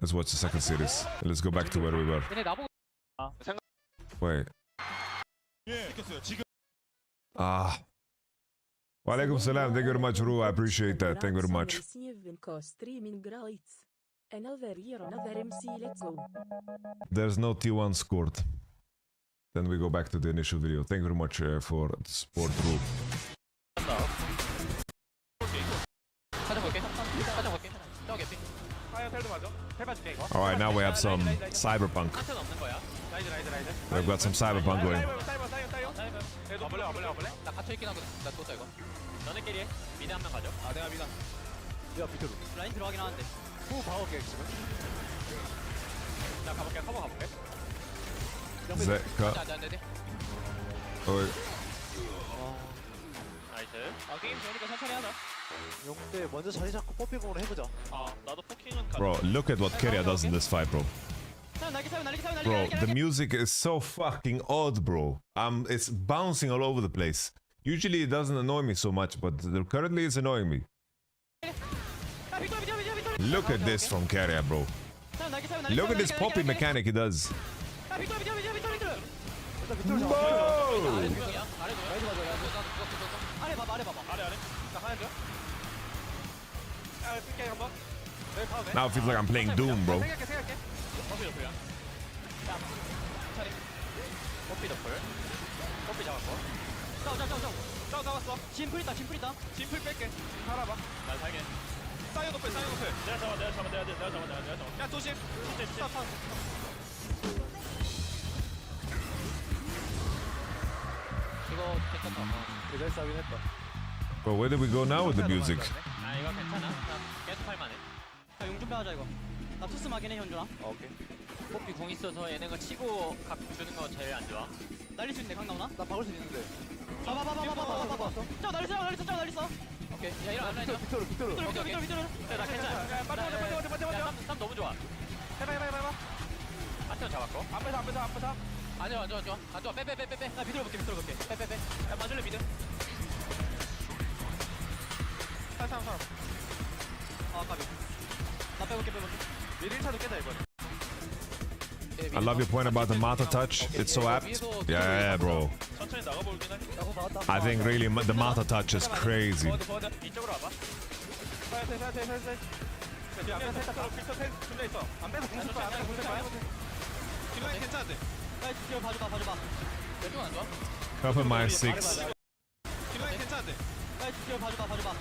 Let's watch the second series. Let's go back to where we were. 얘네 나보고. Wait. Walaikum salam. Thank you very much, Ru. I appreciate that. Thank you very much. There's no T1 scored. Then we go back to the initial video. Thank you very much for the support, Ru. Alright, now we have some cyberpunk. We've got some cyberpunk going. 나 갇혀있긴 하거든. 나 죽었다 이거. 너네끼리 해. 미드 한 명 가져. 내가 미드. 내가 비켜줘. 라인 들어가긴 하는데. 후 봐올게 지금. 나 가볼게. 커버 가볼게. Zeka. Oi. 나이스. 게임 좋으니까 천천히 하자. 용대 먼저 자리 잡고 포핑으로 해보자. 나도 포킹은 Bro, look at what Keria does in this fight, bro. Bro, the music is so fucking odd, bro. It's bouncing all over the place. Usually it doesn't annoy me so much, but currently it's annoying me. Look at this from Keria, bro. Look at this poppy mechanic he does. Now it feels like I'm playing Doom, bro. 진풀 있다. 진풀 뺄게. 살아봐. 나 살게. 사이어 높여. 내가 잡아. 야 조심. 이거 괜찮다. 잘 싸우긴 했다. Bro, where did we go now with the music? 이거 괜찮아. 계속 할만해. 자, 용 준비하자 이거. 나 투스 막긴 해 현준아. 오케이. 뽀삐 궁 있어서 얘네가 치고 각 주는 거 제일 안 좋아. 날릴 수 있는데 강 나오나? 나 박을 수 있는데. 봐봐. 저 날렸어. 오케이. 야 이런 안 해줘. 비트로. 오케이. 나 괜찮아. 빨리. 쌈 너무 좋아. 해봐. 아트는 잡았고. 앞에서. 아니야 안 좋아. 빼. 나 밑으로 볼게. 빼. 야 맞을래 미드. 사람. 까비. 나 빼볼게. 미드 1차도 깨자 이거. I love your point about the Mata touch. It's so apt. Yeah, bro. 천천히 나가볼긴 해. I think really the Mata touch is crazy. 이쪽으로 와봐. 앞에 살짝 필터 준비해 있어. 안 빼서 공쓸 거야. 안 빼서 공쓸 거야. 기능이 괜찮은데. 뒤로 봐줘봐. 왼쪽 안 좋아? Cover my 6. 기능이 괜찮은데. 뒤로 봐줘봐.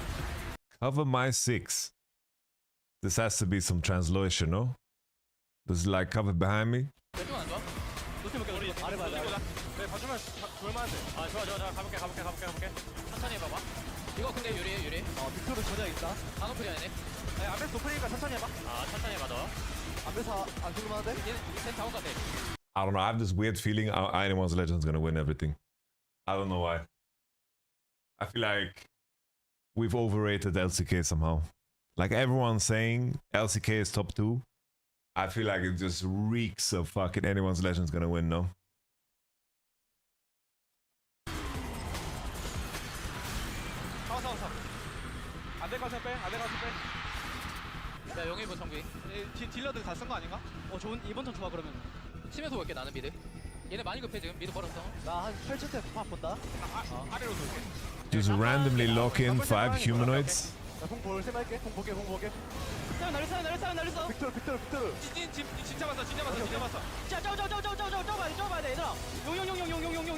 Cover my 6. This has to be some translation, no? Does it like cover behind me? 왼쪽 안 좋아? 우리 아래 봐. 네, 봐주면 볼만한데. 아 좋아 가볼게 천천히 해봐봐. 이거 근데 유리 빅토르 전혀 있다. 안 오프리 아니네. 네, 앞에서 높으니까 천천히 해봐. 아 천천히 해봐 너. 앞에서 안 죽을만한데? 얘는 잡은 것 같아. I don't know. I have this weird feeling anyone's Legend's gonna win everything. I don't know why. I feel like we've overrated LCK somehow. Like everyone's saying LCK is top 2. I feel like it just reeks of fucking anyone's Legend's gonna win, no? 안될 것 같으면 빼. 야 용의 보청기. 딜러들 다 쓴 거 아닌가? 좋은 이번 턴 좋아 그러면. 치면서 볼게 나는 미드. 얘네 많이 급해 지금 미드 벌었어. 나한 8초 때 본다. 아래로 돌게. Just randomly lock in 5 humanoids. 나공볼 세발게. 공 보게. 싸움 날렸어. 빅토르. 진짜 봤어. 자, 짜오 돼 얘들아.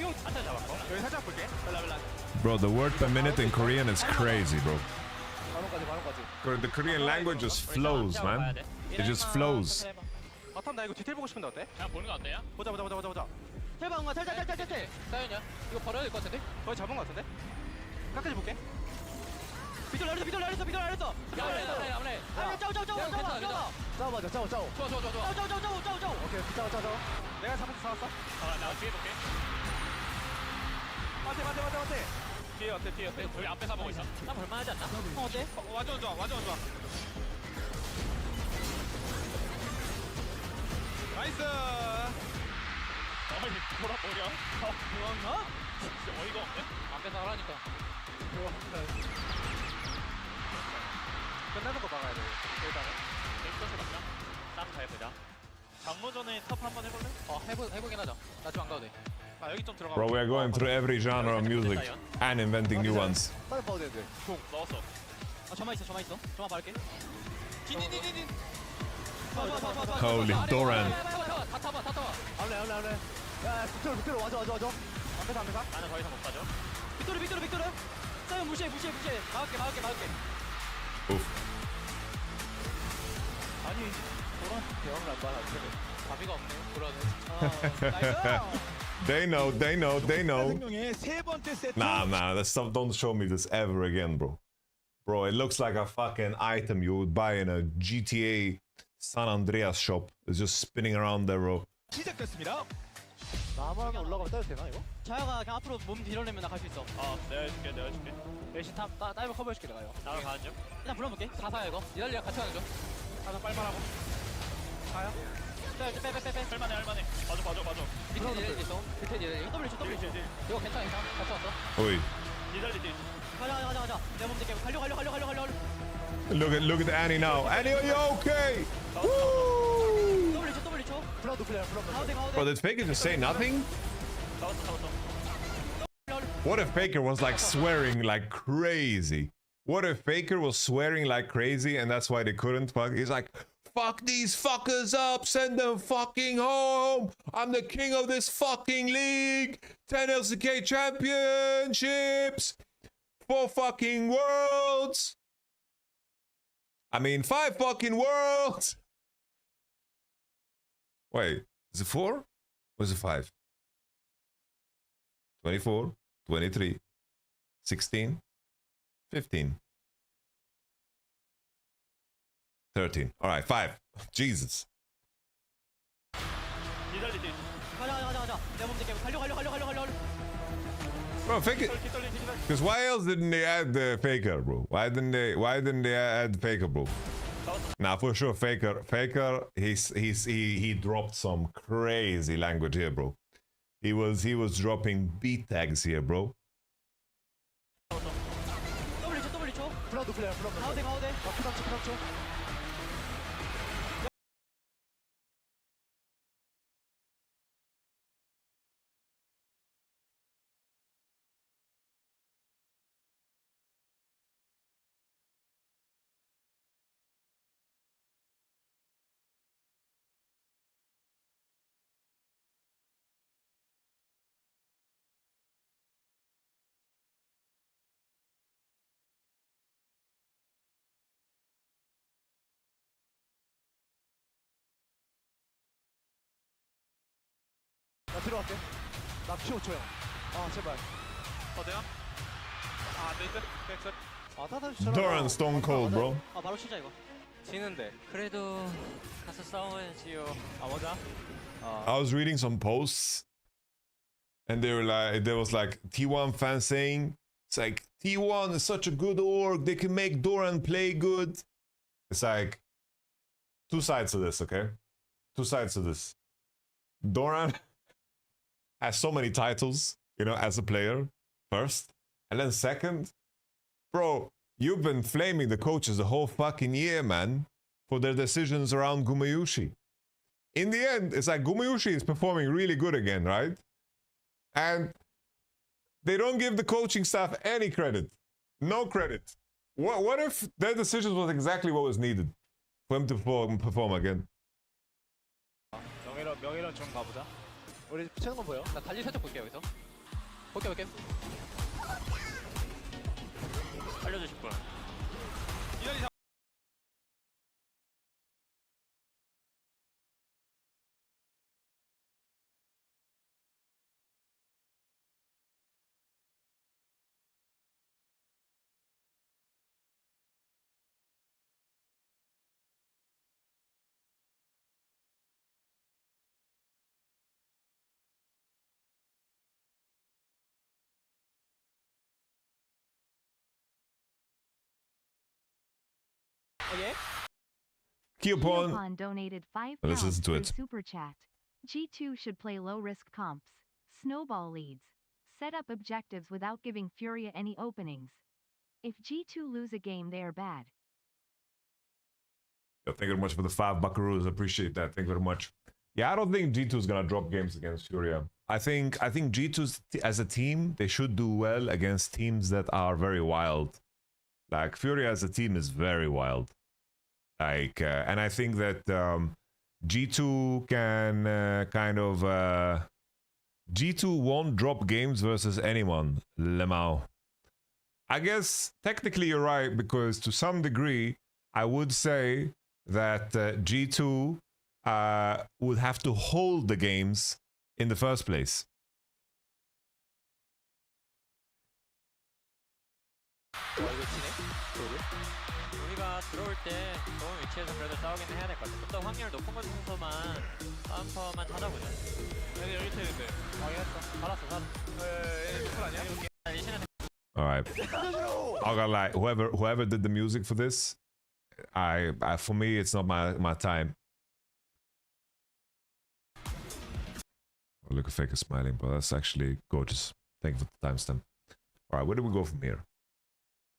용. 한타 잡았고. 여기 살짝 볼게. 벨라. Bro, the word per minute in Korean is crazy, bro. 바론까지. The Korean language just flows, man. It just flows. 바텀 나 이거 디테일 보고 싶은데 어때? 그냥 보는 거 어때요? 보자. 탈방아 탈. 사연이야? 이거 벌어야 될 것 같은데? 거의 잡은 거 같은데? 끝까지 볼게. 빅토르 날렸어. 아무래. 짜오. 짜오 맞아. 좋아. 짜오. 오케이, 짜오. 내가 잡았어. 나 뒤에 볼게. 맞대. 뒤에 어때? 우리 앞에 사보고 있어. 나 볼만하지 않나? 어때? 완전 좋아. 나이스. 어이 돌아버려. 그런가? 진짜 어이가 없네. 앞에 사라니까. 끝나는 거 막아야 돼. 여기다가. 넥서스 맞나? 싸움 잘 해보자. 장모전에 탑 한번 해볼래? 해보긴 하자. 나 좀 안 가도 돼. 아 여기 좀 들어가. Bro, we are going through every genre of music and inventing new ones. 빨리 봐도 되는데. 공 넣었어. 저만 있어. 저만 바를게. 딘. Holy Doran. 다 타봐. 알래. 야, 빅토르 와줘. 앞에 가. 나는 더 이상 못 가죠. 빅토르. 싸움 무시해. 막을게. Oof. 아니, 도란 대왕을 안 봐라. 답이가 없네. 그러네. They know. 생명의 세 번째 세트. Nah, that stuff. Don't show me this ever again, bro. Bro, it looks like a fucking item you would buy in a GTA San Andreas shop. It's just spinning around there, bro. 시작됐습니다. 나만 올라가면 따도 되나 이거? 자야가 그냥 앞으로 몸 밀어내면 나 갈 수 있어. 내가 해줄게. 열심히 다이브 커버해줄게 내가 이거. 나랑 가는 중. 일단 불러볼게. 사사야 이거. 니달리랑 같이 가는 중. 가서 빨만하고. 가요? 빼. 할만해. 봐줘. 밑에 니달리 있어. 밑에 니달리. W. 이거 괜찮아. 같이 왔어. Oi. 니달리 뒤. 가자. 내가 몸 될게. 갈려. Look at Annie now. Annie, are you okay? Woo! W 쳐. 블라드 플레이어. 가운데. Bro, did Faker just say nothing? 잡았어. What if Faker was like swearing like crazy? What if Faker was swearing like crazy and that's why they couldn't fuck? He's like, fuck these fuckers up, send them fucking home. I'm the king of this fucking league. 10 LCK championships. 4 fucking worlds. I mean, 5 fucking worlds. Wait, is it 4? Or is it 5? 24, 23, 16, 15, 13. All right, 5. Jesus. 니달리 뒤. 가자. 내가 몸 될게. 갈려. Bro, Faker. Because why else didn't they add the Faker, bro? Why didn't they add Faker, bro? Nah, for sure, Faker. He dropped some crazy language here, bro. He was dropping beat tags here, bro. W 쳐. 블라드 플레이어. 가운데. 부담 쳐. 나 들어갈게. 나 15초 형. 아 제발. 어때요? 안 되는데? 백설. 아 타타 주잖아. Doran Stone Cold, bro. 아 바로 치자 이거. 지는데. 그래도 가서 싸워야지요. 아 맞아. I was reading some posts, and they were like, there was like T1 fans saying, it's like T1 is such a good org, they can make Doran play good. It's like two sides to this, okay? Two sides to this. Doran has so many titles, you know, as a player, first. And then second, bro, you've been flaming the coaches the whole fucking year, man, for their decisions around Gumayushi. In the end, it's like Gumayushi is performing really good again, right? And they don't give the coaching staff any credit. No credit. What if their decisions was exactly what was needed for him to perform again? 명예론 좀 가보자. 우리 붙이는 거 보여? 나 달리 살짝 볼게 여기서. 볼게. 알려주실 분. Keopon donated 5 Let's listen pounds to through it. Super Chat. G2 should play low-risk comps, snowball leads, set up objectives without giving Furia any openings. If G2 lose a game, they are bad. Yo, thank you very much for the 5 buckaroos. Appreciate that. Thank you very much. Yeah, I don't think G2 is gonna drop games against Furia. I think G2 as a team, they should do well against teams that are very wild. Like Furia as a team is very wild. Like, and I think that G2 can G2 won't drop games versus anyone, Lemao. I guess technically you're right, because to some degree, I would say that G2 would have to hold the games in the first place. 우리가 들어올 때 좋은 위치에서 그래도 싸우긴 해야 될 것 같아. 좀 더 확률 높은 곳에서만 카운터만 찾아보자. 여기 테는데. 알았어. 노플 아니야? 리신한테. All right. I gotta lie. Whoever did the music for this, I for me it's not my time. Oh, look, a fake is smiling, but that's actually gorgeous. Thank you for the timestamp. All right, where do we go from here?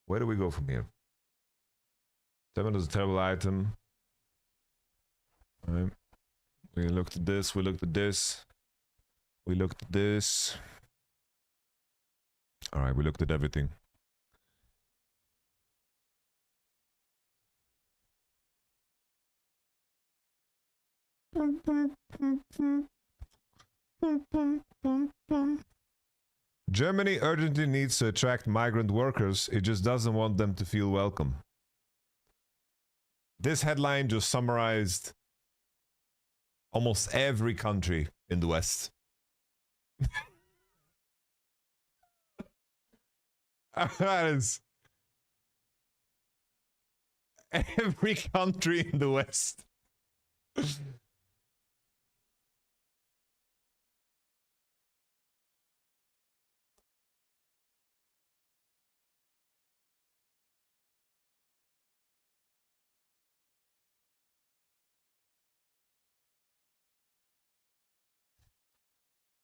Where do we go from here? Stamina is a terrible item. All right. We looked at this. We looked at this. We looked at this. All right, we looked at everything. Germany urgently needs to attract migrant workers. It just doesn't want them to feel welcome. This headline just summarized almost every country in the West. That is every country in the West.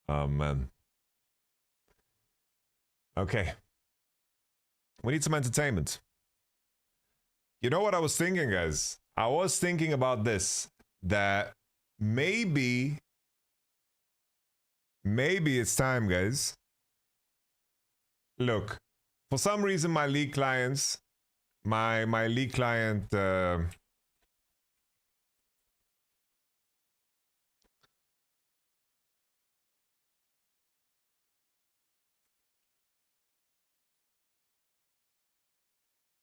Oh, man. Okay. We need some entertainment. You know what I was thinking, guys? I was thinking about this. That maybe it's time, guys. Look, for some reason, my league clients, my league client...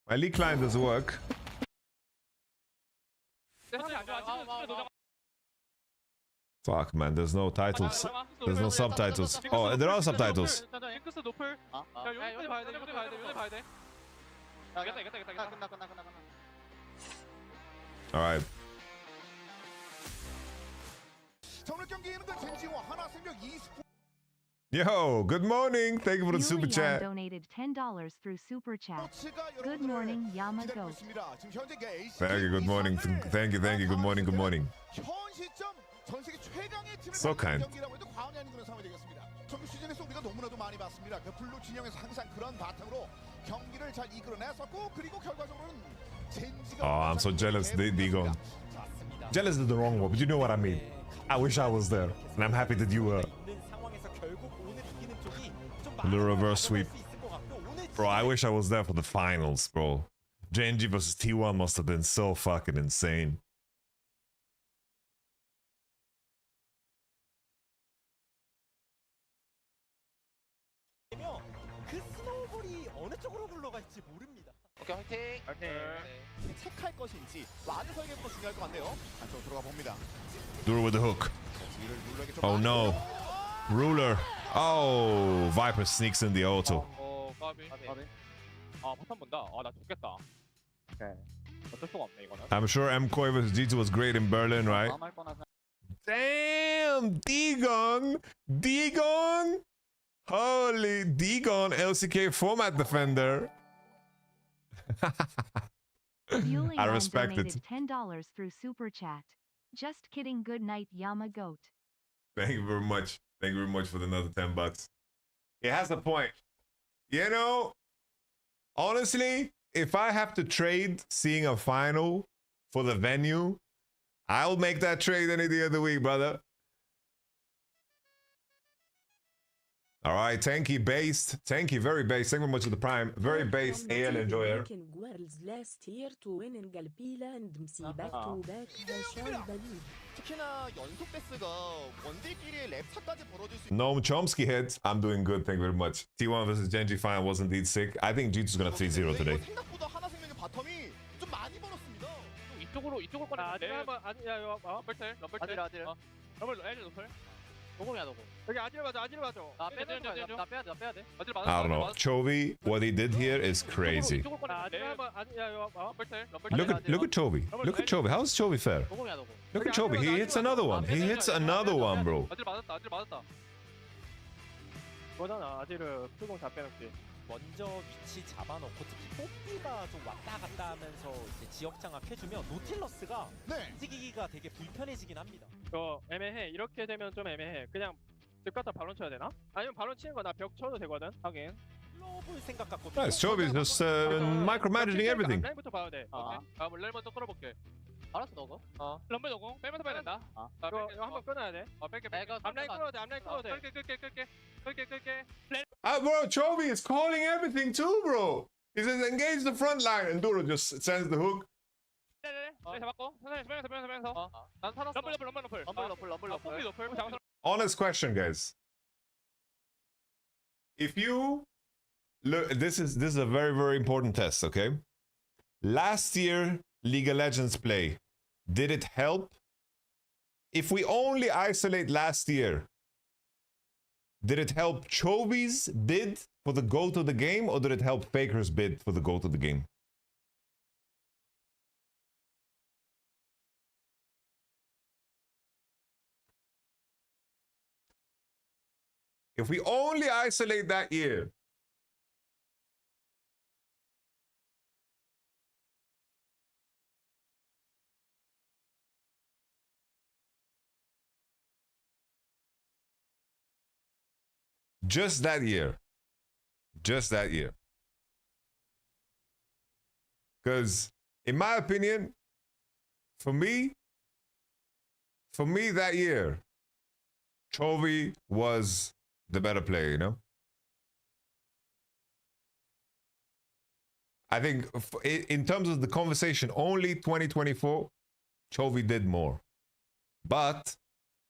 my league client doesn't work. Fuck, man, there's no titles. There's no subtitles. Oh, there are subtitles. 핑크스 노플. 야, 요네 봐야 돼. 요네 봐야 돼. 요네 봐야 돼. 이겼다. 끝나. Alright. 자, 오늘 경기는 그 젠지와 하나생명 e스포츠. Yo, good morning. Thank you for the super chat. donated $10 through super chat. Good morning, Yamago. Thank you. Good morning. Thank you. Good morning. Good morning. 현 시점 전 세계 최강의 팀을 So kind. 경기라고 해도 과언이 아닌 그런 상황이 되겠습니다. 정규 시즌에서 우리가 너무나도 많이 봤습니다. 그 블루 진영에서 항상 그런 바탕으로 경기를 잘 이끌어냈었고 그리고 결과적으로는 젠지가 Oh, I'm so jealous, Digon. Jealous is the wrong word, but you know what I mean. I wish I was there, and I'm happy that you were. The reverse sweep. Bro, I wish I was there for the finals, bro. JNG versus T1 must have been so fucking insane. 그 스노우볼이 어느 쪽으로 굴러갈지 모릅니다. 오케이, 화이팅. 체크할 것인지 와드 설계부터 중요할 것 같네요. 안쪽으로 들어가 봅니다. Dur with the hook. Oh no. Ruler. Oh, Viper sneaks in the auto. 까비. 아, 파탄 본다. 아, 나 죽겠다. 오케이. 어쩔 수가 없네, 이거는. I'm sure MKOI versus G2 was great in Berlin, right? Damn, Digon! Holy Digon, LCK format defender. I respect it. $10 through super chat. Just kidding. Good night, Yamagoat. Thank you very much. Thank you very much for another $10. He has a point. You know, honestly, if I have to trade seeing a final for the venue, I'll make that trade any day of the week, brother. All right, Tanky based. Tanky, very based. Thank you very much for the prime. Very based AL enjoyer. Girls last year to win in Galpila and MC back to back 특히나 연속 패스가 원딜끼리의 랩차까지 벌어질 수 Noam Chomsky hit. I'm doing good. Thank you very much. T1 versus Genji final was indeed sick. I think G2's gonna 3-0 today. 생각보다 하나생명의 바텀이 좀 많이 벌었습니다. 이쪽으로 꺼내는데. 아니야, 럼블. 아들. 럼블, 애들 노플. 노공이야, 노공. 여기 아지를 봐줘. 나 빼야 돼. 나 빼야 돼. 아지를 I don't know. Chovy, what he did here is crazy. Look at Chovy. Look at Chovy. How's Chovy fair? 노공이야, 노공. Look at Chovy. He hits another one. He hits another one, bro. 아지를 맞았다. 그거잖아. 아지를 풀공 다 빼놓지. 먼저 위치 잡아놓고 특히 뽀삐가 좀 왔다 갔다 하면서 이제 지역 장악해주면 노틸러스가 움직이기가 되게 불편해지긴 합니다. 애매해. 이렇게 되면 좀 애매해. 그냥 집 갖다 발론 쳐야 되나? 아니면 발론 치는 거 나 벽 쳐도 되거든. 하긴. 볼 생각 갖고. Nice. Chovy's just micromanaging everything. 라인부터 봐야 돼. 오케이. 렐 먼저 끌어볼게. 알았어, 너고. 럼블 노공 빼면서 봐야 된다. 이거 한번 끊어야 돼. 뺄게. 앞라인 끌어야 돼. 끌게. Bro, Chovy is calling everything too, bro. He says engage the front line, and Duro just sends the hook. 잡았고. 빼면서. 난 살았어. 럼블. Honest question, guys. If you look, this is a very, very important test, okay? Last year, League of Legends play, did it help? If we only isolate last year, did it help Chovy's bid for the GOAT of the game, or did it help Faker's bid for the GOAT of the game? If we only isolate that year, just that year. Because, in my opinion, for me that year, Chovy was the better player, you know? I think in terms of the conversation, only 2024, Chovy did more. But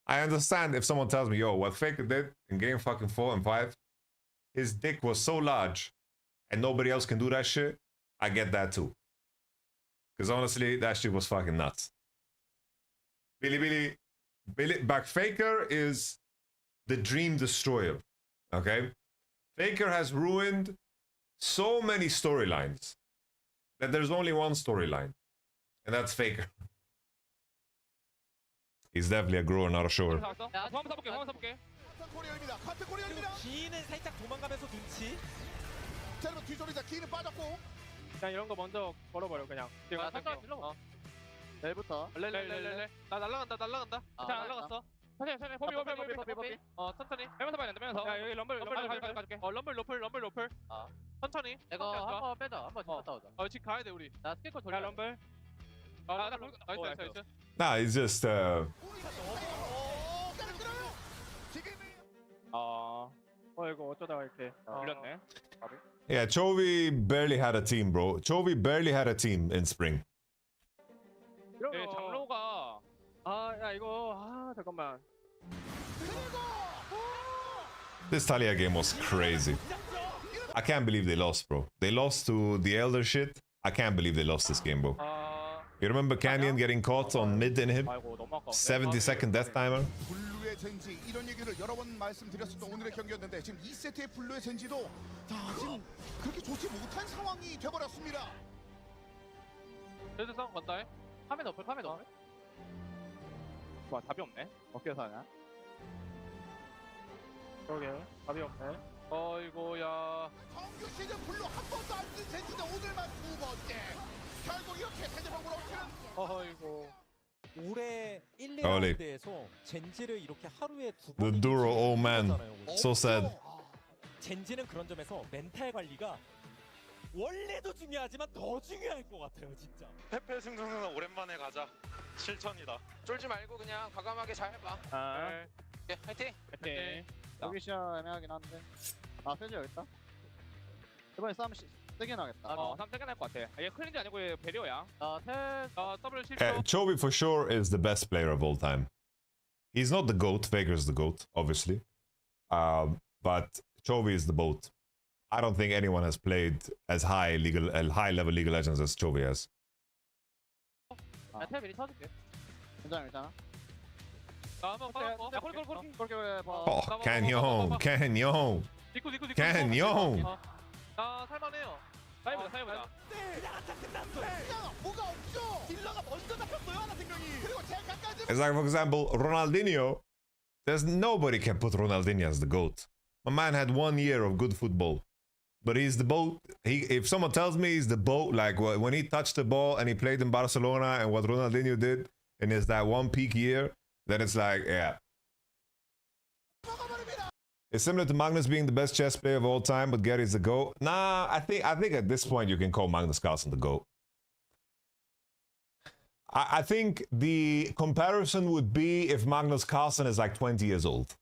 I understand if someone tells me, yo, what Faker did in game fucking 4 and 5, his dick was so large and nobody else can do that shit. I get that too. Because honestly, that shit was fucking nuts. Billy, But Faker is the dream destroyer. Okay? Faker has ruined so many storylines that there's only one storyline, and that's Faker. He's definitely a grower, not a shower. 기는 살짝 도망가면서 눈치. 자, 여러분 뒤쪽에 기는 빠졌고. 그냥 이런 거 먼저 걸어버려 그냥. 내가 잠깐 질러. 내일부터. 레. 나 날라간다. 자 날라갔어. 천천히. 포비. 천천히. 빼면서 봐야 된다. 빼면서. 야 여기 럼블 가줄게. 럼블 로플. 천천히. 이거 한번 빼자. 한번 갔다 오자. 지금 가야 돼 우리. 나 스케이트 돌려. 야 럼블. 나이스. Nah, it's just 이거 어쩌다가 이렇게 밀렸네. yeah, Chovy barely had a team, bro. Chovy barely had a team in spring. 네, 장로가 야 이거 잠깐만. This Talia game was crazy. I can't believe they lost, bro. They lost to the Elder shit. I can't believe they lost this game, bro. You remember Canyon getting caught on mid inhib? 70-second death timer? 블루의 젠지 이런 얘기를 여러 번 말씀드렸었던 오늘의 경기였는데 지금 2세트의 블루의 젠지도 지금 그렇게 좋지 못한 상황이 돼버렸습니다. 레드 싸움 간다 해. 카메 너플. 와 답이 없네. 어떻게 사냐? 그러게 답이 없네. 어이고야. 정규 시즌 블루 한 번도 안 뜬 젠지인데 오늘만 두 번째. 결국 이렇게 상대방으로 치는. 어이고. 올해 1, 2라운드에서 젠지를 이렇게 하루에 두 번. The Duro, oh man. So sad. 젠지는 그런 점에서 멘탈 관리가 원래도 중요하지만 더 중요할 것 같아요, 진짜. 페페 승승승 오랜만에 가자. 실천이다. 쫄지 말고 그냥 과감하게 잘 해봐. 오케이, 화이팅. 여기 시야 애매하긴 한데. 세지 여기 있다. 이번에 싸움 세게 나겠다. 싸움 세게 날 것 같아. 얘 클린지 아니고 얘 배리어야. 더블 실패. Chovy for sure is the best player of all time. He's not the GOAT. Faker's the GOAT, obviously. But Chovy is the GOAT. I don't think anyone has played as high level League of Legends as Chovy has. 텔 미리 쳐줄게. 괜찮아. Oh, Canyon. 나 살만해요. 사이보자. 뭐가 없죠. 딜러가 먼저 잡혔어요 하나 생명이. 그리고 제가까지. It's like, for example, Ronaldinho. There's nobody can put Ronaldinho as the GOAT. My man had 1 year of good football. But he's the GOAT. If someone tells me he's the GOAT, like when he touched the ball and he played in Barcelona and what Ronaldinho did in his that one peak year, then it's like, yeah. It's similar to Magnus being the best chess player of all time, but Gary's the GOAT. Nah, I think at this point you can call Magnus Carlsen the GOAT. I think the comparison would be if Magnus Carlsen is like 20 years old.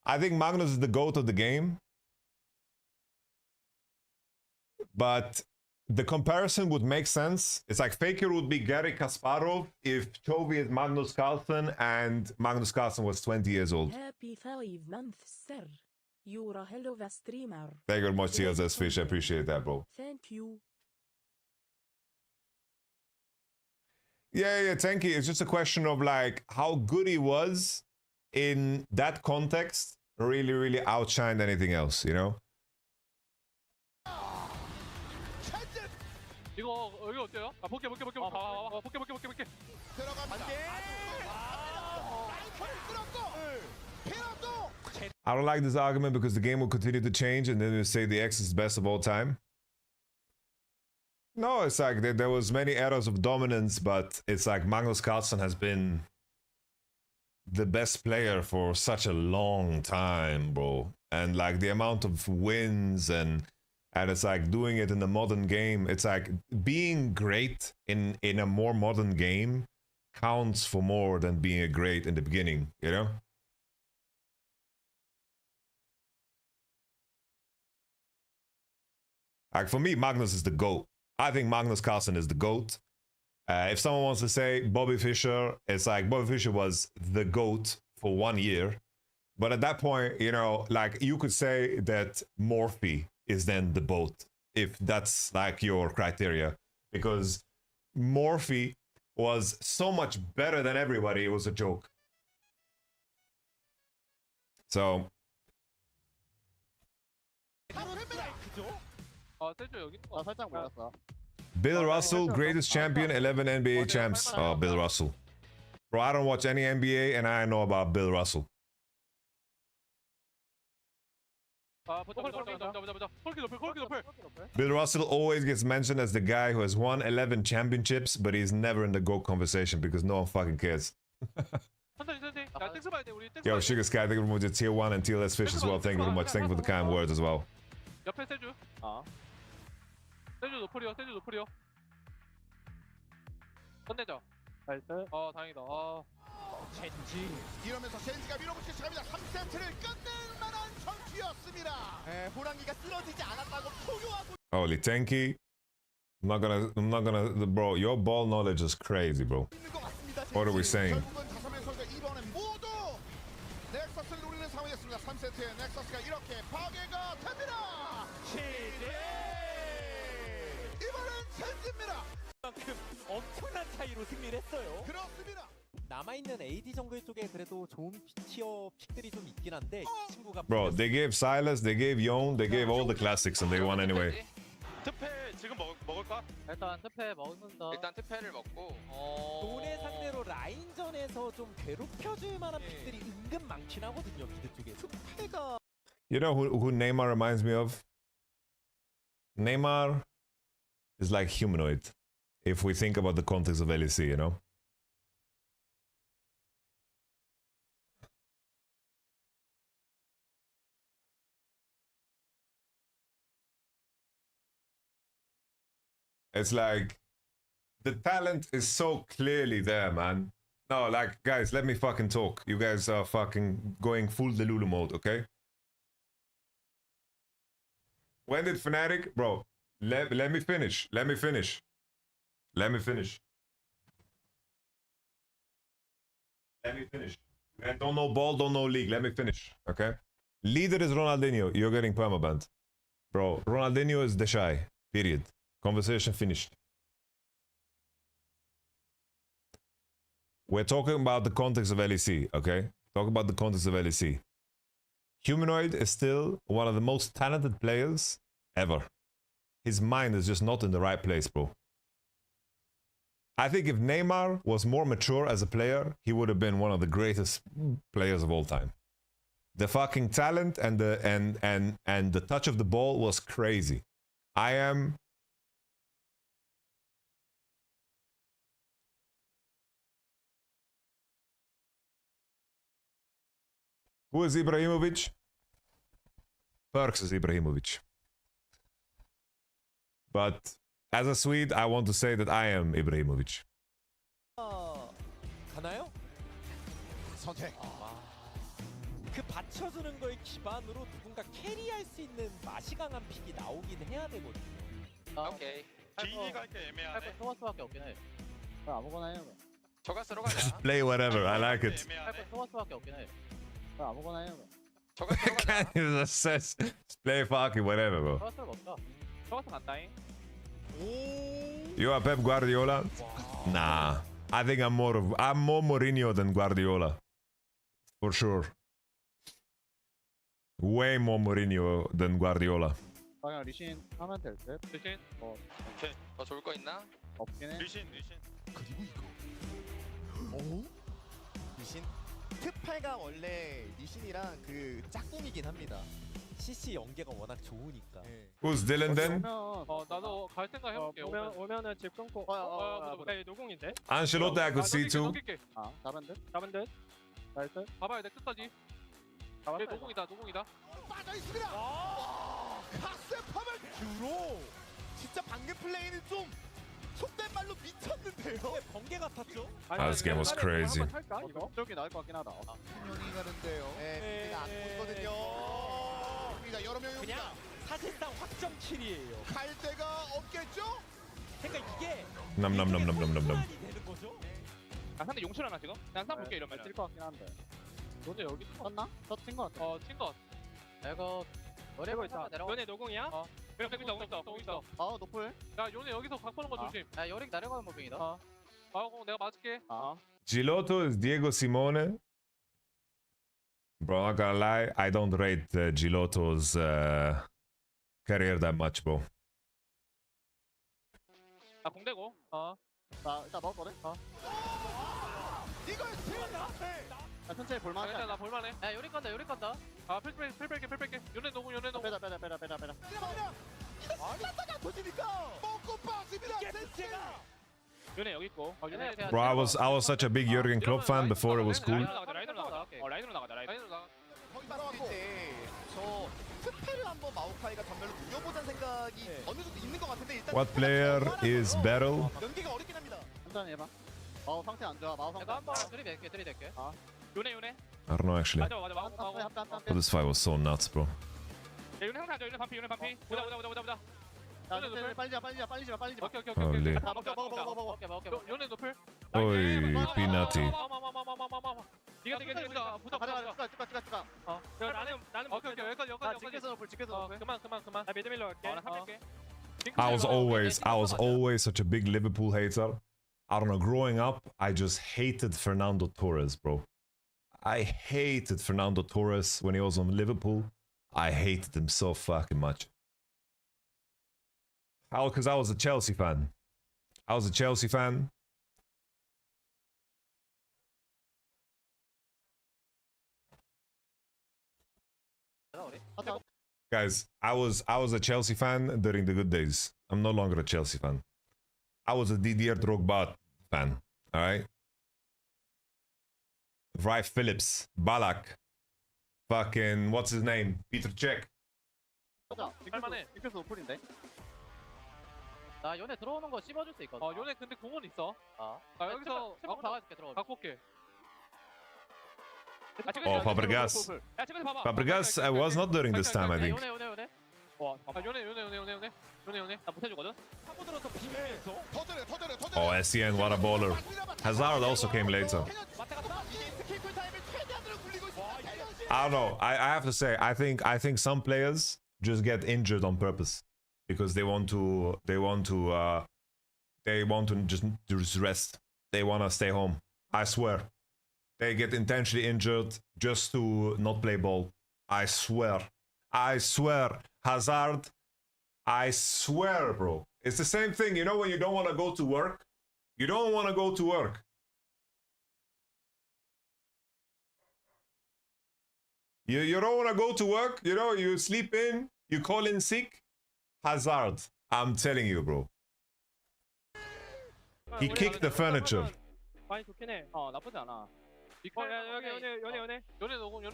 I think Magnus is the GOAT of the game. But the comparison would make sense. It's like Faker would be Gary Kasparov if Chovy is Magnus Carlsen and Magnus Carlsen was 20 years old. Happy 5 months, sir. You're a hell of a streamer. Thank you very much, TLS Fish. I appreciate that, bro. Thank you. Yeah, thank you. It's just a question of like how good he was in that context really outshined anything else, you know? 이거 여기 어때요? 볼게. I don't like this argument because the game will continue to change and then they say the X is the best of all time. No, it's like there was many eras of dominance, but it's like Magnus Carlsen has been the best player for such a long time, bro. And like the amount of wins and it's like doing it in the modern game. It's like being great in a more modern game counts for more than being a great in the beginning, you know? Like for me, Magnus is the GOAT. I think Magnus Carlsen is the GOAT. If someone wants to say Bobby Fischer, it's like Bobby Fischer was the GOAT for 1 year. But at that point, you know, like you could say that Morphe is then the GOAT if that's like your criteria, because Morphe was so much better than everybody. It was a joke. So 살짝 몰랐어. Bill Russell, greatest champion, 11 NBA champs. Oh, Bill Russell. Bro, I don't watch any NBA and I know about Bill Russell. Bill Russell always gets mentioned as the guy who has won 11 championships, but he's never in the GOAT conversation because no one fucking cares. Yo, Sugar Sky, thank you very much for tier 1 and TLS Fish as well. Thank you very much. Thank you for the kind words as well. 옆에 세주. 세주 노플이요. 세주 노플이요. 끝내죠. 나이스. 다행이다. 젠지. 이러면서 젠지가 밀어붙이기 시작합니다. 3세트를 끝낼 만한 경기였습니다. 호랑이가 쓰러지지 않았다고 포효하고. Holy tanky. I'm not gonna, bro, your ball knowledge is crazy, bro. What are we saying? 결국은 5명 선수가 이번엔 모두 넥서스를 노리는 상황이었습니다. 3세트에 넥서스가 이렇게 파괴가 됩니다. 이번엔 젠지입니다. 그만큼 엄청난 차이로 승리를 했어요. 그렇습니다. 남아있는 AD 정글 쪽에 그래도 좋은 티어 픽들이 좀 있긴 한데 이 친구가 Bro, they gave Silas, they gave Yon, they gave all the classics and they won anyway. 특패 지금 먹을까? 일단 특패 먹는다. 일단 특패를 먹고. 돈의 상대로 라인전에서 좀 괴롭혀줄 만한 픽들이 은근 많긴 하거든요. 미드 쪽에. 특패가 You know who Neymar reminds me of? Neymar is like humanoid. If we think about the context of LEC, you know? It's like the talent is so clearly there, man. No, like, guys, let me fucking talk. You guys are fucking going full Delulu mode, okay? When did Fnatic? Bro, let me finish. Let me finish. Let me finish. Let me finish. And don't know ball, don't know league. Let me finish, okay? Leader is Ronaldinho. You're getting permabanned. Bro, Ronaldinho is the shy. Period. Conversation finished. We're talking about the context of LEC, okay? Talk about the context of LEC. Humanoid is still one of the most talented players ever. His mind is just not in the right place, bro. I think if Neymar was more mature as a player, he would have been one of the greatest players of all time. The fucking talent and the touch of the ball was crazy. Who is Ibrahimovic? Perks is Ibrahimovic. But as a Swede, I want to say that I am Ibrahimovic. 가나요? 선택. 그 받쳐주는 거에 기반으로 누군가 캐리할 수 있는 맛이 강한 픽이 나오긴 해야 되거든요. 오케이. 기인이가 할게 애매하네. 할거 토마스밖에 없긴 해. 아무거나 해요. 저가스로 가자. Just play whatever. I like it. 할거 토마스밖에 없긴 해. 아무거나 해요. 저가스로 가자. Can't even assess. Just play fucking whatever, bro. 토마스를 먹자. 저가스 간다잉. You are Pep Guardiola? Nah. I think I'm more Mourinho than Guardiola. For sure. Way more Mourinho than Guardiola. 그냥 리신 하면 될 듯. 리신? 오케이. 더 좋을 거 있나? 없긴 해. 리신. 그리고 이거. 리신? 특패가 원래 리신이랑 그 짝꿍이긴 합니다. CC 연계가 워낙 좋으니까. Who's Dylan then? 나도 갈 생각 해볼게. 오면은 집 끊고. 네, 노공인데. Ancelotti I could see too. 잡은 듯. 나이스. 봐봐야 돼 끝까지. 얘 노공이다. 빠져 있습니다. 카세팜을 주로. 진짜 방금 플레이는 좀 속된 말로 미쳤는데요. 번개 같았죠? This game was crazy. 쪽이 나을 것 같긴 하다. 분명히 가는데요. 네, 안 보이거든요. 여러 명이 그냥 사실상 확정 킬이에요. 갈 데가 없겠죠? 그러니까 이게 넘넘넘넘넘넘넘. 되는 거죠? 상대 용출하나 지금? 난 상 볼게 이러면. 찔것 같긴 한데. 너네 여기 떴나? 떴친 것 같아. 친것. 이거 노래고 있다. 너네 노공이야? 여기 있다. 아 노플. 야 요네 여기서 각 보는 거 조심. 야 요릭 내려가는 무빙이다. 내가 맞을게. Giotto is Diego Simone. Bro, not gonna lie, I don't rate Giotto's career that much, bro. 공대고. 나 일단 먹었거든. 이걸 세웠다. 천천히 볼만해. 일단 나 볼만해. 야 요릭 간다. 필 뺄게. 요네 노공. 빼라. 이러다가 터지니까 먹고 빠집니다. 센스가. 요네 여기 있고. Bro, I was such a big Jurgen Klopp fan before it was cool. 라인으로 나가자. 거기 따라왔고. 저 스펠을 한번 마오카이가 전멸로 누려보자는 생각이 어느 정도 있는 것 같은데 일단. What player is battle? 연기가 어렵긴 합니다. 천천히 해봐. 마우 상태 안 좋아. 마우 상태. 내가 한번 들이댈게. 요네. I don't know actually. 맞아. But this fight was so nuts, bro. 야 요네 항상 요네 반피. 보자. 빨리 자. 오케이. Holy. 먹게. 요네 노플. Oi, Pinati. 니가 부터. 쭉. 나는 오케이. 여기까지. 직계서 노플. 그만. 나 미드밀러 갈게. 나 할게. I was always such a big Liverpool hater. I don't know, growing up, I just hated Fernando Torres, bro. I hated Fernando Torres when he was on Liverpool. I hated him so fucking much. How? Because I was a Chelsea fan. Guys, I was a Chelsea fan during the good days. I'm no longer a Chelsea fan. I was a Didier Drogba fan. All right. Vrij Phillips, Balak, fucking what's his name? Peter Cech. 할만해. 직계서 노플인데. 나 요네 들어오는 거 씹어줄 수 있거든. 요네 근데 공은 있어. 나 여기서 박아줄게 들어가. 갖고 올게. Oh, Fabregas. Fabregas was not during this time, I think. 요네. 요네. 나 못해주거든. Oh, SCN, what a baller. Hazard also came later. I don't know. I have to say, I think some players just get injured on purpose because they want to just rest. They want to stay home. I swear. They get intentionally injured just to not play ball. I swear. Hazard. I swear, bro. It's the same thing, you know, when you don't want to go to work. You don't want to go to work. You don't want to go to work, you know, you sleep in, you call in sick. Hazard. I'm telling you, bro. He kicked the furniture. 많이 좋긴 해. 나쁘지 않아. 요네 노공.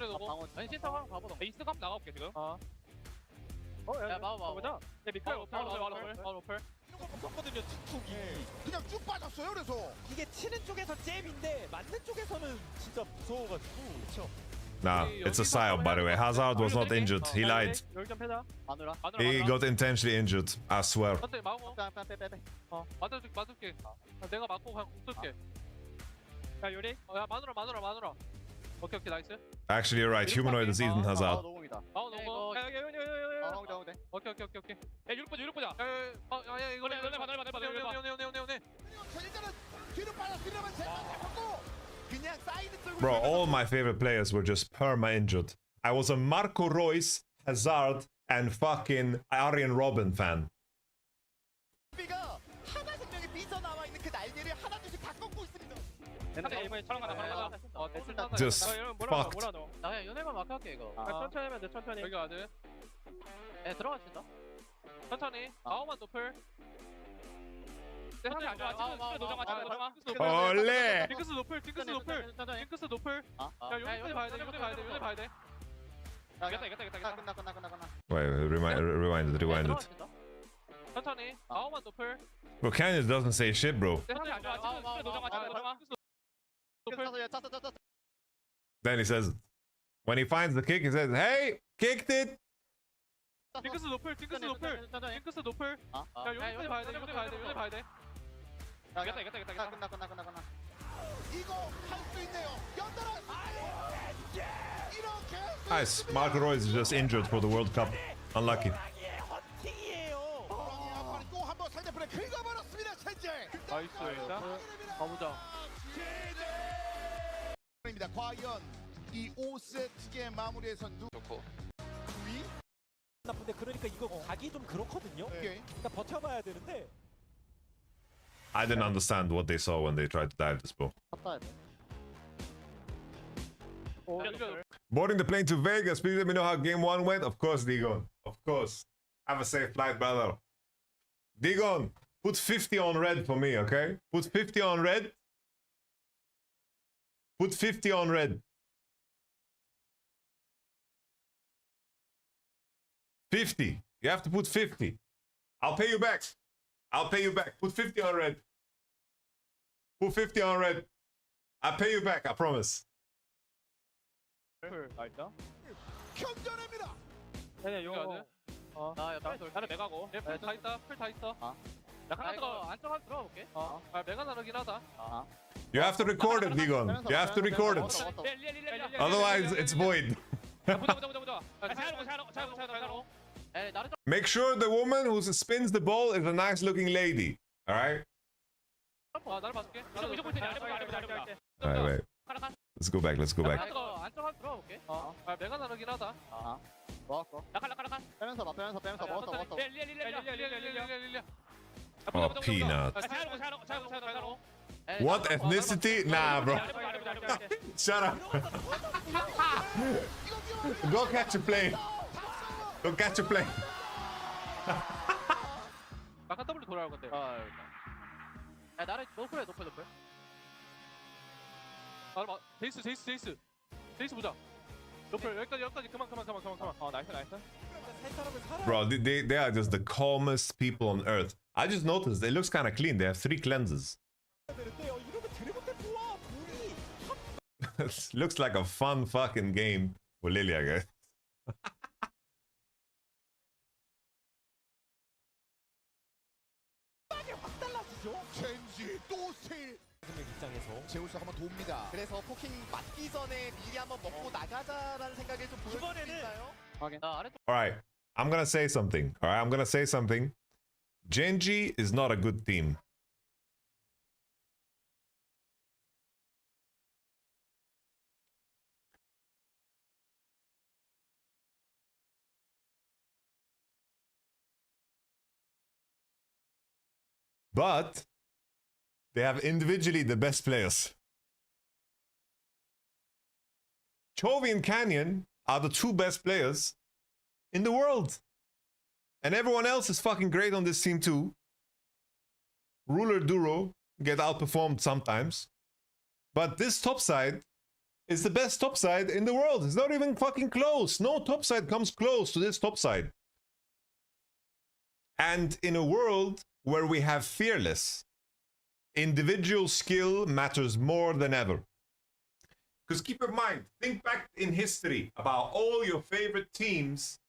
아니 센터 한번 가보자. 이스트 값 나가볼게 지금. 야 마우. 보자. 미카엘 오플. 없었거든요. 툭툭이 그냥 쭉 빠졌어요. 그래서 이게 치는 쪽에서 잼인데 맞는 쪽에서는 진짜 무서워가지고. 그렇죠. Nah, it's a psyop, by the way. Hazard was not injured. He lied. He got intentionally injured. I swear. 맞을게. 내가 맞고 그냥 공 쏠게. 야 요리. 야 마누라. 오케이 나이스. Actually, you're right. Humanoid is Eden Hazard. 노공. 오케이. 야 유력 보자. 야 이거네. 요네. 일단은 뒤로 빠졌으려면 제가 잡고 그냥 사이드 쪽으로. Bro, all my favorite players were just perma injured. I was a Marco Reus, Hazard, and fucking Arjen Robben fan. 비가 하나 생명이 삐져나와 있는 그 날개를 하나둘씩 다 꺾고 있습니다. 이번에 촬영 가자. Just fucked. 나 그냥 요네만 마크할게 이거. 천천히 하면 돼. 천천히. 여기 와드. 들어가신다. 천천히. 마오만 노플. 내 상태 안 좋아. 지금 노정아. 올레. 징크스 노플. 야 요네 봐야 돼. 이겼다. Wait, rewinded. 천천히. 마오만 노플. Bro, Canyon doesn't say shit, bro. 내 상태 안 좋아. 지금 노정아. Then he says, when he finds the kick, he says, "Hey, kicked it." 징크스 노플. 야 요네 봐야 돼. 이겼다. 이거 할 수 있네요. 연달아. 이렇게. Nice. Marco Reus is just injured for the World Cup. Unlucky. 가보자. 입니다. 과연 이 5세트의 마무리에선 좋고. 위? 나쁜데 그러니까 이거 가기 좀 그렇거든요. 그러니까 버텨봐야 되는데. I didn't understand what they saw when they tried to dive this bow. Boarding the plane to Vegas. Please let me know how game 1 went. Of course, Digon. Of course. Have a safe flight, brother. Digon, put 50 on red for me, okay? Put 50 on red. Put 50 on red. 50. You have to put 50. I'll pay you back. I'll pay you back. Put 50 on red. Put 50 on red. I'll pay you back, I promise. 견뎌냅니다. 네네 용어. 나는 메가고. 풀다 있다. 풀 다 있어. 나 카나트가 안쪽 한 들어볼게. 메가 나르긴 하다. You have to record it, Digon. You have to record it. Otherwise, it's void. Make sure the woman who spins the ball is a nice-looking lady. All right. All right, wait. Let's go back. Let's go back. 메가 나르긴 하다. Oh, peanut. What ethnicity? Nah, bro. Shut up. Go catch a plane. Go catch a plane. 아까 더블 돌아올 건데. 야 나를 노플해 노플. 제이스 보자. 노플 여기까지 그만. 나이스. Bro, they are just the calmest people on earth. I just noticed it looks kind of clean. They have 3 cleanses. Looks like a fun fucking game for Lilia, guys. 젠지 또 세. 제우스 한번 돕니다. 그래서 포킹 맞기 전에 미리 한번 먹고 나가자라는 생각을 좀 보여줄 수 있나요? All right, I'm gonna say something. All right, I'm gonna say something. Genji is not a good team. But they have individually the best players. Chovy and Canyon are the 2 best players in the world. And everyone else is fucking great on this team too. Ruler Duro get outperformed sometimes. But this top side is the best top side in the world. It's not even fucking close. No top side comes close to this top side. And in a world where we have Fearless, individual skill matters more than ever. Because keep in mind, think back in history about all your favorite teams,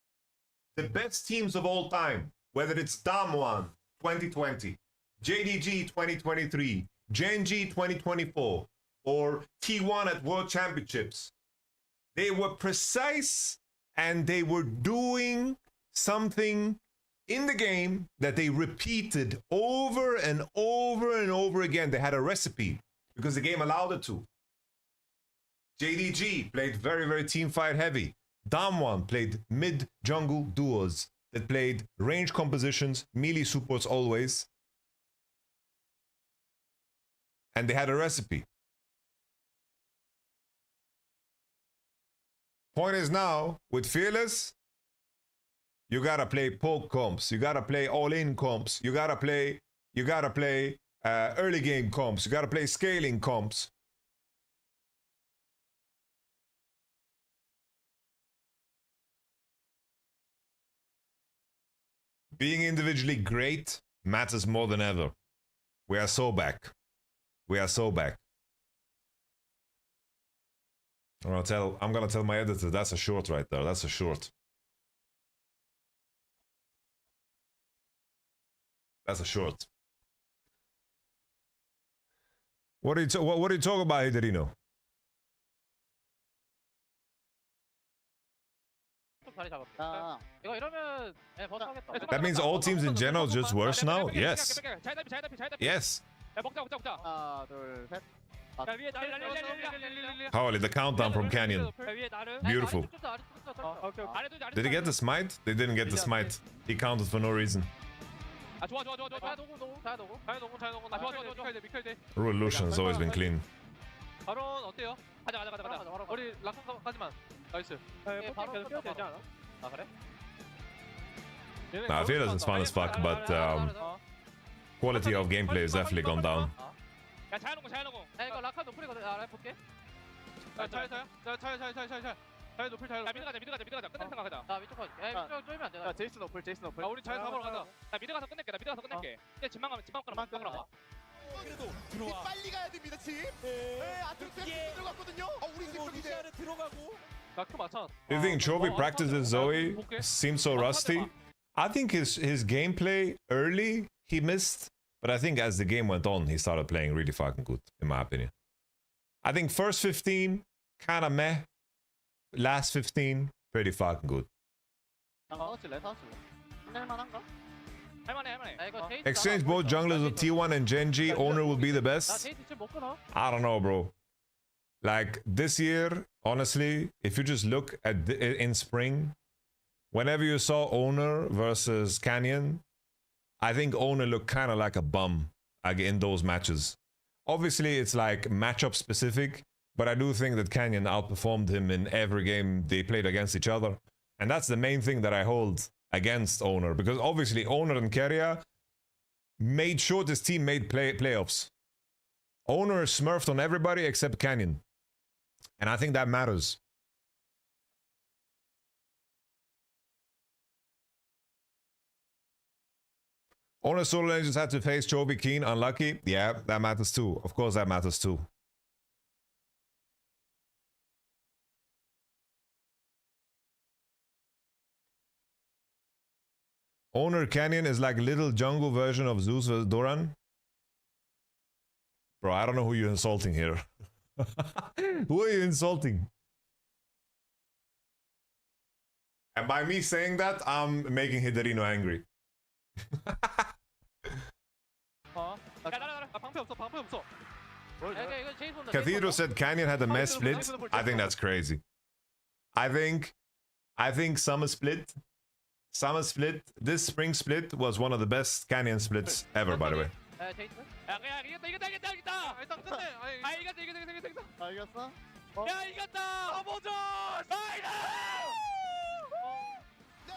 the best teams of all time, whether it's Damwon 2020, JDG 2023, Genji 2024, or T1 at World Championships. They were precise and they were doing something in the game that they repeated over and over and over again. They had a recipe because the game allowed it to. JDG played very, very team fight heavy. Damwon played mid jungle duos that played range compositions, melee supports always. And they had a recipe. Point is now, with Fearless, you gotta play poke comps, you gotta play all-in comps, you gotta play early game comps, you gotta play scaling comps. Being individually great matters more than ever. We are so back. We are so back. I'm gonna tell my editor that's a short right there. That's a short. That's a short. What are you talking about, Hiderino? That means all teams in general just worse now? Yes. Yes. 야 먹자. 하나, 둘, 셋. 야 위에 나를. Holy, the countdown from Canyon. 위에 나를. Beautiful. 오케이. 아래도 Did he get the smite? They didn't get the smite. He counted for no reason. 아 좋아. 잘 노고. 나 좋아. 미칼. Rule Lucian has always been clean. 바론 어때요? 가자. 우리 락커 가지만. 나이스. 바로 계속 되지 않아? 아 그래? Nah, I feel it's fun as fuck, but quality of gameplay has definitely gone down. 야 잘 놓고. 야 이거 라카 노플이거든. 아 볼게. 잘 노플. 야 미드 가자. 끝낼 생각하자. 나 위쪽 가자. 야 위쪽 쫄면 안 돼. 야 제이스 노플. 아 우리 잘 잡으러 가자. 나 미드 가서 끝낼게. 이제 집만 가라. 그래도 빨리 가야 됩니다 지금. 네, 아트록스 들어갔거든요. 우리 팀 이제 들어가고. 나크 맞춰. Do you think Chovy practices Zoe seems so rusty? I think his gameplay early he missed, but I think as the game went on he started playing really fucking good in my opinion. I think first 15 kind of meh, last 15 pretty fucking good. Exchange both junglers of T1 and Genji, owner will be the best. I don't know, bro. Like this year, honestly, if you just look at in spring, whenever you saw owner versus Canyon, I think owner looked kind of like a bum like in those matches. Obviously, it's like matchup specific, but I do think that Canyon outperformed him in every game they played against each other. And that's the main thing that I hold against owner, because obviously owner and Keria made sure this team made playoffs. Owner smurfed on everybody except Canyon. And I think that matters. Owner Solo Legends had to face Chovy Keen, unlucky. Yeah, that matters too. Of course that matters too. Owner Canyon is like a little jungle version of Zeus vs Doran. Bro, I don't know who you're insulting here. Who are you insulting? And by me saying that, I'm making Hiderino angry. Cathedral said Canyon had a mess split. I think that's crazy. I think Summer Split, this spring split was one of the best Canyon splits ever, by the way.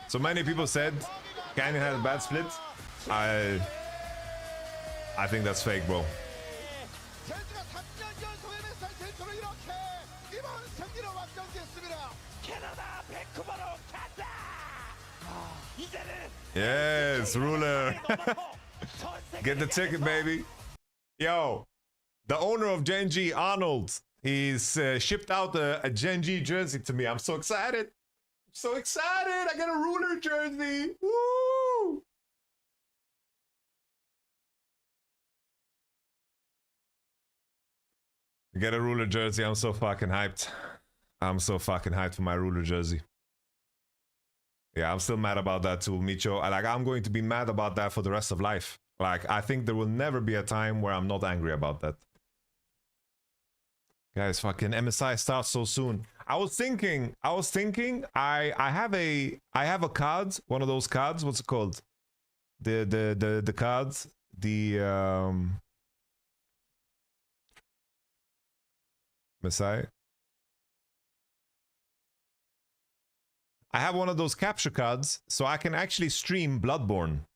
So many people said Canyon had a bad split. I think that's fake, bro. Yes, ruler. Get the ticket, baby. Yo, the owner of Genji, Arnold, he's shipped out a Genji jersey to me. I'm so excited. So excited. I got a ruler jersey. Woo! I get a ruler jersey. I'm so fucking hyped. I'm so fucking hyped for my ruler jersey. Yeah, I'm still mad about that too, Micho. I'm going to be mad about that for the rest of life. Like, I think there will never be a time where I'm not angry about that. Guys, fucking MSI starts so soon. I was thinking, I have a card, one of those cards, what's it called? The cards, MSI. I have one of those capture cards, so I can actually stream Bloodborne.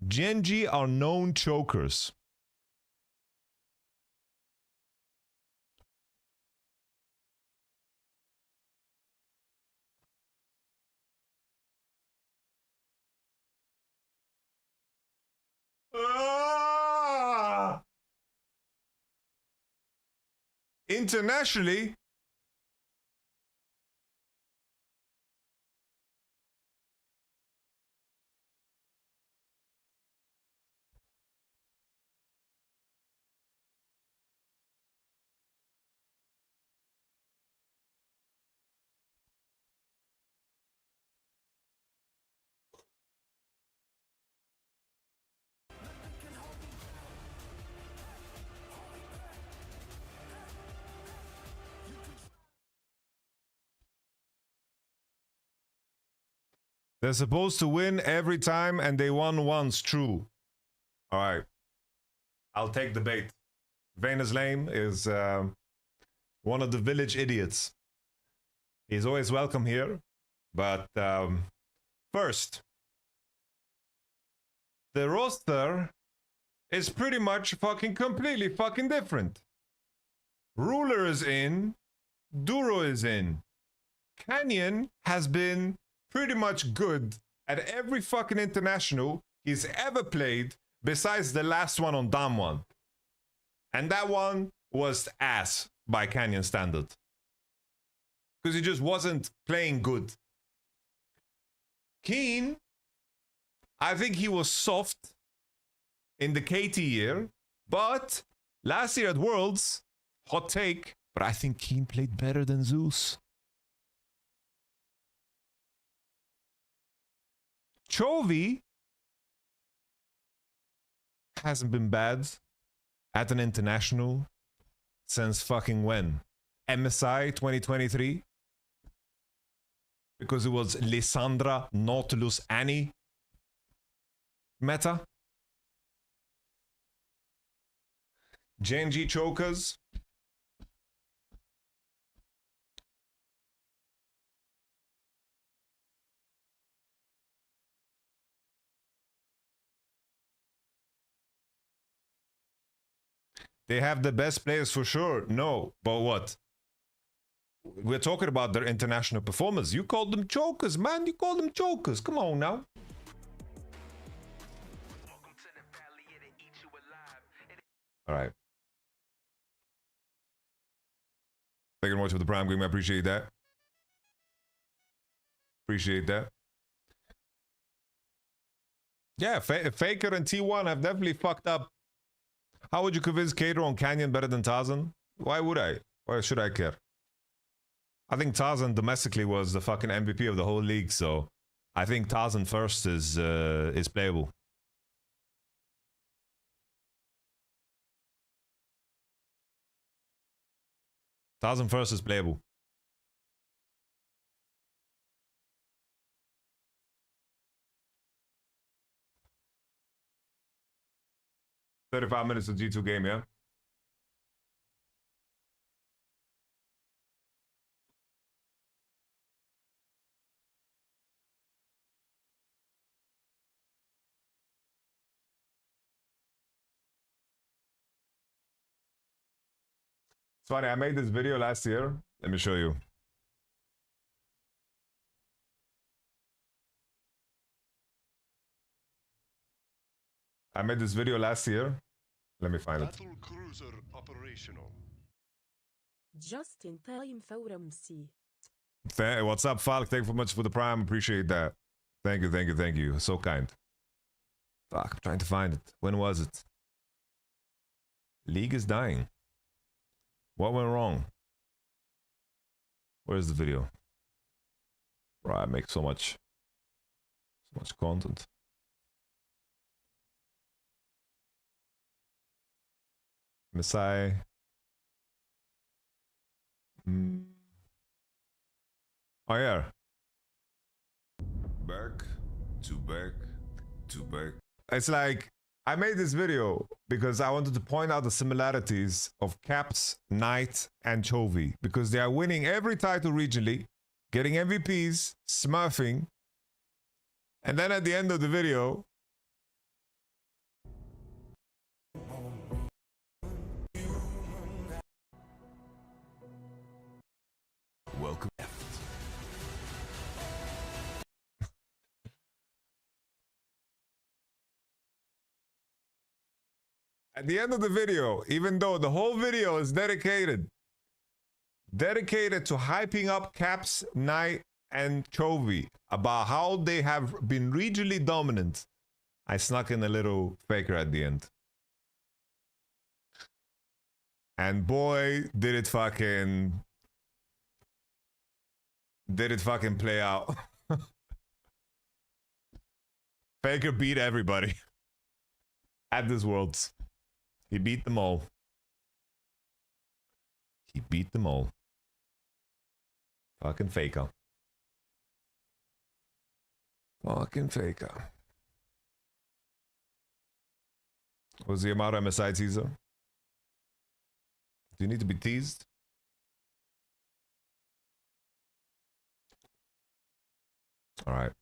Genji are known chokers. Internationally, They're supposed to win every time, and they won once. True. All right. I'll take the bait. Venus Lame is one of the village idiots. He's always welcome here. But first, the roster is pretty much fucking completely fucking different. Ruler is in. Duro is in. Canyon has been pretty much good at every fucking international he's ever played besides the last one on Dam 1. And that one was ass by Canyon standard. Because he just wasn't playing good. Keen, I think he was soft in the KT year, but last year at Worlds, hot take, but I think Keen played better than Zeus. Chovy hasn't been bad at an international since fucking when? MSI 2023? Because it was Lissandra, Nautilus, Annie meta. JNG chokers. They have the best players for sure. No, but what? We're talking about their international performance. You called them chokers, man. You called them chokers. Come on now. All right. Thank you very much for the prime game. I appreciate that. Appreciate that. Yeah, Faker and T1 have definitely fucked up. How would you convince Cater on Canyon better than Tarzan? Why would I? Why should I care? I think Tarzan domestically was the fucking MVP of the whole league, so I think Tarzan first is playable. Tarzan first is playable. "35 minutes of G2 game, yeah?" It's funny, I made this video last year. Let me show you. I made this video last year. Let me find it. Battle cruiser operational. Just in time FUR MC. What's up, Falk? Thank you so much for the prime. Appreciate that. Thank you, thank you, thank you. So kind. Fuck, I'm trying to find it. When was it? League is dying. What went wrong? Where's the video? Bro, I make so much content. MSI. Oh yeah. Back to back to back. It's like I made this video because I wanted to point out the similarities of Caps, Knight, and Chovy because they are winning every title regionally, getting MVPs, smurfing, and then at the end of the video, welcome. At the end of the video, even though the whole video is dedicated to hyping up Caps, Knight, and Chovy about how they have been regionally dominant, I snuck in a little faker at the end. And boy, did it fucking play out. Faker beat everybody at this Worlds. He beat them all. He beat them all. Fucking Faker. Fucking faker. Was the Yamato MSI teaser? Do you need to be teased? All right.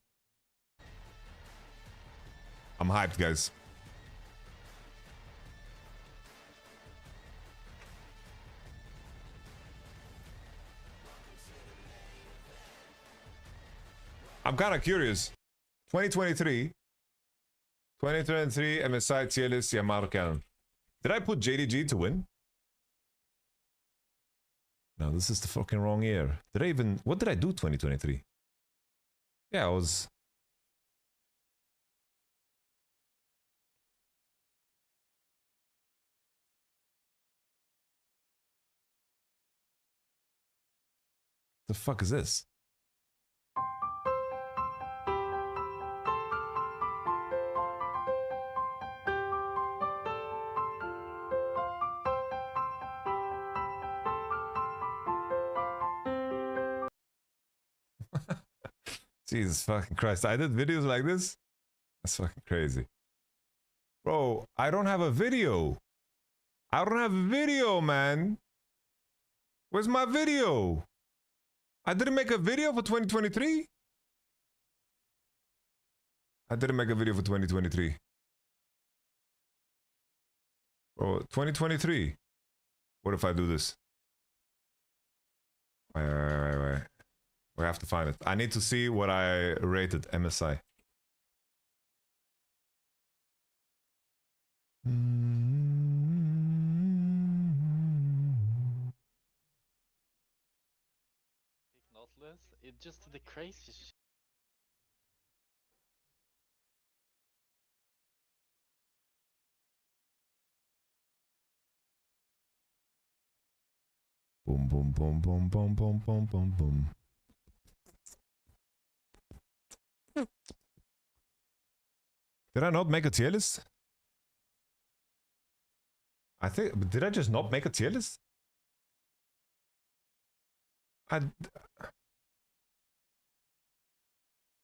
I'm hyped, guys. I'm kind of curious. 2023 MSI tier list YamatoCannon. Did I put JDG to win? No, this is the fucking wrong year. Did I even... What did I do 2023? Yeah, I was... The fuck is this? Jesus fucking Christ. I did videos like this? That's fucking crazy. Bro, I don't have a video. I don't have a video, man. Where's my video? I didn't make a video for 2023? I didn't make a video for 2023. Bro, 2023. What if I do this? Wait. We have to find it. I need to see what I rated MSI. Nautilus, it just the crazy shit. Boom, boom, boom, boom, boom, boom, boom, boom, boom. Did I not make a tier list? I think... Did I just not make a tier list?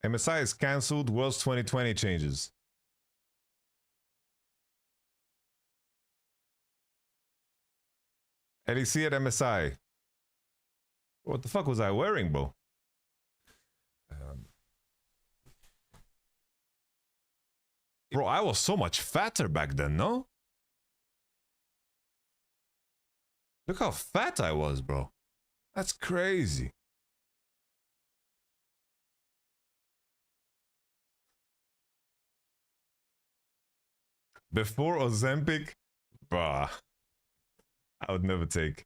MSI is cancelled. World's 2020 changes. LEC at MSI. What the fuck was I wearing, bro? Bro, I was so much fatter back then, no? Look how fat I was, bro. That's crazy. Before Ozempic, bruh. I would never take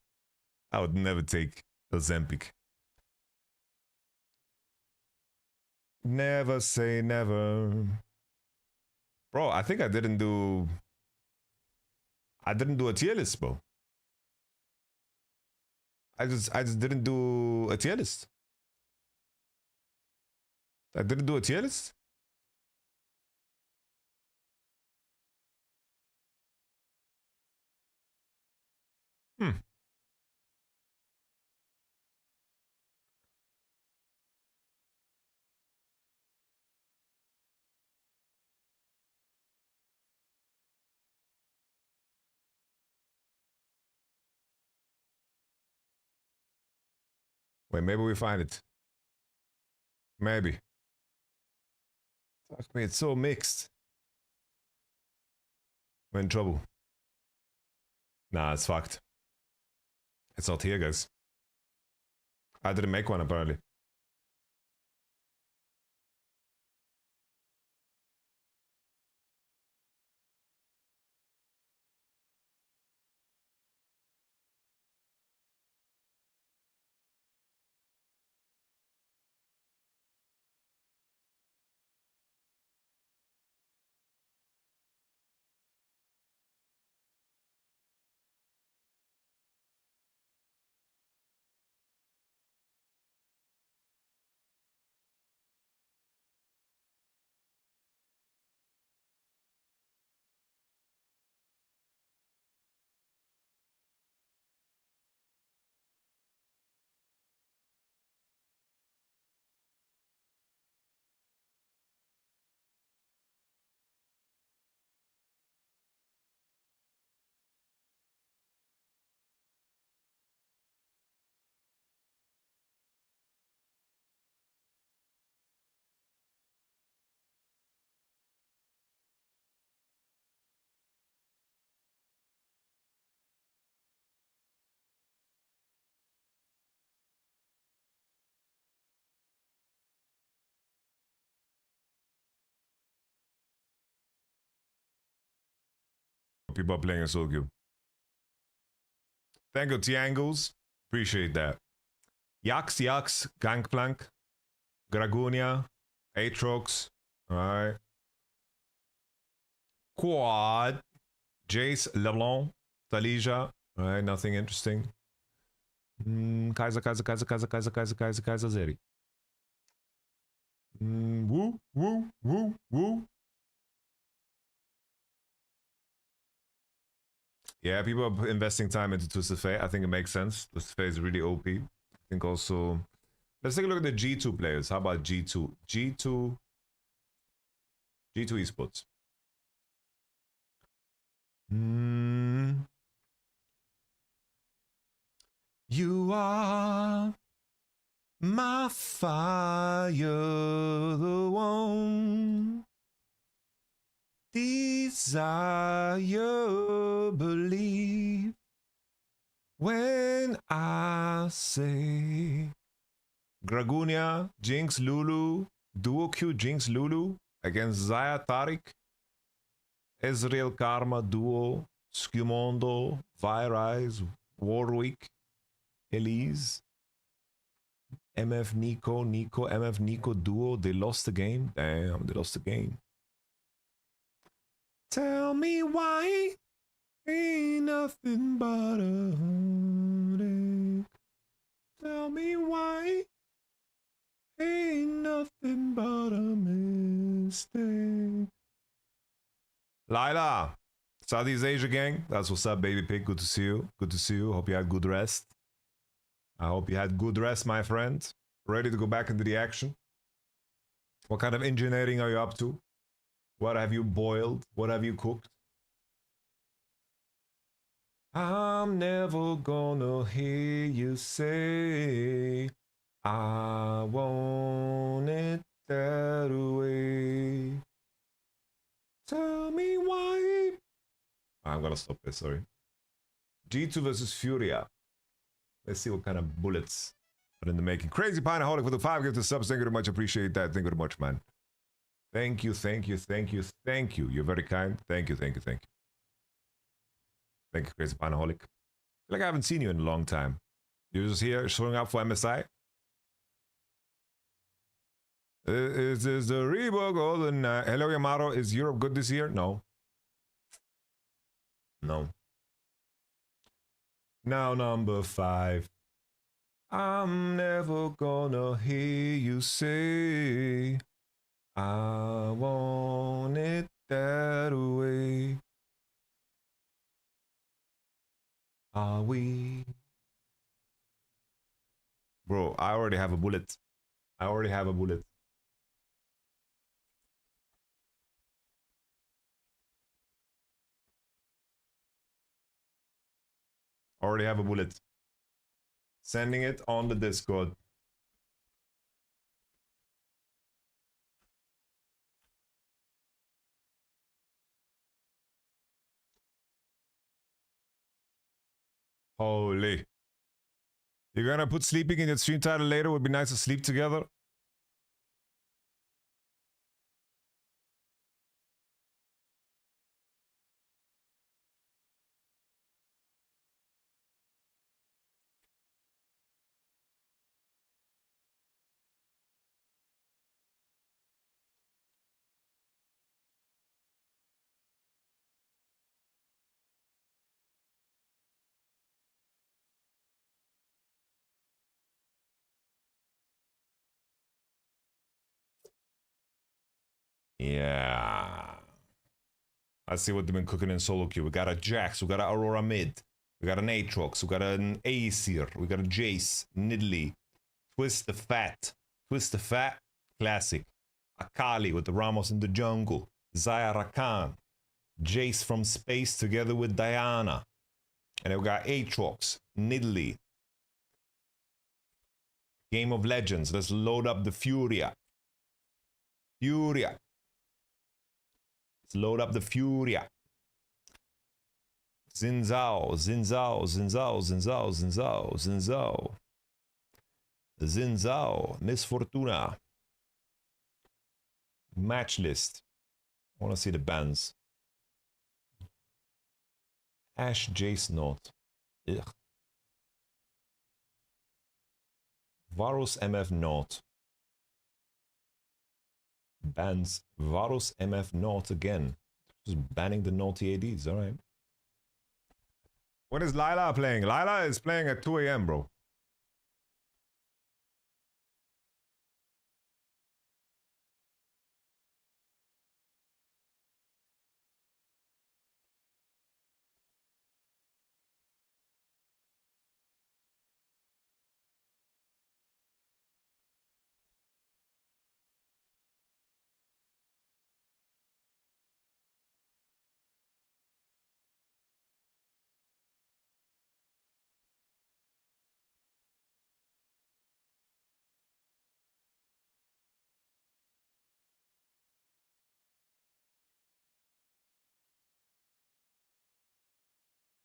Ozempic. Never say never. Bro, I think I didn't do a tier list, bro. I just didn't do a tier list. I didn't do a tier list? Wait, maybe we find it. Maybe. Fuck me, it's so mixed. We're in trouble. Nah, it's fucked. It's not here, guys. I didn't make one, apparently. people are playing in solo queue. Thank you, Tiangles. Appreciate that. Yax, Gangplank, Gragunia, Aatrox. Alright. Quad, Jace, LeBlanc, Talija. Alright, nothing interesting. Kaiser, Zeri. Woo. Yeah, people are investing time into Twisted Fate. I think it makes sense. Twisted Fate is really OP. I think also... Let's take a look at the G2 players. How about G2? G2 esports. You are my fire, the one desire, believe when I say Gragunia, Jinx, Lulu, duo Q, Jinx, Lulu against Zaya, Taric, Ezreal, Karma, duo, Scumondo, Virize, Warwick, Elise, MF Nico, MF Nico duo. They lost the game. Damn, they lost the game. Tell me why ain't nothing but a heartache. Tell me why ain't nothing but a mistake. Lila, Southeast Asia gang. That's what's up, baby pig. Good to see you. Good to see you. Hope you had good rest. I hope you had good rest, my friend. Ready to go back into the action? What kind of engineering are you up to? What have you boiled? What have you cooked? I'm never gonna hear you say I want it that way. Tell me why. I'm gonna stop this, sorry. G2 versus Furia. Let's see what kind of bullets are in the making. Crazy Pineaholic with the 5 gifted subs. Thank you very much. Appreciate that. Thank you very much, man. Thank you. You're very kind. Thank you. Thank you, Crazy Pineaholic. I feel like I haven't seen you in a long time. You're just here showing up for MSI. Is this the Reebok Golden Night? Hello, Yamato. Is Europe good this year? No. Now number 5. I'm never gonna hear you say I want it that way. Are we? Bro, I already have a bullet. Already have a bullet. Sending it on the Discord. Holy. You're gonna put sleeping in your stream title later? Would be nice to sleep together. Yeah. Let's see what they've been cooking in solo queue. We got a Jax, we got an Aurora mid, we got an Aatrox, we got an Aesir, we got a Jace, Nidalee, Twist the Fat, classic. Akali with the Ramos in the jungle, Zaya Rakan, Jace from space together with Diana. And then we got Aatrox, Nidalee. Game of Legends. Let's load up the Furia. Let's load up the Furia. Zinzao. Miss Fortuna. Match list. I want to see the bans. Ash Jace Not. Ugh. Varus MF Not. Bans Varus MF Not again. Just banning the naughty ADs, alright. When is Lila playing? Lila is playing at 2 a.m., bro.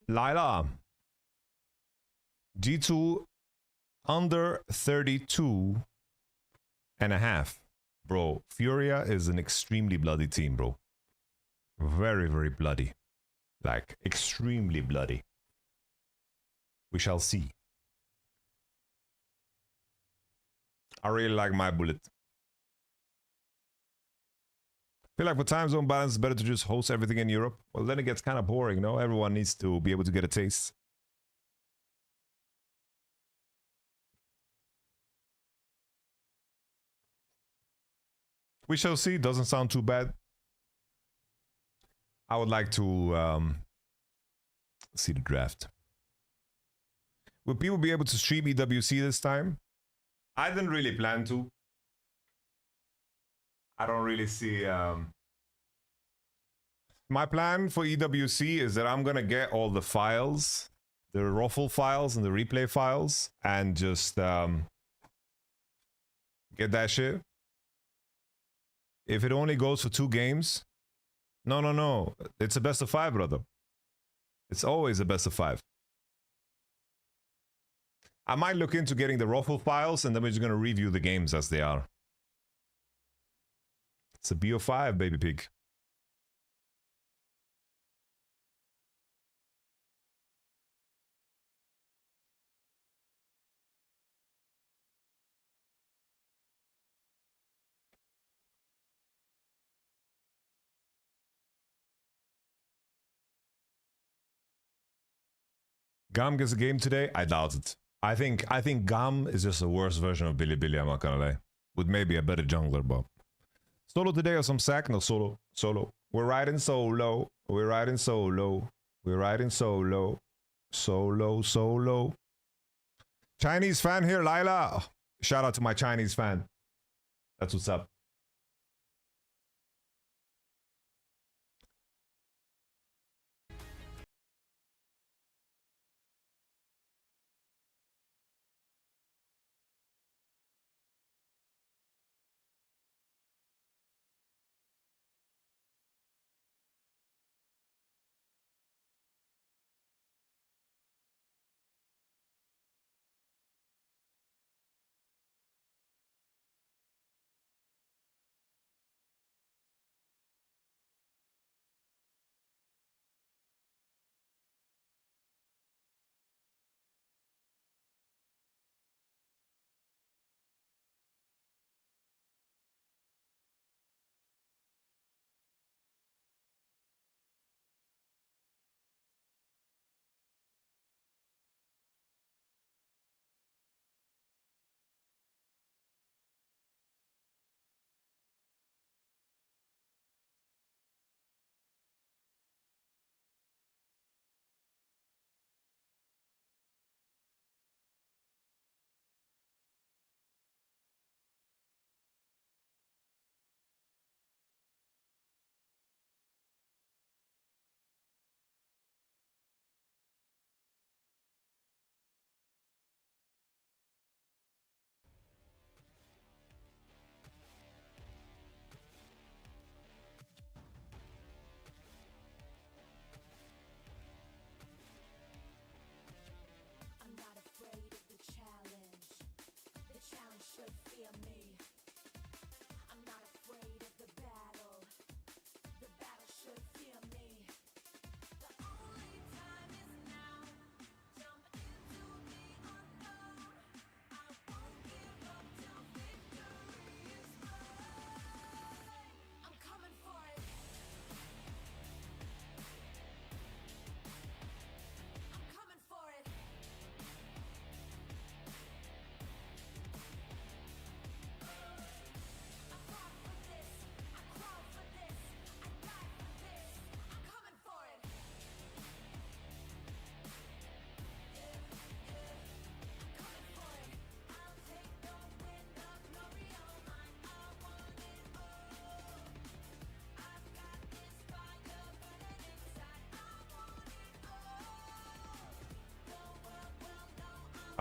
Lila. G2 under 32 and a half. Bro, Furia is an extremely bloody team, bro. Very, very bloody. Like, extremely bloody. We shall see. I really like my bullet. Feel like for time zone balance, it's better to just host everything in Europe. Well, then it gets kind of boring, no? Everyone needs to be able to get a taste. We shall see. Doesn't sound too bad. I would like to see the draft. Will people be able to stream EWC this time? I didn't really plan to. I don't really see... My plan for EWC is that I'm going to get all the files, the ruffle files and the replay files, and just get that shit. If it only goes for 2 games... No. It's a best of 5, brother. It's always a best of 5. I might look into getting the ruffle files, and then we're just going to review the games as they are. It's a BO5, baby pig. GAM gets a game today? I doubt it. I think GAM is just a worse version of Billy. I'm not gonna lie. With maybe a better jungler, but solo today or some sack? No, solo. We're riding solo. We're riding solo. We're riding solo. Solo. Chinese fan here, Lila. Shout out to my Chinese fan. That's what's up.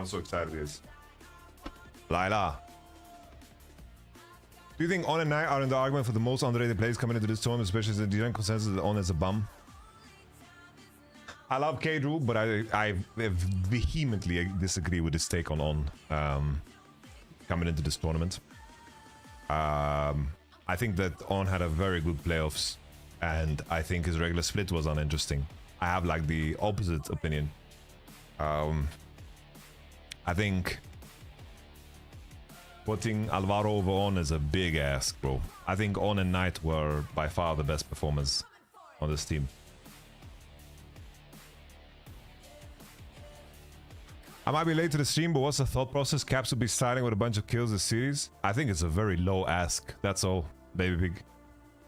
I'm so excited, guys. Lila. Do you think On and Knight are in the argument for the most underrated players coming into this tournament, especially since the general consensus that On is a bum? I love K-Drew, but I vehemently disagree with his take on coming into this tournament. I think that On had a very good playoffs, and I think his regular split was uninteresting. I have like the opposite opinion. I think putting Alvaro over On is a big ask, bro. I think On and Knight were by far the best performers on this team. I might be late to the stream, but what's the thought process? Caps will be starting with a bunch of kills this series. I think it's a very low ask. That's all, baby pig.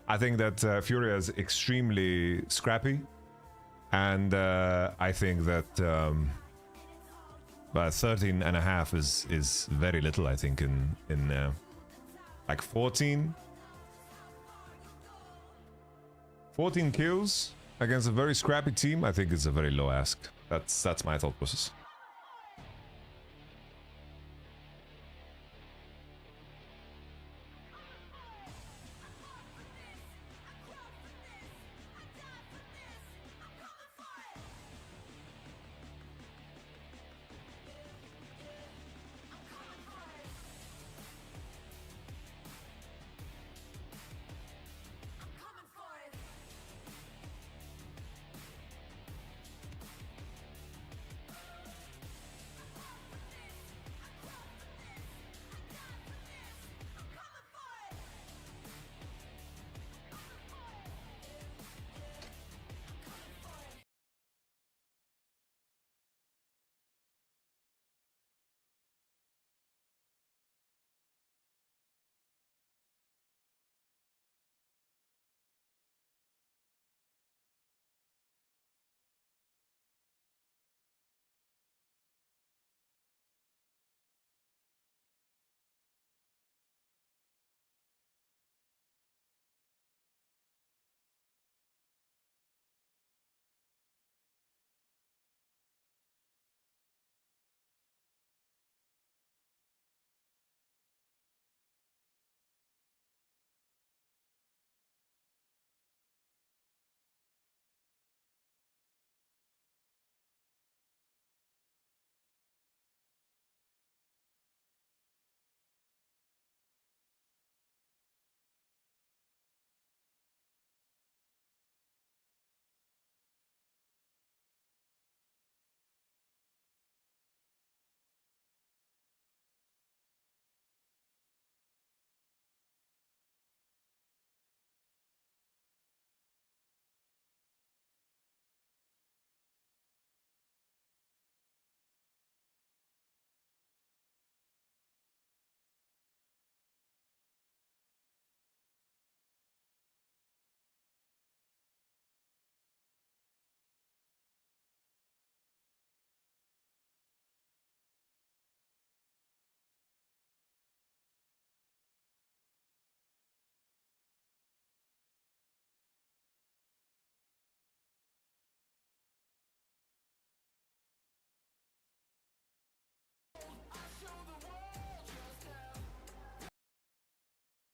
I think that Furia is extremely scrappy, and I think that 13.5 is very little. I think in like 14 kills against a very scrappy team. I think it's a very low ask. That's my thought process.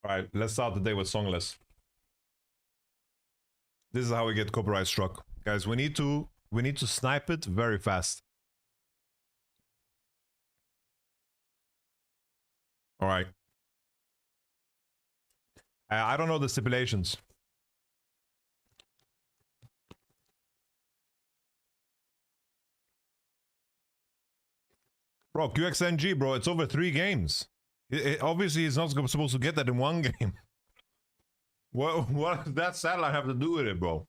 Alright, let's start the day with Songless. This is how we get copyright struck. Guys, we need to snipe it very fast. Alright. I don't know the stipulations. Bro, QXNG, bro, it's over 3 games. Obviously, he's not supposed to get that in 1 game. What does that satellite have to do with it, bro?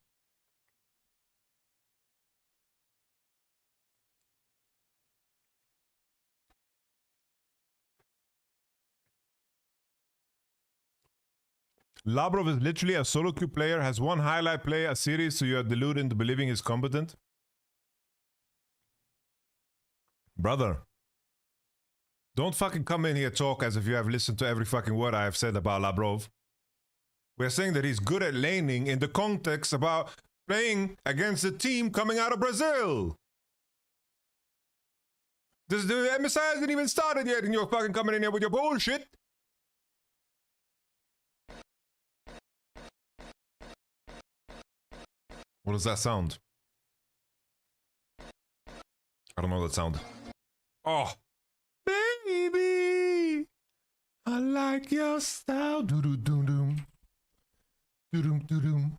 Labrov is literally a solo queue player, has 1 highlight play a series, so you are deluded into believing he's competent. Brother. Don't fucking come in here talk as if you have listened to every fucking word I have said about Labrov. We're saying that he's good at laning in the context about playing against a team coming out of Brazil. This the MSI hasn't even started yet, and you're fucking coming in here with your bullshit. What does that sound? I don't know that sound. Oh, baby, I like your style. Doo doo doo doo. Doo doo doo doo.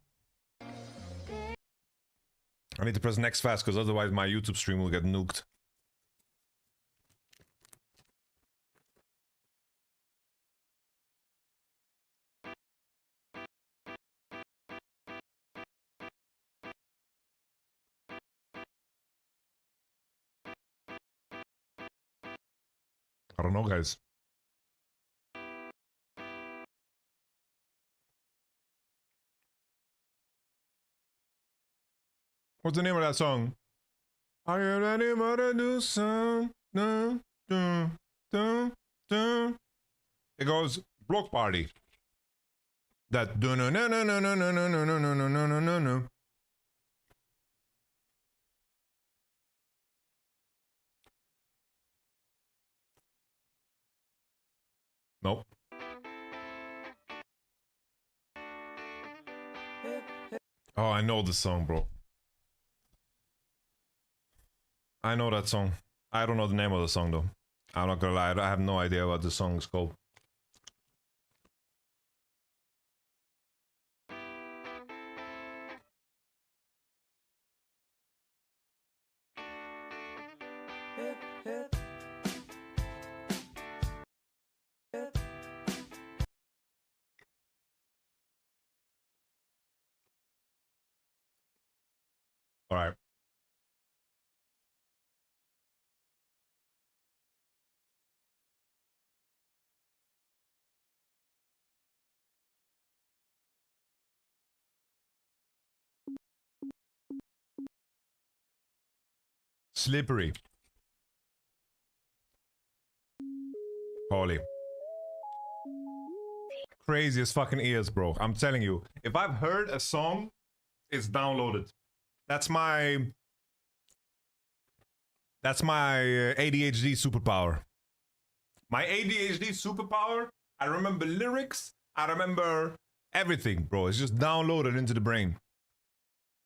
I need to press next fast because otherwise my YouTube stream will get nuked. I don't know, guys. What's the name of that song? Are you ready for the new song? Dun, dun, dun, dun. It goes Block Party. That dun no no no no no no no no no no no no no no. Nope. Oh, I know the song, bro. I know that song. I don't know the name of the song, though. I'm not gonna lie, I have no idea what the song is called. All right. Slippery. Holy. Crazy as fucking ears, bro. I'm telling you. If I've heard a song, it's downloaded. That's my ADHD superpower. My ADHD superpower, I remember lyrics, I remember everything, bro. It's just downloaded into the brain.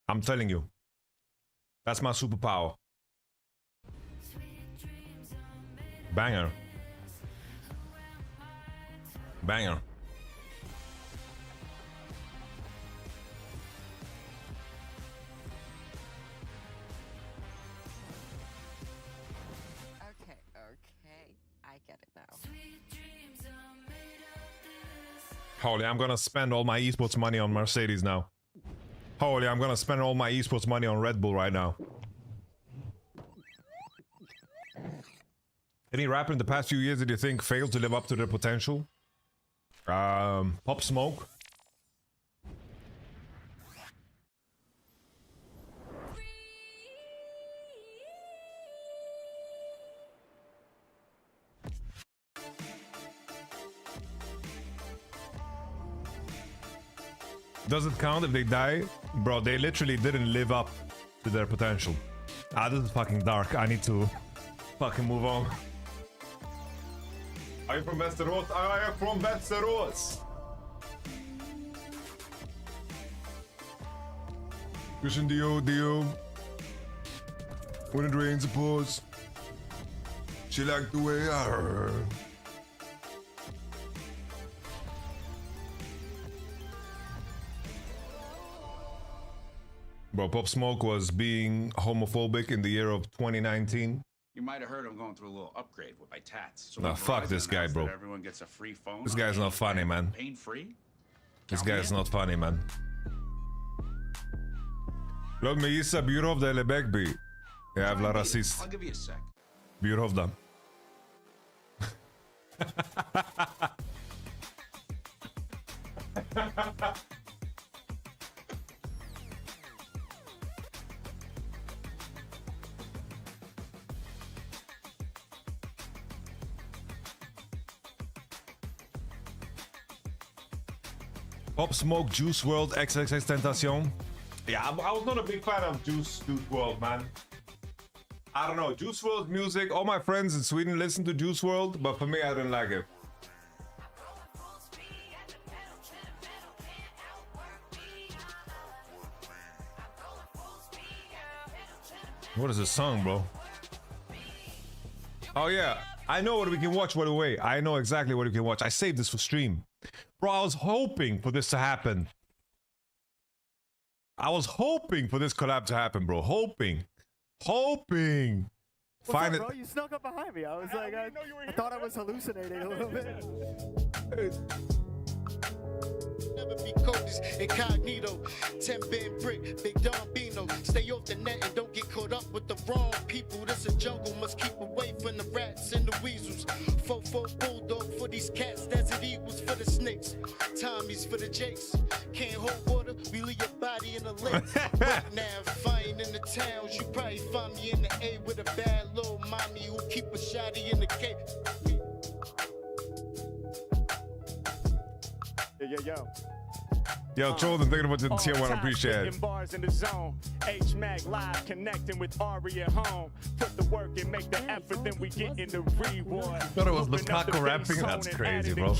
I'm telling you. That's my superpower. Banger. Banger. Holy, I'm gonna spend all my esports money on Mercedes now. Holy, I'm gonna spend all my esports money on Red Bull right now. Any rapper in the past few years that you think failed to live up to their potential? Pop Smoke. Does it count if they die? Bro, they literally didn't live up to their potential. Ah, this is fucking dark. I need to fucking move on. Are you from Västerås? I am from Västerås. Christian Dio. When it rains, it pours. She liked the way I heard. Bro, Pop Smoke was being homophobic in the year of 2019. You might have heard I'm going through a little upgrade with my tats. So nah, fuck this guy, bro. Everyone gets a free phone. This guy's not funny, man. Pain-free? This guy's not funny, man. Låt mig gissa, Bjurovda eller Beckby? Jävla rasist. I'll give you a sec. Bjurovda. Pop Smoke, Juice WRLD, XXXTentacion. Yeah, I was not a big fan of Juice WRLD, man. I don't know, Juice WRLD's music, all my friends in Sweden listen to Juice WRLD, but for me, I didn't like it. What is this song, bro? Oh yeah, I know what we can watch, by the way. I know exactly what we can watch. I saved this for stream. Bro, I was hoping for this to happen. I was hoping for this collab to happen, bro. Hoping. Find it, bro. You snuck up behind me. I was like, I thought I was hallucinating a little bit. Never be coldest, incognito, 10-bit brick, big Don Bino. Stay off the net and don't get caught up with the wrong people. This a jungle, must keep away from the rats and the weasels. 4-4 bulldog for these cats, Desert Eagles for the snakes. Tommy's for the jakes. Can't hold water, we leave your body in the lake. Right now, if I ain't in the towns, you probably find me in the A with a bad little mommy who keep a shotty in the cake. Yo, Jordan, thinking about the tier 1, I appreciate it. Bars in the zone. H-Mac live, connecting with Ari at home. Put the work and make the effort, then we get in the reward. Thought it was Macaco rapping? That's crazy, bro.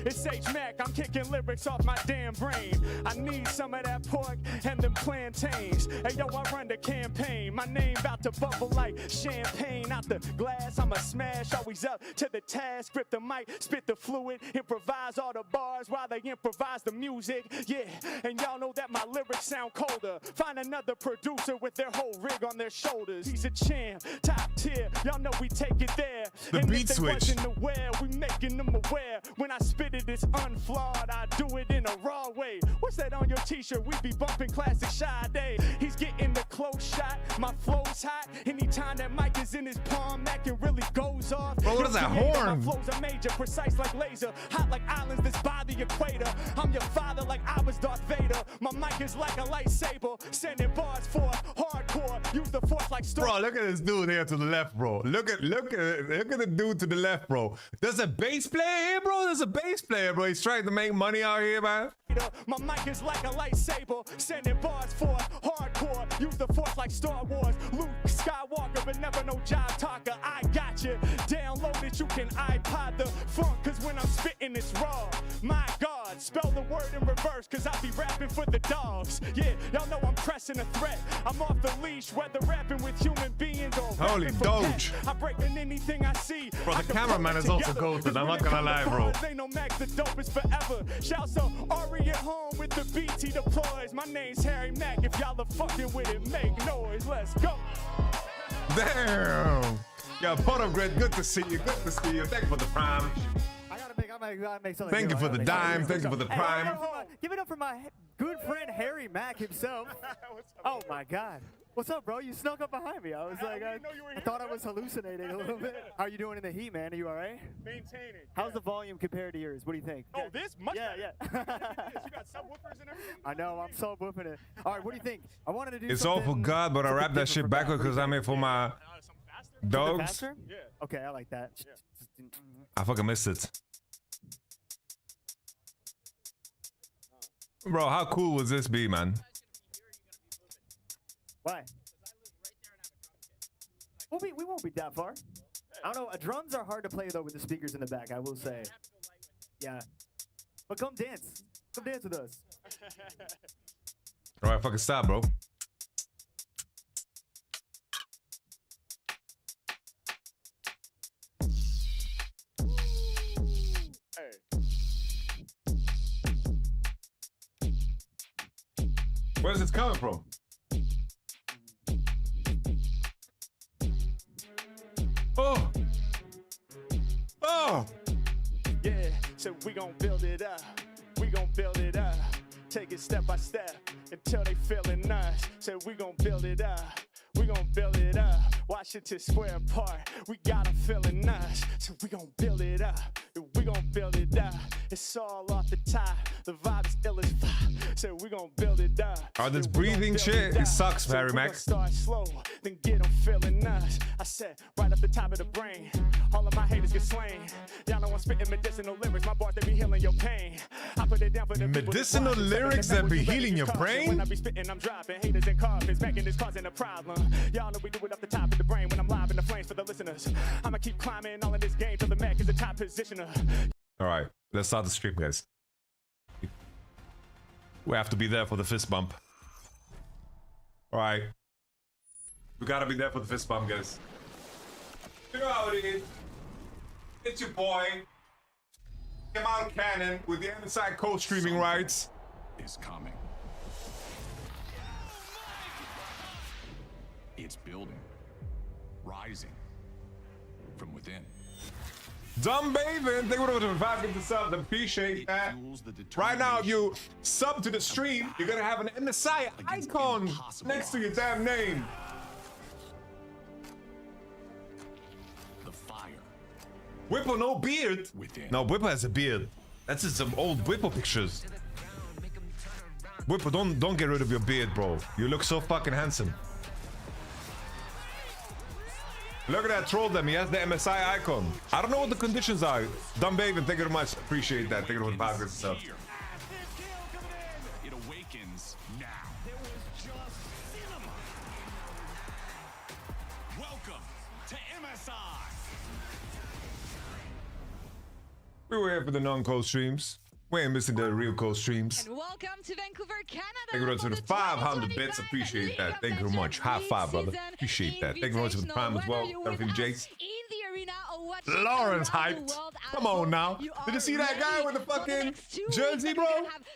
It's H-Mac, I'm kicking lyrics off my damn brain. I need some of that pork and them plantains. Hey yo, I run the campaign. My name about to bubble like champagne out the glass. I'ma smash, always up to the task. Grip the mic, spit the fluid, improvise all the bars while they improvise the music. Yeah, and y'all know that my lyrics sound colder. Find another producer with their whole rig on their shoulders. He's a champ, top tier. Y'all know we take it there. The and beat if they switch. Wasn't aware, we making them aware. When I spit it, it's unflawed. I do it in a raw way. What's that on your t-shirt? We be bumping classic Sade. He's getting the close shot. My flow's hot. Anytime that mic is in his palm, that can really goes off. Bro, what is that horn? My flows are major, precise like laser. Hot like islands that's by the equator. I'm your father like I was Darth Vader. My mic is like a lightsaber. Sending bars for hardcore. Use the force like Star. Bro, look at this dude here to the left, bro. Look at the dude to the left, bro. There's a bass player here, bro. There's a bass player, bro. He's trying to make money out here, man. My mic is like a lightsaber. Sending bars for hardcore. Use the force like Star Wars. Luke Skywalker, but never no job talker. I got you. Download it, you can iPod the funk. Cause when I'm spitting, it's raw. My God, spell the word in reverse. Cause I be rapping for the dogs. Yeah, y'all know I'm pressing a threat. I'm off the leash, whether rapping with human beings or holy Doge. I'm breaking anything I see. Bro, the cameraman is also goated. I'm not gonna lie, bro. They know Max the dopest forever. Shouts to Ari at home with the BT deploys. My name's Harry Mack. If y'all are fucking with it, make noise. Let's go. Damn. Yeah, buildup, great. Good to see you. Good to see you. Thank you for the prime. I gotta make something. Thank you for the dime. Thank you for the prime. Give it up for my good friend Harry Mack himself. Oh my God. What's up, bro? You snuck up behind me. I was like, I thought I was hallucinating a little bit. How are you doing in the heat, man? Are you all right? Maintaining. How's the volume compared to yours? What do you think? Oh, this much better. Yeah. You got subwoofers and everything. I know. I'm subwoofing it. All right. What do you think? I wanted to do. It's all for God, but I rap that shit backwards because I'm here for my dogs. Faster? Yeah. Okay, I like that. Yeah. I fucking missed it. Bro, how cool would this be, man? Why? We won't be that far. I don't know. Drums are hard to play though with the speakers in the back. I will say. Yeah. But come dance. Come dance with us. All right, fucking stop, bro. Where's this coming from? Oh! Oh! Yeah, so we gon' build it up. We gon' build it up. Take it step by step until they feeling us. So we gon' build it up. We gon' build it up. Washington Square apart. We got 'em feeling us. So we gon' build it up. We gon' build it up. It's all off the top. The vibe is ill as fuck. So we gon' build it up. Oh, this breathing shit, it sucks, Harry Mac. Start slow, then get them feeling us. I said, right off the top of the brain. All of my haters get slain. Y'all know I'm spitting medicinal lyrics. My bars, they be healing your pain. I put it down for the medicinal lyrics that be healing your brain? When I be spitting, I'm dropping haters and coffins. Making this causing a problem. Y'all know we do it off the top of the brain. When I'm live in the flames for the listeners. I'ma keep climbing all in this game till the Mac is the top positioner. All right, let's start the stream, guys. We have to be there for the fist bump. All right. We gotta be there for the fist bump, guys. You know how it is. It's your boy, YamatoCannon, with the MSI co-streaming rights. Is coming. It's building, rising from within. Dumb Baven, thank you for the 5 subs. Appreciate that. Right now, if you sub to the stream, you're gonna have an MSI icon next to your damn name. The fire. Whippo, no beard. No, Whippo has a beard. That's just some old Whippo pictures. Whippo, don't get rid of your beard, bro. You look so fucking handsome. Look at that troll them. He has the MSI icon. I don't know what the conditions are. Dumb Baven, thank you very much. Appreciate that. Thank you for the 5 subs. It awakens now. There was just cinema. Welcome to MSI. We were here for the non-co streams. We ain't missing the real co streams. And welcome to Vancouver, Canada. Thank you very much for the 500 bits. Appreciate that. Thank you very much. High five, brother. Appreciate that. Thank you very much for the prime as well. Everything, Jace. Lawrence hyped. Come on now. Did you see that guy with the fucking jersey, bro?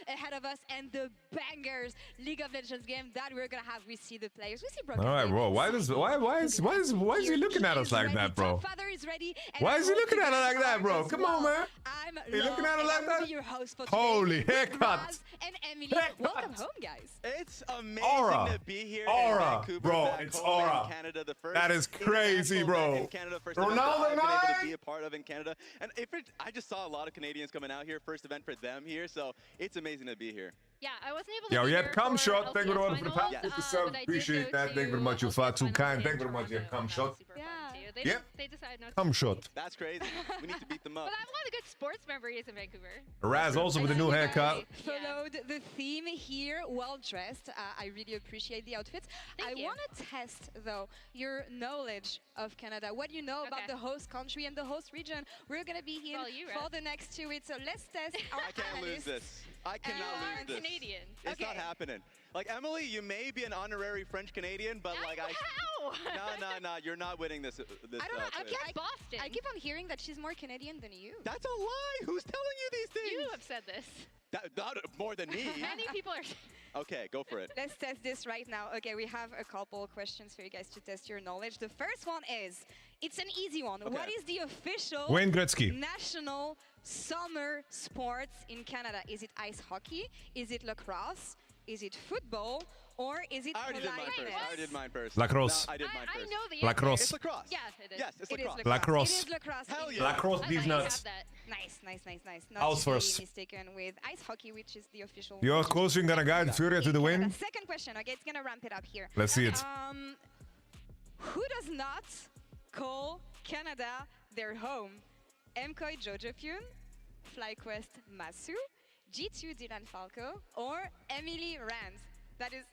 Ahead of us and the bangers League of Legends game that we're gonna have. We see the players. We see Brock. All right, bro. Why is he looking at us like that, bro? Why is he looking at us like that, bro? Come on, man. He looking at us like that? Holy haircut. And Emily, welcome home, guys. It's amazing to be here Aura, in Vancouver, bro. back It's home Aura. In Canada, the first That is crazy, bro. In Canada, first event that I've been able to be a part of in Canada, and I just saw a lot of Canadians coming out here. First event for them here, so it's amazing to be here. Yeah, I wasn't able to. Yo, be you here have come for shot. Thank you very LCS much for the finals, past 50 but subs. I did Appreciate go that. Thank you very much. You're far too kind. Thank you very much. You have come shot. Yeah. Yep. They decided not to. Come shot. That's crazy. We need to beat them up. But I have a lot of good sports memories in Vancouver. Raz also with a new haircut. Followed the theme here, well dressed. I really appreciate the outfits. I want to test though your knowledge of Canada, what you know about the host country and the host region. We're gonna be here for the next 2 weeks, so let's test our I can't lose this. I cannot lose this. Canadian. It's not happening. Like Emily, you may be an honorary French Canadian, but like no, you're not winning this. I don't know. Boston. I keep on hearing that she's more Canadian than you. That's a lie. Who's telling you these things? You have said this. Not more than me. Many people are. Okay, go for it. Let's test this right now. Okay, we have a couple questions for you guys to test your knowledge. The first one is, it's an easy one. Okay. What is the official Wayne Gretzky. national summer sports in Canada? Is it ice hockey? Is it lacrosse? Is it football? Or is it I already did mine first. Lacrosse. No, I did mine first. I know the Lacrosse. It's lacrosse. Yeah, it is. Yes, it's It is lacrosse. Lacrosse. It is lacrosse. Hell yeah. Lacrosse, these nuts. Nice. Not House to be first. mistaken with ice hockey, which is the official. Your coaching gonna guide Furia to the win? Second question. Okay, it's gonna ramp it up here. Let's see it. Who does not call Canada their home? MKOI Jojopyun, FlyQuest Masu, G2 Dylan Falco, or Emily Rand? That is.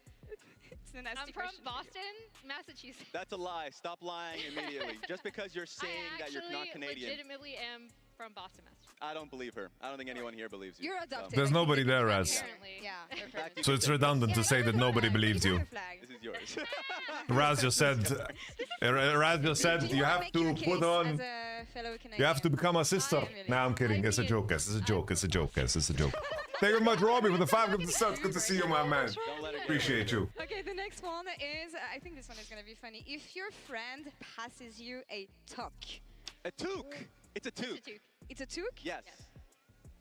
It's a nasty I'm from question. Boston, Massachusetts. That's a lie. Stop lying immediately. Just because you're saying that you're not I Canadian. legitimately am from Boston, Massachusetts. I don't believe her. I don't think anyone here believes you. You're adopted. There's nobody there, Raz. Apparently. Yeah. So it's redundant to say that nobody believes you. This is yours. Raz just said you have to put on. You have to become a sister. Nah, I'm kidding. It's a joke, guys. It's a joke. It's a joke, guys. It's a joke. Thank you very much, Robbie, for the 5 subs. Good to see you, my man. Appreciate you. Okay, the next one is, I think this one is going to be funny. If your friend passes you a toque. A toque? It's a toque. It's a toque? Yes.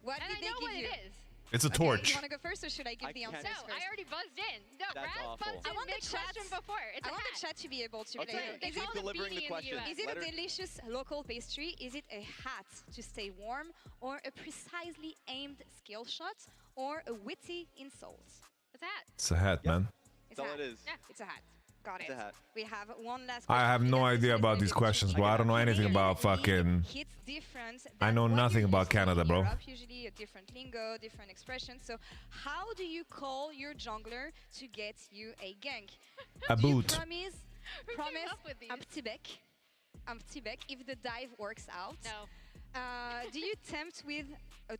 What And did I they know give what you? it is. It's a Okay, torch. You want to go first, or should I give the answers No, first? I already buzzed in. No, That's Raz awful. buzzed I in want the mid-question chat. before. It's I a want hat. the chat to be able to Okay, play. They keep call it a delivering the beanie in the question. US. Is it Let a her- delicious local pastry? Is it a hat to stay warm, or a precisely aimed skill shot, or a witty insult? It's a hat. It's a hat, man. It's That's a all hat. it is. Yeah, it's a hat. Got It's it. a hat. We have one last I question. have no Again, this idea one is about gonna these be questions, delicious. bro. I don't know anything about Usually, fucking. Hits different I than know what nothing you about use in Canada, bro. Europe, usually a different lingo, different expressions. So, how do you call your jungler to get you a gank? A Do you boot. promise Who came up with these? un petit bec if the dive works out? No. Do you tempt with a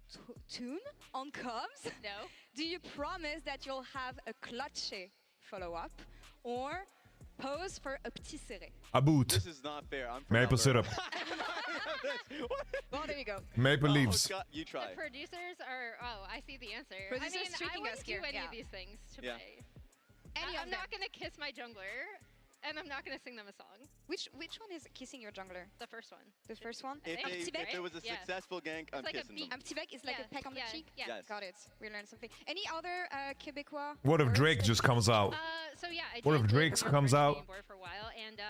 tune on comms? No. Do you promise that you'll have a clutch follow-up? Or pose for a petit serré? A boot. This is not fair. I'm from Maple Alberta. syrup. Well, there you go. Maple Oh, leaves. God, you try. The producers are. Oh, I see the answer. Producers I mean, I tricking us wouldn't do here, any yeah. of these things to Yeah. play. Any of I'm them. not gonna kiss my jungler, and I'm not gonna sing them a song. Which one is kissing your jungler? The first one. The first one? If, Empty they, bec? if it was a Yeah. successful gank, I'm like a kissing them. beat. Un petit bec is like Yeah, a peck on the yeah, cheek? yeah. Yes. Got it. We learned something. Any other Quebecois? What if words Drake that just you- comes out? So yeah, I What did if live Drake's on a comes French out? game board for a while, and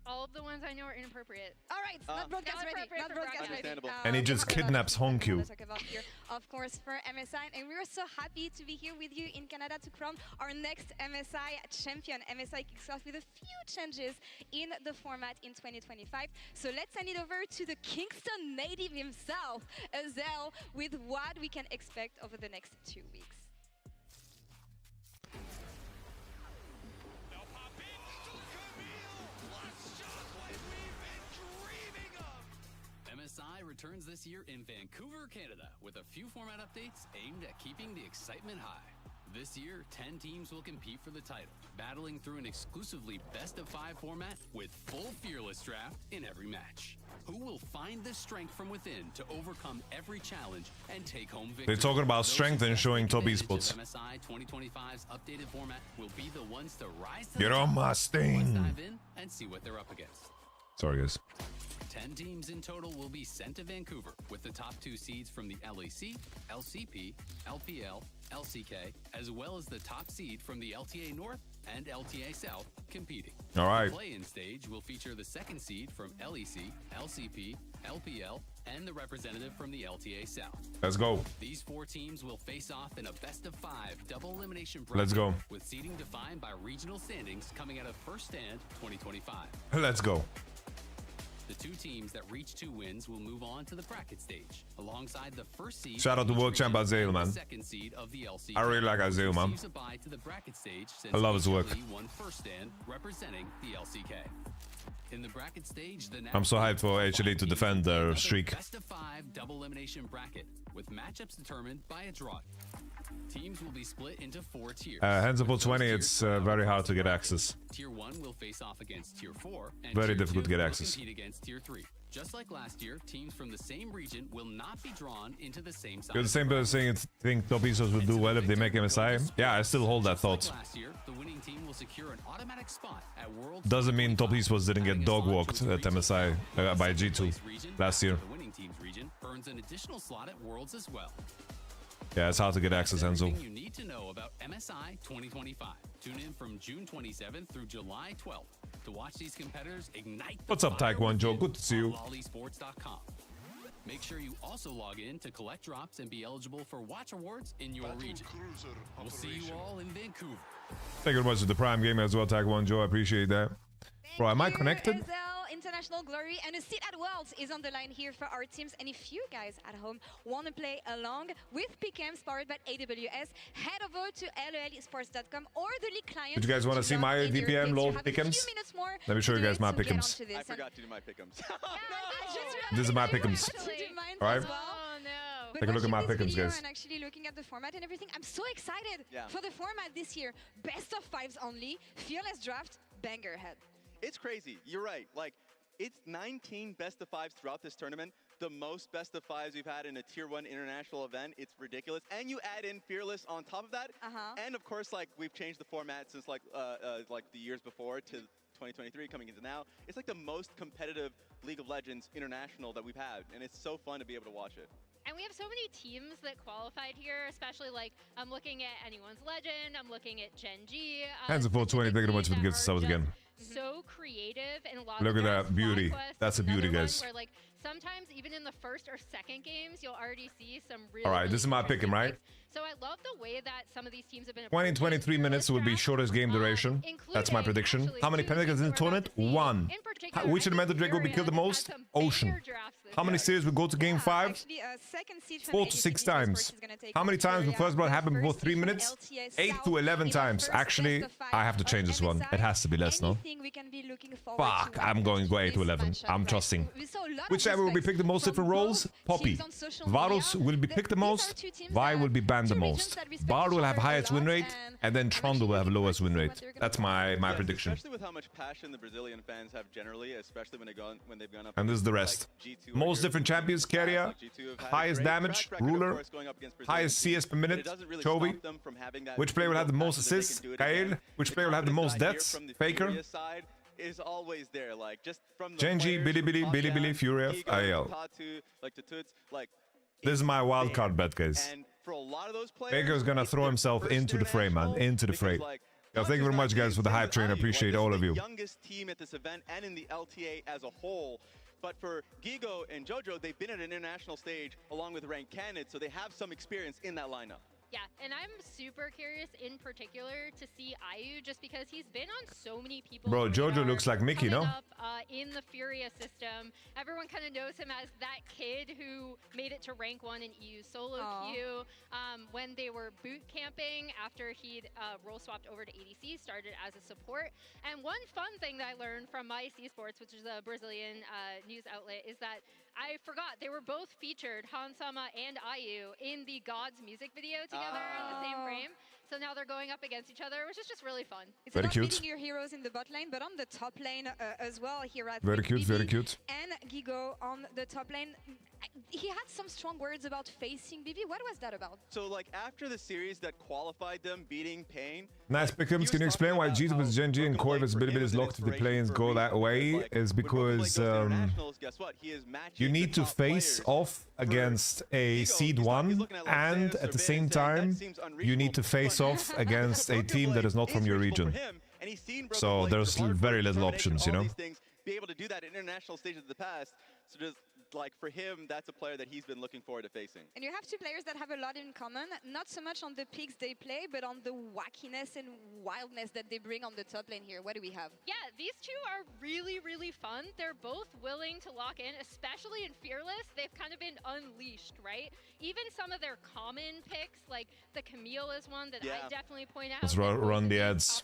all of the ones I know are inappropriate. All right, not broadcast Not ready. appropriate Not for broadcast ready. Understandable. And he we just have a lot of kidnaps things Honku. to talk about here, of course, for MSI, and we are so happy to be here with you in Canada to crown our next MSI champion. MSI kicks off with a few changes in the format in 2025. So let's send it over to the Kingston native himself, Azel, with what we can expect over the next 2 weeks. MSI returns this year in Vancouver, Canada, with a few format updates aimed at keeping the excitement high. This year, 10 teams will compete for the title, battling through an exclusively best-of-5 format with full Fearless draft in every match. Who will find the strength from within to overcome every challenge and take home victory? They're talking about Those strength and showing top advantages esports. of MSI 2025's updated format will be the ones to rise to Get the on top. my Let's sting. dive in and see what they're up against. Sorry, guys. 10 teams in total will be sent to Vancouver, with the top 2 seeds from the LEC, LCP, LPL, LCK, as well as the top seed from the LTA North and LTA South competing. All right. The play-in stage will feature the second seed from LEC, LCP, LPL, and the representative from the LTA South. Let's go. These 4 teams will face off in a best-of-5 double elimination bracket. Let's go. With seeding defined by regional standings coming out of First Stand 2025. Let's go. The 2 teams that reach 2 wins will move on to the bracket stage, alongside the first seed. Shout out to of each world champ region Azael, and man. The second seed of the LCK. I really like Azael, man. Receives a bye to the bracket stage since I love his work. HLE won First Stand, representing the LCK. In the bracket stage, the I'm so hyped for HLE to defend their streak. best-of-5 double elimination bracket, with matchups determined by a draw. Teams will be split into 4 tiers. Hands up for With those 20, tiers it's divided very across hard to the get bracket. access. Tier 1 will face off against Tier 4, and Very Tier difficult to 2 get will access. compete against Tier 3. Just like last year, teams from the same region will not be drawn into the same side. You're the same person think top esports will do well if they make MSI? Yeah, I still hold that thought. Last year, the winning team will secure an automatic spot at World. Doesn't mean top esports didn't get dog walked at MSI by G2 last year. The winning team's region earns an additional slot at Worlds as well. Yeah, it's hard to get access, Enzo. Everything you need to know about MSI 2025. Tune in from June 27th through July 12th to watch these competitors ignite the What's up, fire Taekwondo? within Good to see you. on lolesports.com. Make sure you also log in to collect drops and be eligible for watch awards in your region. We'll see you all in Vancouver. Thank you very much to the Prime Gamer as well, Taekwondo. I appreciate that. Bro, am I connected? Azel, International Glory, and a seat at Worlds is on the line here for our teams. And if you guys at home want to play along with PKMs powered by AWS, head over to lelesports.com or the league client. Did you guys want to see my log in your VPN picks. lol You have a few pick'ems? minutes more Let me show to you do guys it, my so get pick'ems. onto this. I forgot to do my pick'ems. This is my pick'ems. All right. Oh no. But Take a look at watching my this pick'ems, video guys. And actually looking at the format and everything, I'm so excited Yeah. for the format this year. Best of 5s only, fearless draft, banger head. It's crazy. You're right. Like, it's 19 best-of-5s throughout this tournament. The most best-of-5s we've had in a Tier 1 international event. It's ridiculous. And you add in Fearless on top of that. And, of course, like, we've changed the format since, like the years before to 2023 coming into now. It's, like, the most competitive League of Legends international that we've had. And it's so fun to be able to watch it. And we have so many teams that qualified here, especially like I'm looking at Anyone's Legend, I'm looking at Gen G. Hands of 420, thank you very much for the gifts subs again. So creative and a lot Look of at that beauty. That's a beauty, guys. where, like, sometimes even in the first or second games, you'll already see some really. All right, this is my picking, right? So I love the way that some of these teams have been. 23 minutes will be shortest game duration. That's my prediction. How many Penticles in the tournament? 1. Which elemental Drake will be killed the most? Ocean. How many series will go to game 5? 4 to 6 times. How many times will First Blood happen before 3 minutes? 8 to 11 times. Actually, I have to change this one. It has to be less, no? Fuck, I'm going to go 8 to 11. I'm trusting. Which ever will be picked the most different roles? Poppy. Varus will be picked the most. Vi will be banned the most. Bard will have highest win rate, and then Trundle will have lowest win rate. That's my prediction. Especially with how much passion the Brazilian fans have generally, especially when they've gone up. And this is the rest. Most different champions: Keria, highest damage, Ruler, highest CS per minute, Chovy. Which player will have the most assists? Kael. Which player will have the most deaths? Faker. Is always there, like just from the Genji, Billy, Fury, IL. This is my wild card bet, guys. For a lot of those players, Faker's gonna throw himself into the fray, man. Into the fray. Yo, thank you very much, guys, for the hype train. I appreciate all of you. Youngest team at this event and in the LTA as a whole. But for Gigo and Jojo, they've been at an international stage along with ranked candidates, so they have some experience in that lineup. Yeah, and I'm super curious in particular to see Ayu just because he's been on so many people. Bro, Jojo looks like Mickey, no? Up, in the Furia system. Everyone kind of knows him as that kid who made it to rank 1 in EU solo queue when they were boot camping after he'd role swapped over to ADC, started as a support. And one fun thing that I learned from My Sports, which is a Brazilian news outlet, is that I forgot they were both featured, Hansama and Ayu, in the Gods music video together in the same frame. So now they're going up against each other, which is just really fun. It's very about cute. beating your heroes in the bot lane, but on the top lane as well here at very cute, very cute. And Gigo on the top lane. He had some strong words about facing BB. What was that about? So like after the series that qualified them beating Pain. Nice pickums. Can you explain why G2 vs Genji and Koi vs Bilibili is locked if the play-ins go that way? Is because you need to face off against a seed 1, and at the same time you need to face off against a team that is not from your region. So there's very little options, you know. Be able to do that in international stages of the past. So just like for him, that's a player that he's been looking forward to facing. And you have two players that have a lot in common, not so much on the picks they play, but on the wackiness and wildness that they bring on the top lane here. What do we have? Yeah, these two are really, really fun. They're both willing to lock in, especially in Fearless. They've kind of been unleashed, right? Even some of their common picks, like the Camille is one that I definitely point out. Let's run the ads.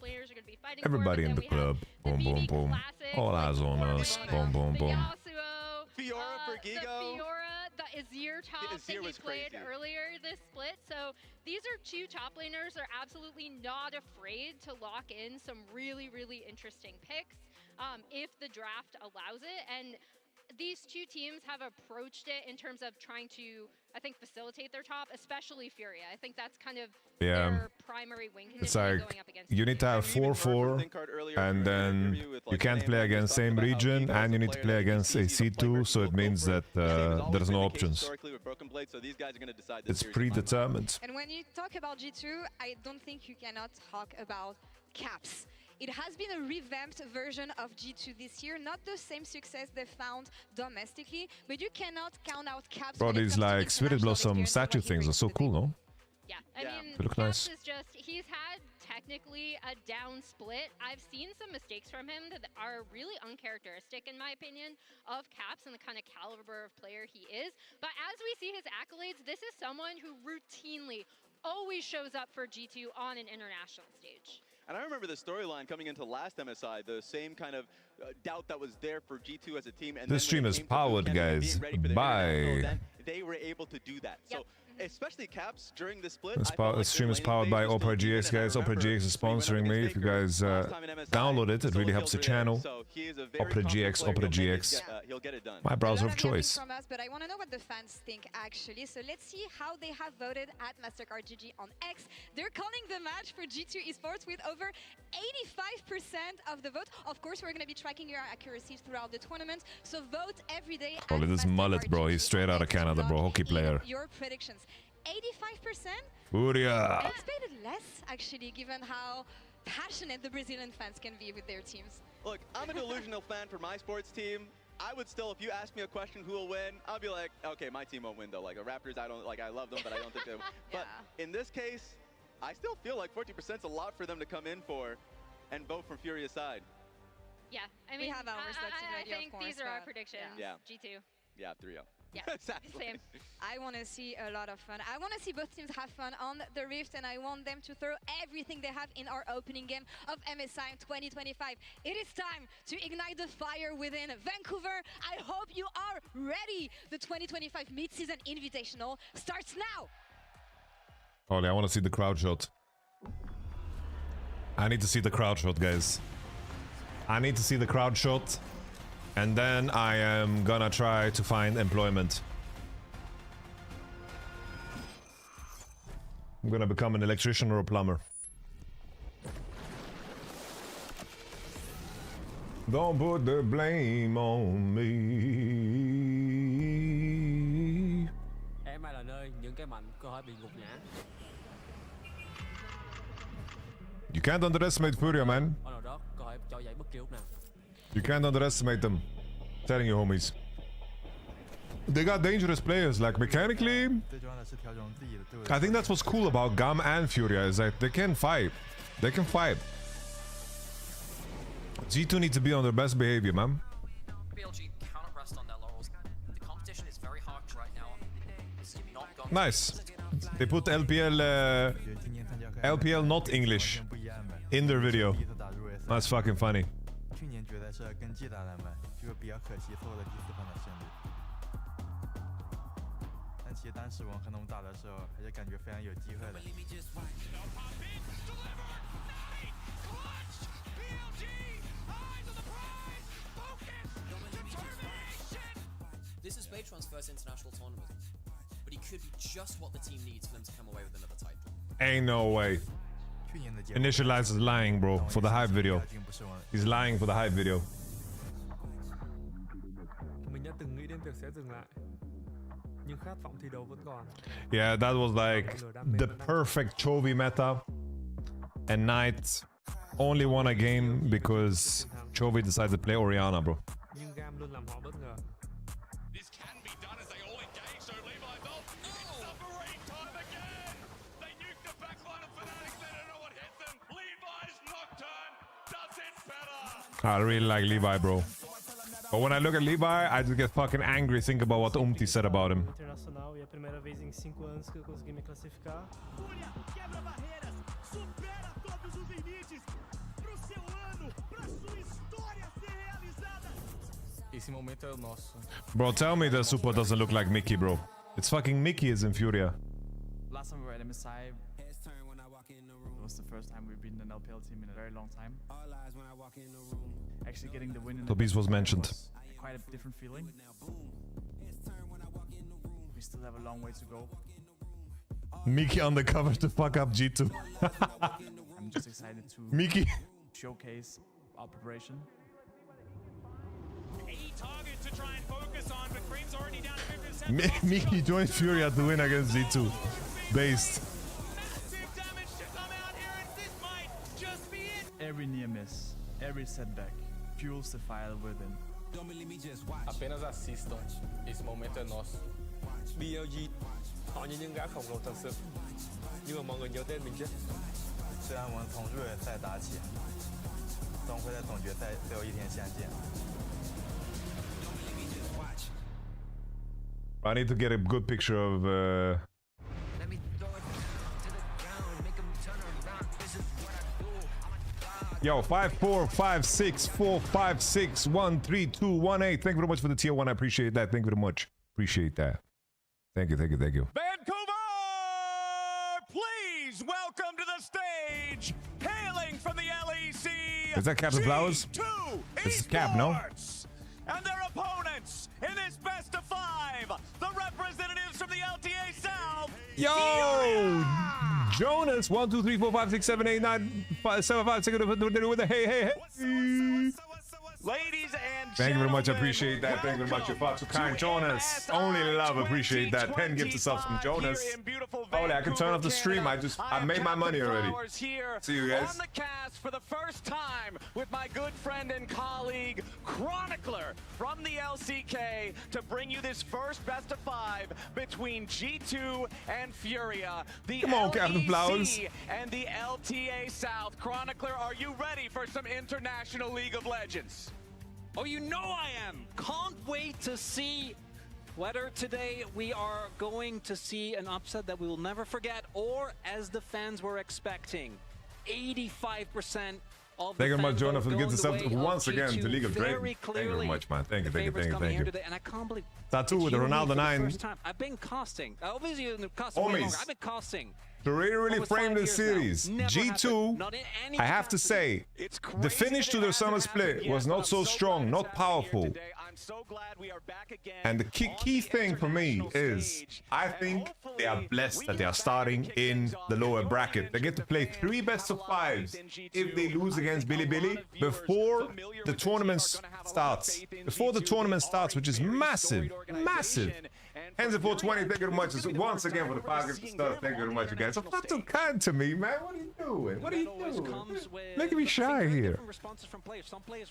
Everybody in the club. Boom, boom, boom. All eyes on us. Boom, boom, boom. Fiora for Gigo. The Fiora, the Azir top that he played earlier this split. So these are two top laners that are absolutely not afraid to lock in some really, really interesting picks if the draft allows it. And these two teams have approached it in terms of trying to, I think, facilitate their top, especially Furia. I think that's kind of their primary win condition. It's like you need to have 4-4, and then you can't play against same region, and you need to play against a C2, so it means that there's no options. It's predetermined. And when you talk about G2, I don't think you cannot talk about caps. It has been a revamped version of G2 this year, not the same success they found domestically, but you cannot count out caps. Bro, these like Spirit Blossom statue things are so cool, no? Yeah, I mean, they look nice. Is just, he's had technically a down split. I've seen some mistakes from him that are really uncharacteristic, in my opinion, of Caps and the kind of caliber of player he is. But as we see his accolades, this is someone who routinely always shows up for G2 on an international stage. And I remember the storyline coming into last MSI, the same kind of doubt that was there for G2 as a team. And this stream is powered, guys, by... They were able to do that. So especially Caps during the split. This stream is powered by operagx, guys. Operagx is sponsoring me. If you guys download it, it really helps the channel. operagx. My browser of choice. From us, but I want to know what the fans think actually. So let's see how they have voted at MasterCard GG on X. They're calling the match for G2 Esports with over 85% of the vote. Of course, we're going to be tracking your accuracy throughout the tournament. So vote every day. Oh, look at this mullet, bro. He's straight out of Canada, bro. Hockey player. Your predictions. 85%? Furia. I expected less, actually, given how passionate the Brazilian fans can be with their teams. Look, I'm a delusional fan for my sports team. I would still, if you ask me a question, who will win, I'll be like, okay, my team won't win though. Like the Raptors, I don't like. I love them, but I don't think they. But in this case, I still feel like 40% is a lot for them to come in for, and vote from Furia's side. Yeah, I mean, we have ours. I think these are our predictions. Yeah. G2. Yeah, 3-0. Yeah, exactly. Same. I want to see a lot of fun. I want to see both teams have fun on the Rift, and I want them to throw everything they have in our opening game of MSI in 2025. It is time to ignite the fire within Vancouver. I hope you are ready. The 2025 Mid-Season Invitational starts now. Ollie, I want to see the crowd shot. I need to see the crowd shot, guys. I need to see the crowd shot. And then I am gonna try to find employment. I'm gonna become an electrician or a plumber. Don't put the blame on me. Em là nơi những cái mạnh cơ hội bị gục ngã. You can't underestimate Furia, man. Ở nào đó cơ hội cho dậy bất kỳ lúc nào. You can't underestimate them. I'm telling you, homies. They got dangerous players, like mechanically. I think that's what's cool about GAM and Furia, is that they can fight. They can fight. G2 need to be on their best behavior, man. BLG cannot rest on their laurels. The competition is very harsh right now. It's not gone. Nice. They put LPL not English in their video. That's fucking funny. 去年决赛是跟季打他们，就比较可惜错过了第4盘的胜利。但其实当时我和他们打的时候，还是感觉非常有机会的。This is Baytron's first international tournament, but he could be just what the team needs for them to come away with another title. Ain't no way. Initialize is lying, bro, for the hype video. He's lying for the hype video. Mình đã từng nghĩ đến việc sẽ dừng lại. Nhưng khát vọng thi đấu vẫn còn. Yeah, that was like the perfect Chovy meta. And Knight only won a game because Chovy decided to play Orianna, bro. Nhưng GAM luôn làm họ bất ngờ. This can be done as they all engage, so Levi Bolt, it's submarine time again! They nuke the backline of Fanatics, they don't know what hit them! Levi's Nocturne does it better! I really like Levi, bro. But when I look at Levi, I just get fucking angry thinking about what Umti said about him. Internacional, e a primeira vez em 5 anos que eu consegui me classificar. Fúria quebra barreiras, supera todos os limites. Pro seu ano, pra sua história ser realizada. Esse momento é o nosso. Bro, tell me the Super doesn't look like Mickey, bro. It's fucking Mickey is in Furia. Last time we were at MSI, it was the first time we've been an LPL team in a very long time. Actually getting the win in The Beast was mentioned. quite a different feeling. We still have a long way to go. Mickey on the cover to fuck up G2. I'm just excited to Mickey showcase our preparation. A target to try and focus on, but Cream's already down to 50%. Mickey joined Furia to win against G2. Based. Every near miss, every setback fuels the fire within. Apenas assistam. Esse momento é nosso. BLG, họ như những gã khổng lồ thật sự. Nhưng mà mọi người nhớ tên mình chứ. 虽然我们从入围赛打起，总会在总决赛最后一天相见。 I need to get a good picture of Yo, 54564561321 Thank you very much for the tier 1. I appreciate that. Thank you very much. Appreciate that. Thank you. Vancouver! Please welcome to the stage, hailing from the LEC. Is that Captain Flowers? This is Cap, no? And their opponents in this best of 5, the representatives from the LTA South. Yo, Jonas, 1, 2, 3, 4, 5, 6, 7, 8, 9, 7, 5, 6, with a hey. Ladies and Thank you very much. I appreciate that. Thank you very much. You're far too kind, Jonas. Only love. Appreciate that. 10 gifted subs from Jonas. Holy, I can turn off the stream. I made my money already. See you guys. On the cast for the first time with my good friend and colleague Chronicler from the LCK to bring you this first best of 5 between G2 and Furia. The Come on, Captain Flowers. LEC and the LTA South. Chronicler, are you ready for some international League of Legends? Oh, you know I am. Can't wait to see whether today we are going to see an upset that we will never forget, or as the fans were expecting, 85% of Thank you very much, Jonah, for the gifted subs once again to League of Dragons. Thank you very much, man. Thank you. And I can't believe Tattoo with the Ronaldo 9. I've been casting. Obviously, you've been casting way longer. I've been casting. To really frame this series, G2, I have to say, the finish to their summer split was not so strong, not powerful. And the key thing for me is, I think they are blessed that they are starting in the lower bracket. They get to play 3 best of 5s if they lose against Bilibili before the tournament starts. Before the tournament starts, which is massive. Hands up for 20, thank you very much. Once again for the 5 gifted stuff. Thank you very much, you guys. I'm not too kind to me, man. What are you doing? What are you doing? Making me shy here.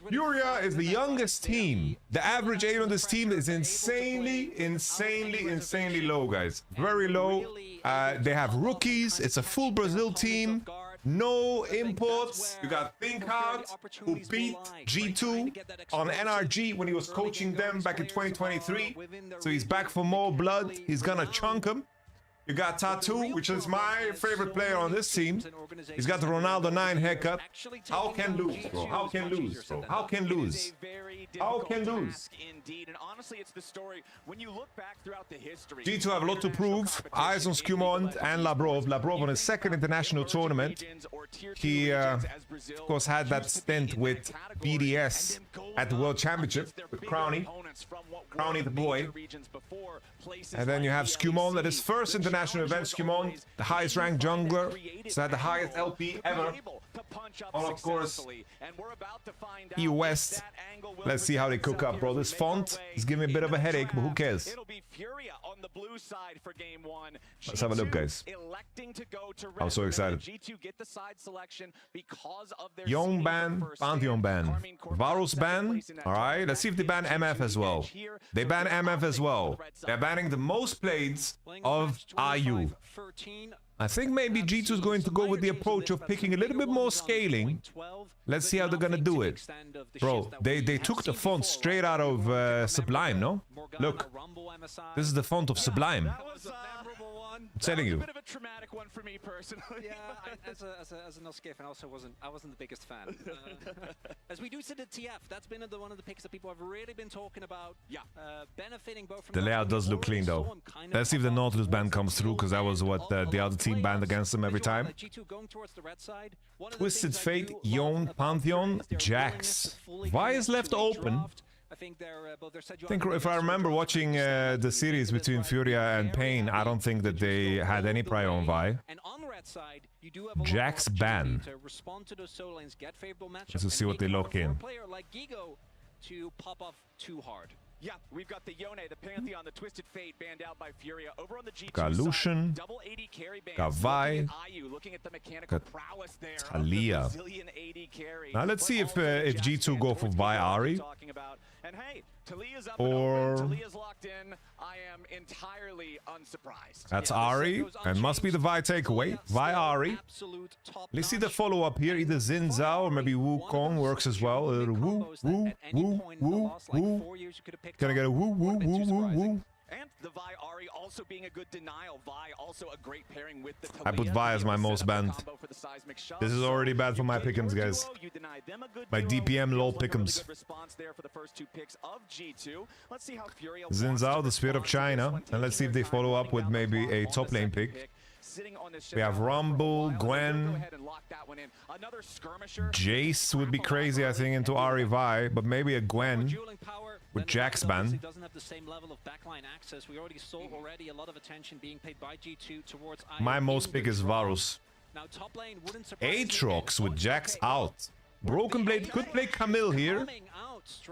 Furia is the youngest team. The average age on this team is insanely low, guys. Very low. They have rookies. It's a full Brazil team. No imports. You got Thinkhard, who beat G2 on NRG when he was coaching them back in 2023. So he's back for more blood. He's gonna chunk him. You got Tattoo, which is my favorite player on this team. He's got the Ronaldo 9 haircut. How can lose, bro? How can lose, bro? How can lose? How can lose? Indeed, and honestly, it's the story when you look back throughout the history. G2 have a lot to prove. Eyes on Skumond and Labrov. Labrov on his second international tournament. He, of course, had that stint with BDS at the World Championship with Crowny. Crowny the boy. And then you have Skumond at his first international event. Skumond, the highest ranked jungler. So had the highest LP ever. And of course, EU West. Let's see how they cook up, bro. This font is giving me a bit of a headache, but who cares? Let's have a look, guys. I'm so excited. Young ban, Pantheon ban, Varus ban. All right, let's see if they ban MF as well. They ban MF as well. They're banning the most played of IU. I think maybe G2 is going to go with the approach of picking a little bit more scaling. Let's see how they're gonna do it. Bro, they took the font straight out of Sublime, no? Look, this is the font of Sublime. I'm telling you. A bit of a traumatic one for me personally. Yeah, as an LCK fan, I wasn't the biggest fan. As we do see the TF, that's been one of the picks that people have really been talking about. Yeah, benefiting both from the layout does look clean though. Let's see if the Nautilus ban comes through, because that was what the other team banned against them every time. Twisted Fate, Yon, Pantheon, Jax. Vi is left open. I think if I remember watching the series between Furia and Pain, I don't think that they had any prior on Vi. Jax ban. Let's see what they lock in. Yeah, we've got the Yone, the Pantheon, the Twisted Fate banned out by Furia. Over on the G2 got Lucian, double AD carry bans. Got Vi, looking at the mechanical prowess there. Talia. Now let's see if G2 go for Vi Ari. And hey, Talia's up or Talia's locked in. I am entirely unsurprised. That's Ari, and must be the Vi takeaway. Vi Ari. Let's see the follow-up here. Either Xin Zhao or maybe Wukong works as well. Woo. Can I get a woo? And the Vi Ari also being a good denial. Vi also a great pairing with the Talia. I put Vi as my most banned. This is already bad for my pick'ems, guys. My DPM lol pick'ems. Xin Zhao, the Spirit of China. And let's see if they follow up with maybe a top lane pick. We have Rumble, Gwen. Jace would be crazy, I think, into Ahri Vi, but maybe a Gwen with Jax ban. Doesn't have the same level of backline access. We already saw a lot of attention being paid by G2 towards My most pick is Varus. Now top lane wouldn't surprise me. Aatrox with Jax out. Broken Blade could play Camille here.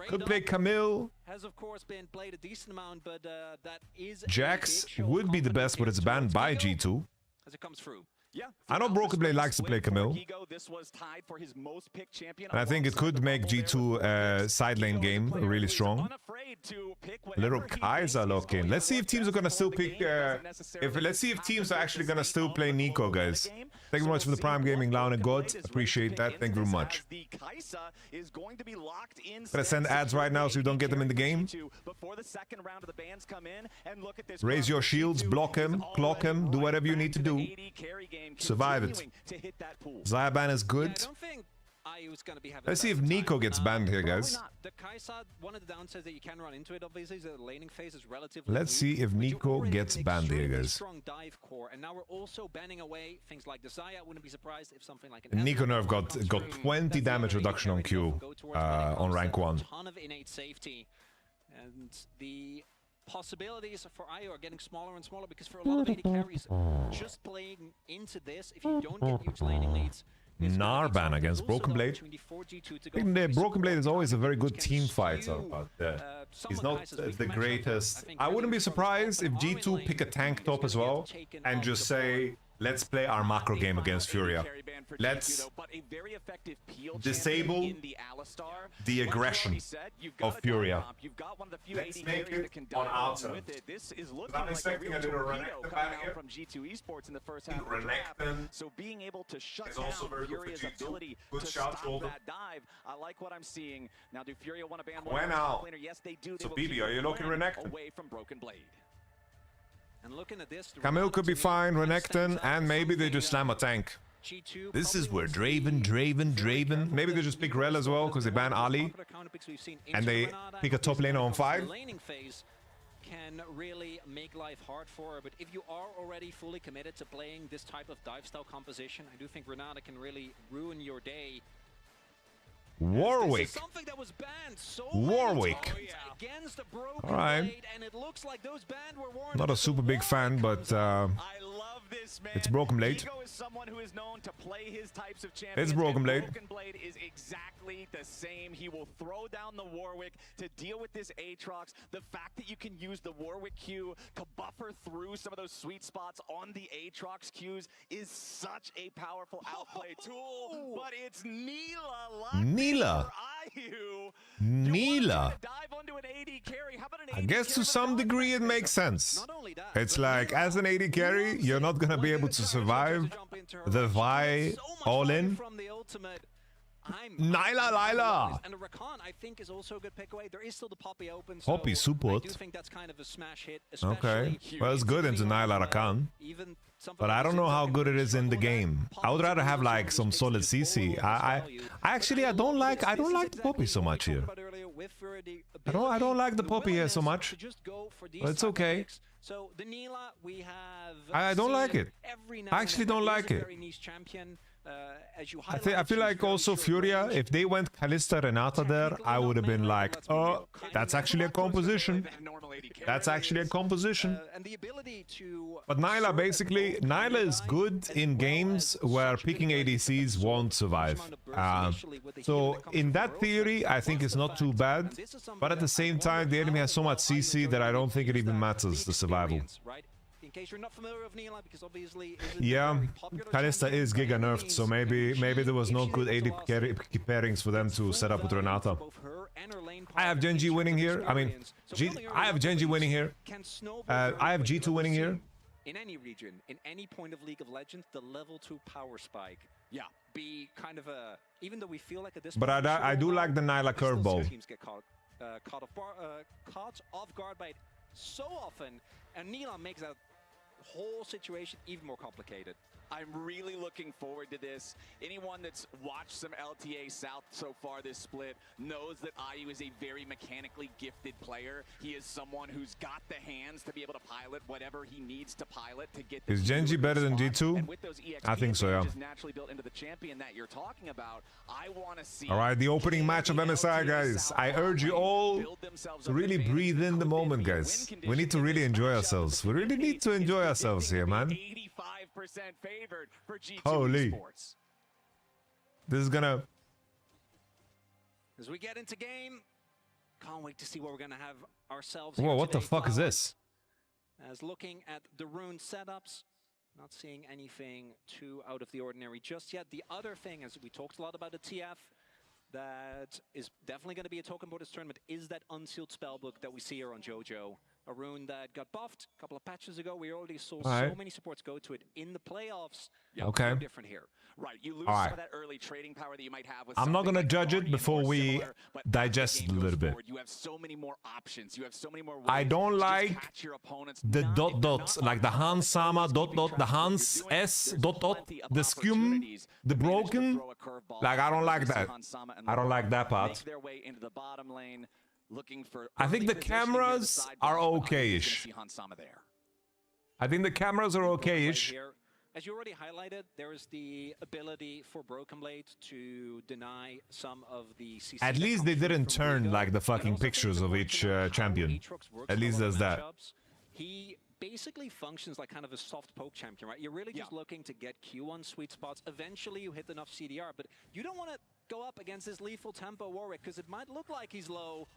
Could play Camille. Has of course been played a decent amount, but that is Jax would be the best, but it's banned by G2. as it comes through. I know Broken Blade likes to play Camille. And I think it could make G2 side lane game really strong. Little Kaiser looking. Let's see if teams are gonna still pick. Let's see if teams are actually gonna still play Nico, guys. Thank you very much for the Prime Gaming, Loud and God. Appreciate that. Thank you very much. Gonna send ads right now so you don't get them in the game. Raise your shields, block him, clock him, do whatever you need to do. Survive it. Xayah ban is good. Let's see if Nico gets banned here, guys. Let's see if Nico gets banned here, guys. Nico nerf got 20 damage reduction on Q on rank 1. And the possibilities for IO are getting smaller and smaller because for a lot of AD carries, just playing into this, if you don't get huge laning leads, Gnar ban against Broken Blade. I think Broken Blade is always a very good team fighter, but he's not the greatest. I wouldn't be surprised if G2 pick a tank top as well and just say, let's play our macro game against Furia. Let's disable the aggression of Furia. Let's make it on our turn. I'm expecting a little Renekton ban here. From G2 Esports in the first half Renekton so being able to shut is down also very good Furia's for G2. ability Good to shot, stop shoulder. that dive. I like what I'm seeing. Now, do Furia want to ban Gwen out. Yes, they do. So, Bibi, are you looking Renekton? Away from Broken Blade. And looking at this, Camille could be fine, Renekton, and maybe they just slam a tank. This is where Draven. Maybe they just pick Rel as well because they ban Ali. And they pick a top laner on 5. Laning phase can really make life hard for her, but if you are already fully committed to playing this type of dive style composition, I do think Renata can really ruin your day. Warwick. Warwick. All right. Not a super big fan, but it's Broken Blade. It's Broken Blade. Broken Blade is exactly the same. He will throw down the Warwick to deal with this Aatrox. The fact that you can use the Warwick Q to buffer through some of those sweet spots on the Aatrox Qs is such a powerful outplay tool. But it's Neela. Neela. I guess to some degree it makes sense. It's like, as an AD carry, you're not gonna be able to survive the Vi all in. Lila. And the Rakan, I think, is also a good pick away. There is still the Poppy open. So Poppy support. I do think that's kind of a smash hit. Okay. Well, it's good into Nyla Rakan. But I don't know how good it is in the game. I would rather have like some solid CC. I don't like the Poppy so much here. I don't like the Poppy here so much. But it's okay. So the Neela we have. I don't like it. I actually don't like it. I feel like also Furia, if they went Kalista Renata there, I would have been like, oh, that's actually a composition. That's actually a composition. But Nyla, basically, Nyla is good in games where picking ADCs won't survive. So in that theory, I think it's not too bad. But at the same time, the enemy has so much CC that I don't think it even matters, the survival. In case you're not familiar with Neela, because obviously yeah, Kalista is giga nerfed, so maybe there was no good AD pairings for them to set up with Renata. I have Genji winning here. I mean, I have Genji winning here. I have G2 winning here. In any region, in any point of League of Legends, the level 2 power spike, be kind of a, even though we feel like at this. But I do like the Nyla curveball. Teams get caught off guard by it so often, and Neela makes that whole situation even more complicated. I'm really looking forward to this. Anyone that's watched some LTA South so far this split knows that IU is a very mechanically gifted player. He is someone who's got the hands to be able to pilot whatever he needs to pilot to get. Is Genji better than G2? I think so, yeah. Naturally built into the champion that you're talking about. I want to see. All right, the opening match of MSI, guys. I urge you all to really breathe in the moment, guys. We need to really enjoy ourselves. We really need to enjoy ourselves here, man. 85% favored for G2 Holy. Sports. This is gonna... As we get into game, can't wait to see what we're gonna have ourselves. Whoa, here what the today, fuck is Cloud. this? As looking at the rune setups, not seeing anything too out of the ordinary just yet. The other thing, as we talked a lot about the TF, that is definitely going to be a token borders tournament, is that unsealed spellbook that we see here on JoJo. A rune that got buffed a couple of patches ago. We already saw so many supports go to it in the playoffs. Yeah, okay. No different here. Right, you lose All some right. of that early trading power that you might have with I'm not gonna like judge it Guardian before or we similar, but digest as it the a game little goes bit. forward, you have so many more options. You have so many more ways I don't to just like catch your opponents. the dot dot, like the Hans Sama dot dot, the Hans S dot dot, the skum, the broken. Like, I don't like that. I don't like that part. Make their way into the bottom lane, looking for I think the early positioning here to cameras side are box, but you're gonna okay-ish. see Hansama there. I think the cameras are okay-ish. Here, as you already highlighted, there is the ability for Broken Blade to deny some of the CC. At least they didn't turn like the fucking pictures of each champion. At least there's that. He basically functions like kind of a soft poke champion, right? You're really just looking to get Q1 sweet spots. Eventually you hit enough CDR, but you don't want to go up against this lethal tempo Warwick because it might look like he's low.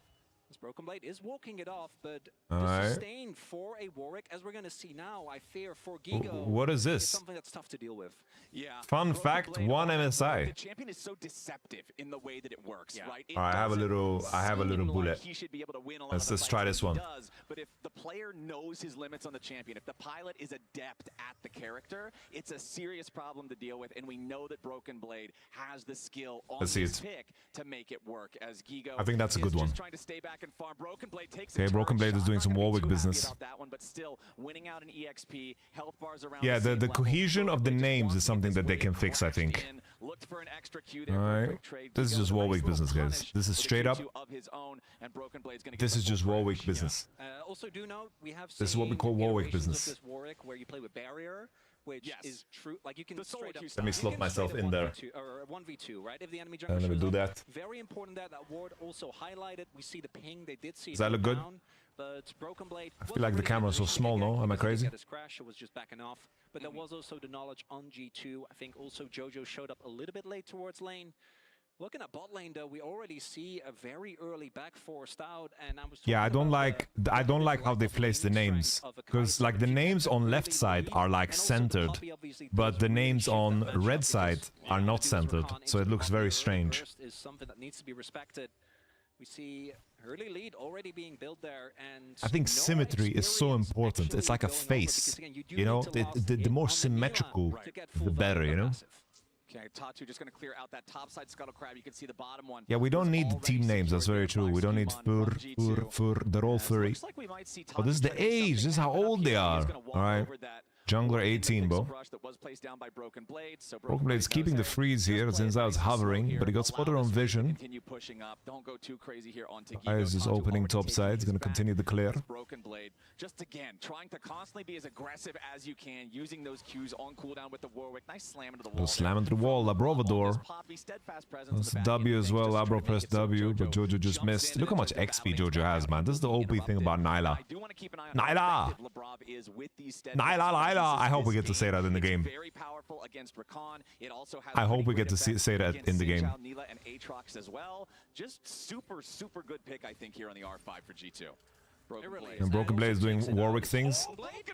This Broken Blade is walking it off, but the sustain for a Warwick, as we're going to see now, I fear for Gigo, What is this? something that's tough to deal with. Yeah. Fun fact, one MSI. The champion is so deceptive in the way that it works, right? It All right, I have a little seem bullet. like he should be able to win a lot of the Let's fights try that this he one. does, but if the player knows his limits on the champion, if the pilot is adept at the character, it's a serious problem to deal with, and we know that Broken Blade has the skill on Let's see his it. pick to make it work. As Gigo I think that's a is good one. just trying to stay back and farm. Broken Blade takes Okay, a Broken turret Blade is shot. doing Not some gonna be Warwick too happy business. about that one, but still winning out an EXP, health bars around Yeah, the the same level. cohesion of the Broken Blade just names wants is to get something this that they wave can fix, I crashed think. in, looked for an extra Q there All for a right. quick trade. This is Gigo just with a Warwick nice business, little guys. punish This is with a straight up. Q2 of his own, and Broken Blade's gonna get This the is full just Warwick crash. business. Also do note, we have This is what we seen call Warwick iterations of business. this Warwick where you play with barrier, which is true. Like you can straight up. Let me slot myself in there. Or 1v2, right? If the enemy Let me shows do up, that. Very important that that ward also highlighted. We see the ping. They did see. Does that look good? Down, but Broken Blade. I feel like the camera's so small, no? Am I crazy? His crash, it was just backing off. But there was also the knowledge on G2. I think also JoJo showed up a little bit late towards lane. Looking at bot lane though, we already see a very early back forced out, and I was. Yeah, I don't like how they place the names, because like the names on left side are like centered, but the names on red side are not centered, so it looks very strange. Is something that needs to be respected. We see early lead already being built there, and I think symmetry is so important. It's like a face, you know. The more symmetrical, the better, you know. Okay, Tatu just going to clear out that top side Scuttle Crab. You can see the bottom one. Yeah, we don't need the team names. That's very true. We don't need FUR. They're all furry. Oh, this is the age. This is how old they are. All right. Jungler 18, bro. Broken Blade's keeping the freeze here. Zinzao's hovering, but he got spotted on vision. Is just opening top side. He's gonna continue the clear. Broken Blade, just again, trying to constantly be as aggressive as you can, using those Qs on cooldown with the Warwick. Nice slam into the wall. Slam into the wall. Labrovador. That's W as well. Labro pressed W, but JoJo just missed. Look how much XP JoJo has, man. This is the OP thing about Nyla. Nyla! Nyla! I hope we get to say that in the game. I hope we get to say that in the game. As well. Just super good pick, I think, here on the R5 for G2. And Broken Blade is doing Warwick things.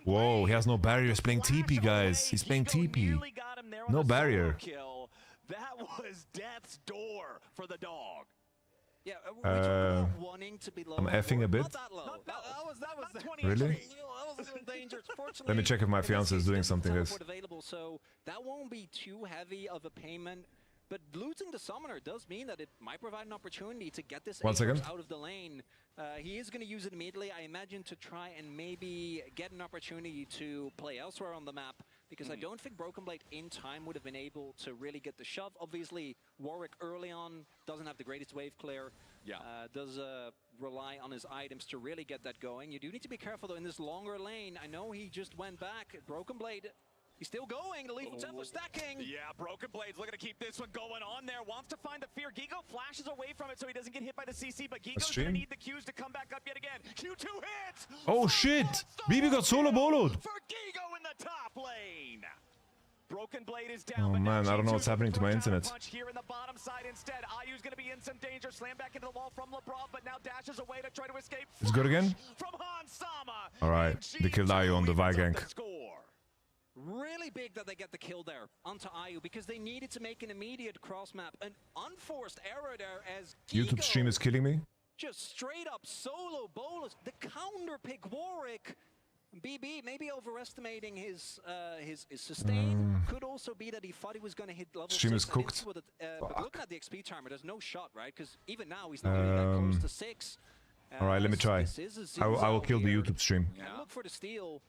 Whoa, he has no barrier. He's playing TP, guys. He's playing TP. No barrier. That was death's door for the dog. Yeah, I'm effing a bit. Really? Let me check if my fiance is doing something. Guys. So that won't be too heavy of a payment But losing the summoner does mean that it might provide an opportunity to get this One second. out of the lane. He is going to use it immediately, I imagine, to try and maybe get an opportunity to play elsewhere on the map, because I don't think Broken Blade in time would have been able to really get the shove. Obviously, Warwick early on doesn't have the greatest wave clear. Does rely on his items to really get that going. You do need to be careful, though, in this longer lane. I know he just went back. Broken Blade, he's still going. The Lethal Templar stacking. Yeah, Broken Blade's looking to keep this one going on there. Wants to find the fear. Gigo flashes away from it so he doesn't get hit by the CC, but Gigo's going to need the Qs to come back up yet again. Q2 hits! Oh shit! BB got solo boloed! For Gigo in the top lane! Broken Blade is down. Oh man, I don't know what's happening to my internet. Here in the bottom side instead. Ayu's going to be in some danger. Slam back into the wall from LeBron, but now dashes away to try to escape. It's good again? From Han Sama. Alright, they killed Ayu on the Vi gank. Really big that they get the kill there onto Ayu, because they needed to make an immediate cross map. An unforced error there as YouTube stream is killing me. just straight up solo bolus. The counter pick Warwick. BB maybe overestimating his sustain. Could also be that he thought he was going to hit level 6. Stream is cooked. But looking at the XP timer, there's no shot, right? Because even now he's not really that close to 6. Alright, let me try. I will kill the YouTube stream. And look for the steal.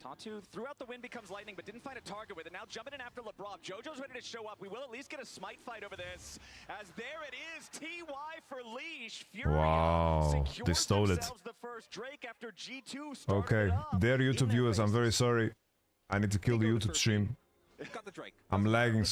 Tatu throughout the wind becomes lightning, but didn't find a target with it. Now jumping in after LeBron. Jojo's ready to show up. We will at least get a smite fight over this. As there it is, TY for Leash. Fury Wow, they stole it. the first Drake after G2 Okay, dear YouTube viewers, I'm very sorry. I need to kill the YouTube stream. Got the Drake. I'm lagging